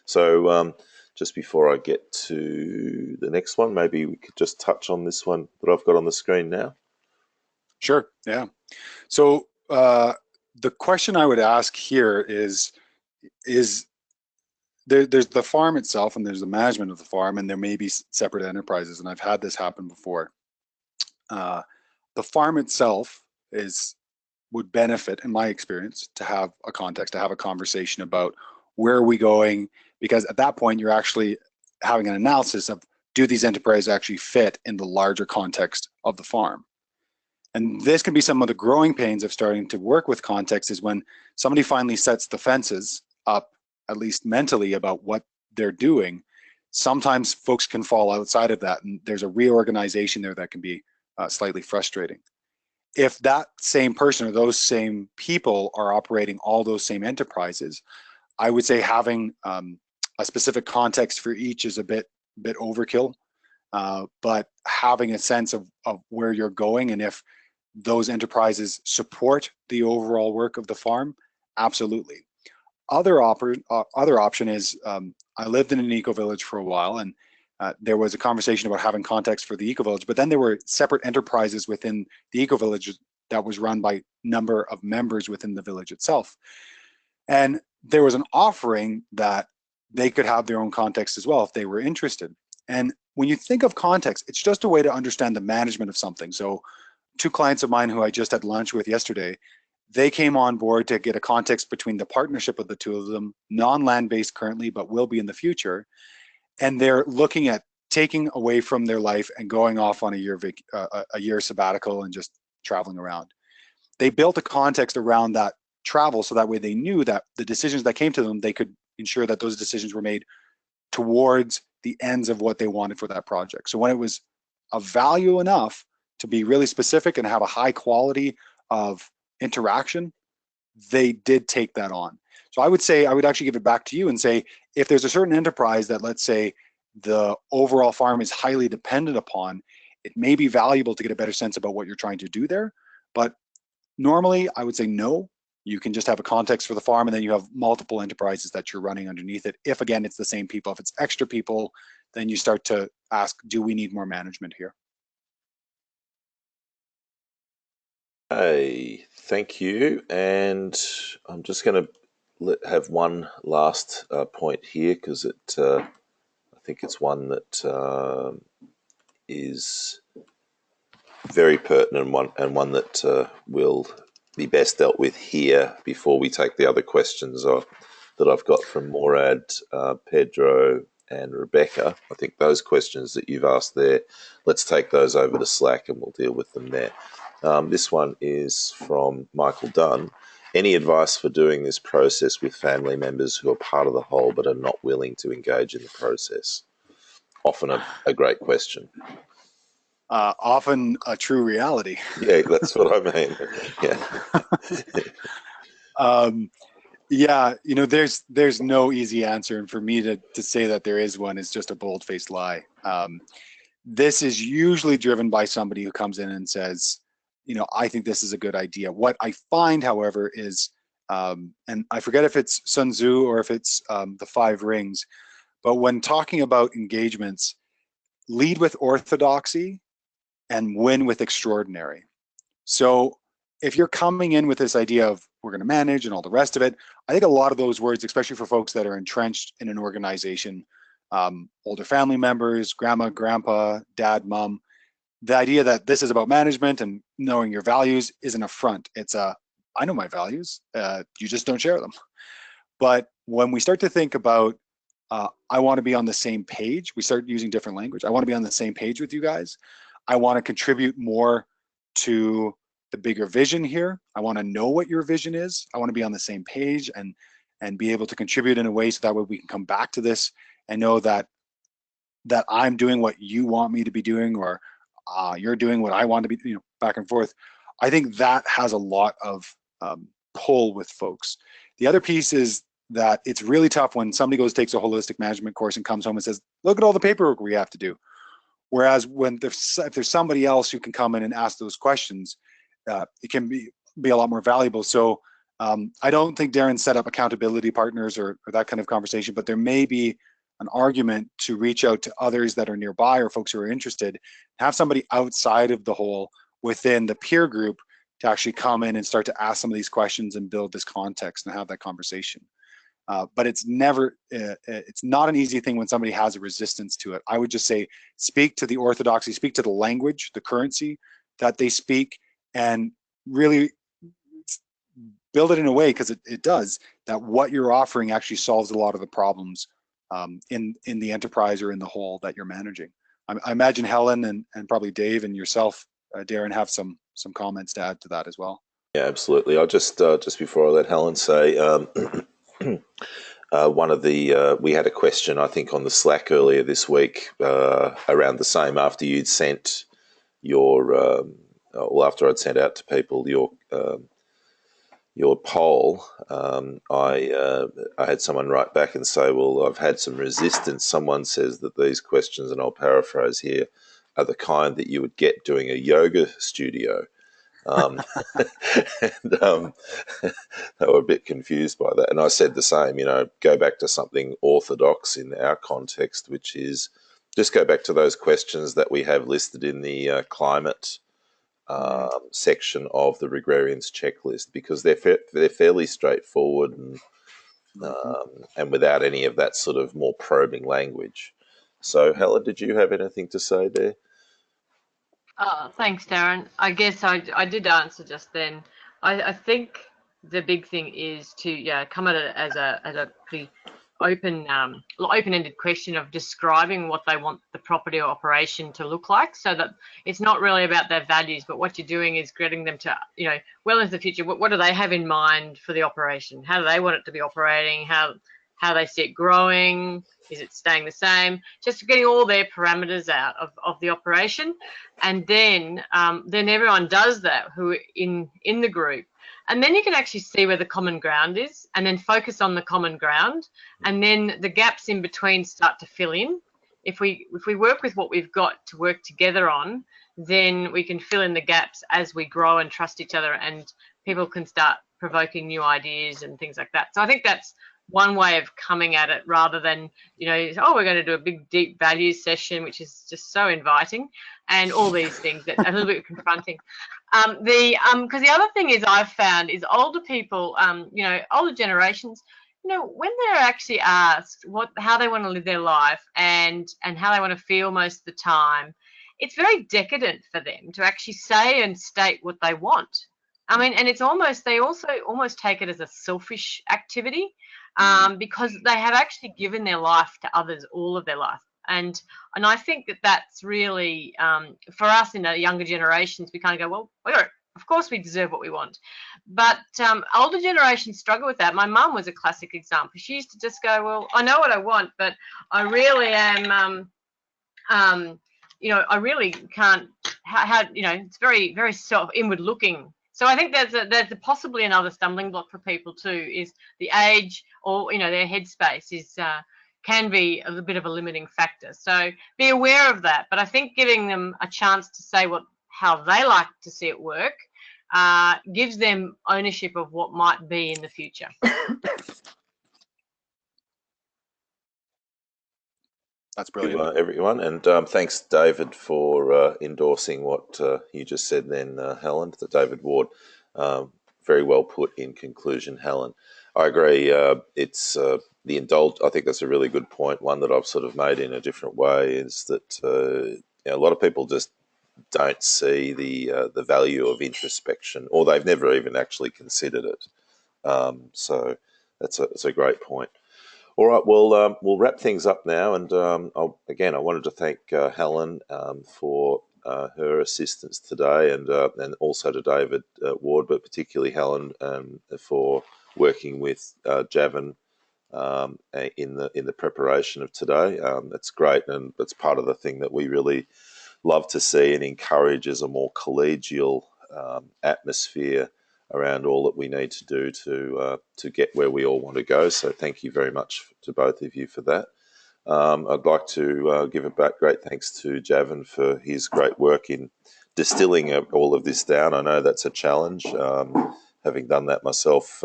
So just before I get to the next one, maybe we could just touch on this one that I've got on the screen now. Sure, yeah. So the question I would ask here is there's the farm itself, and there's the management of the farm, and there may be separate enterprises, and I've had this happen before. The farm itself would benefit, in my experience, to have a context, to have a conversation about where are we going, because at that point you're actually having an analysis of, do these enterprises actually fit in the larger context of the farm? And this can be some of the growing pains of starting to work with context, is when somebody finally sets the fences up, at least mentally, about what they're doing. Sometimes folks can fall outside of that, and there's a reorganization there that can be slightly frustrating. If that same person or those same people are operating all those same enterprises, I would say having a specific context for each is a bit overkill, but having a sense of where you're going, and if those enterprises support the overall work of the farm, absolutely. Other option is, I lived in an eco-village for a while, and there was a conversation about having context for the eco-village, but then there were separate enterprises within the eco-village that was run by number of members within the village itself. And there was an offering that they could have their own context as well if they were interested. And when you think of context, it's just a way to understand the management of something. So 2 clients of mine who I just had lunch with yesterday, they came on board to get a context between the partnership of the 2 of them, non-land-based currently, but will be in the future. And they're looking at taking away from their life and going off on a year sabbatical and just traveling around. They built a context around that travel, so that way they knew that the decisions that came to them, they could ensure that those decisions were made towards the ends of what they wanted for that project. So when it was of value enough to be really specific and have a high quality of interaction, they did take that on. So I would say, I would actually give it back to you and say, if there's a certain enterprise that, let's say, the overall farm is highly dependent upon, it may be valuable to get a better sense about what you're trying to do there. But normally I would say no. You can just have a context for the farm, and then you have multiple enterprises that you're running underneath it. If, again, it's the same people. If it's extra people, then you start to ask, do we need more management here? Hey, thank you. And I'm just going to have one last point here, because I think it's one that is very pertinent, and one that will be best dealt with here before we take the other questions that I've got from Morad, Pedro, and Rebecca. I think those questions that you've asked there, let's take those over to Slack and we'll deal with them there. This one is from Michael Dunn. Any advice for doing this process with family members who are part of the whole but are not willing to engage in the process? Often a great question. Often a true reality. Yeah, that's what I mean. Yeah. Yeah, you know, there's no easy answer, and for me to say that there is one is just a bold-faced lie. This is usually driven by somebody who comes in and says, you know, I think this is a good idea. What I find, however, is, and I forget if it's Sun Tzu or if it's the 5 rings, but when talking about engagements, lead with orthodoxy and win with extraordinary. So if you're coming in with this idea of we're going to manage and all the rest of it, I think a lot of those words, especially for folks that are entrenched in an organization, older family members, grandma, grandpa, dad, mom, the idea that this is about management and knowing your values is an affront. It's I know my values, you just don't share them. But when we start to think about, I want to be on the same page, we start using different language. I want to be on the same page with you guys. I want to contribute more to the bigger vision here. I want to know what your vision is. I want to be on the same page and be able to contribute in a way so that way we can come back to this and know that I'm doing what you want me to be doing, or you're doing what I want to be, you know, back and forth. I think that has a lot of pull with folks. The other piece is that it's really tough when somebody takes a holistic management course and comes home and says, look at all the paperwork we have to do. Whereas if there's somebody else who can come in and ask those questions, it can be a lot more valuable. So I don't think Darren set up accountability partners or that kind of conversation, but there may be an argument to reach out to others that are nearby or folks who are interested, have somebody outside of the whole within the peer group to actually come in and start to ask some of these questions and build this context and have that conversation. But it's not an easy thing when somebody has a resistance to it. I would just say, speak to the orthodoxy, speak to the language, the currency that they speak, and really build it in a way, because it does, that what you're offering actually solves a lot of the problems in the enterprise or in the whole that you're managing. I imagine Helen and probably Dave and yourself, Darren, have some comments to add to that as well. Yeah, absolutely. I'll just before I let Helen say, we had a question, I think, on the Slack earlier this week around the same, after you'd sent your, after I'd sent out to people your poll, I had someone write back and say, well, I've had some resistance. Someone says that these questions, and I'll paraphrase here, are the kind that you would get doing a yoga studio. And they were a bit confused by that. And I said the same, go back to something orthodox in our context, which is just go back to those questions that we have listed in the climate section of the Regrarians checklist, because they're fairly straightforward and without any of that sort of more probing language. So, Helen, did you have anything to say there? Thanks, Darren. I guess I did answer just then. I think the big thing is to come at it as a pretty open-ended question of describing what they want the property or operation to look like, so that it's not really about their values, but what you're doing is getting them to, well into the future, what do they have in mind for the operation? How do they want it to be operating? How they see it growing? Is it staying the same? Just getting all their parameters out of the operation, and then everyone does that who in the group, and then you can actually see where the common ground is, and then focus on the common ground, and then the gaps in between start to fill in. If we work with what we've got to work together on, then we can fill in the gaps as we grow and trust each other, and people can start provoking new ideas and things like that. So I think that's one way of coming at it, rather than, we're going to do a big deep values session, which is just so inviting, and all these things that are a little bit confronting. Because the other thing is, I've found is older people, older generations, when they're actually asked how they want to live their life and how they want to feel most of the time, it's very decadent for them to actually say and state what they want. I mean, and they also almost take it as a selfish activity, because they have actually given their life to others all of their life. And I think that's really, for us in the younger generations, we kind of go, well, of course we deserve what we want. But older generations struggle with that. My mum was a classic example. She used to just go, well, I know what I want, but I really am, I really can't, it's very, very inward looking. So I think there's possibly another stumbling block for people too, is the age, or their headspace can be a bit of a limiting factor. So be aware of that. But I think giving them a chance to say how they like to see it work gives them ownership of what might be in the future. That's brilliant, everyone, and thanks, David, for endorsing what you just said. Then, Helen, David Ward, very well put in conclusion, Helen. I agree. It's the indulge. I think that's a really good point. One that I've sort of made in a different way is that a lot of people just don't see the value of introspection, or they've never even actually considered it. So that's a great point. All right, well, we'll wrap things up now, and I wanted to thank Helen for her assistance today, and also to David Ward, but particularly Helen for working with Javan in the preparation of today. That's great, and that's part of the thing that we really love to see and encourage as a more collegial atmosphere around all that we need to do to get where we all want to go. So thank you very much to both of you for that. I'd like to give a great thanks to Javan for his great work in distilling all of this down. I know that's a challenge, having done that myself,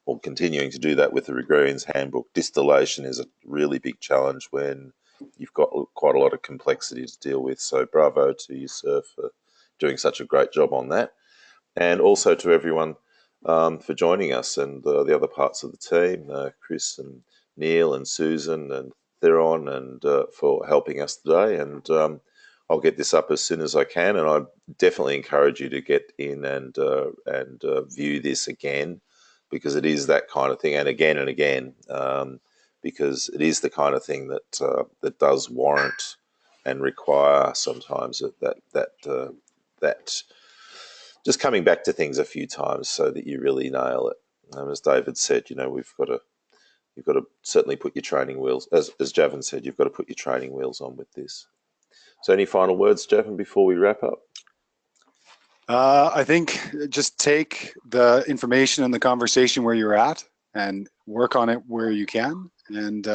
or continuing to do that with the Regrarians Handbook. Distillation is a really big challenge when you've got quite a lot of complexity to deal with. So bravo to you, sir, for doing such a great job on that. And also to everyone for joining us, and the other parts of the team, Chris and Neil and Susan and Theron, and for helping us today. And I'll get this up as soon as I can, and I definitely encourage you to get in and view this again, because it is that kind of thing, and again, because it is the kind of thing that does warrant and require sometimes that just coming back to things a few times so that you really nail it. As David said, you've got to certainly put your training wheels, as Javan said, you've got to put your training wheels on with this. So any final words, Javan, before we wrap up? I think just take the information and the conversation where you're at and work on it where you can. And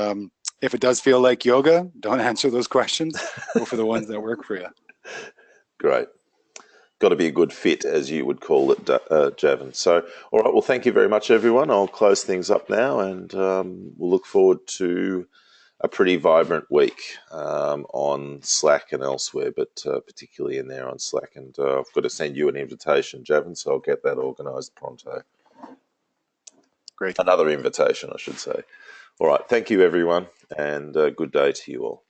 if it does feel like yoga, don't answer those questions. Go for the ones that work for you. Great. got to be a good fit, as you would call it, Javan. So, all right, well, thank you very much, everyone. I'll close things up now, and we'll look forward to a pretty vibrant week on Slack and elsewhere, but particularly in there on Slack. And I've got to send you an invitation, Javan, so I'll get that organised pronto. Great. Another invitation, I should say. All right, thank you, everyone, and good day to you all.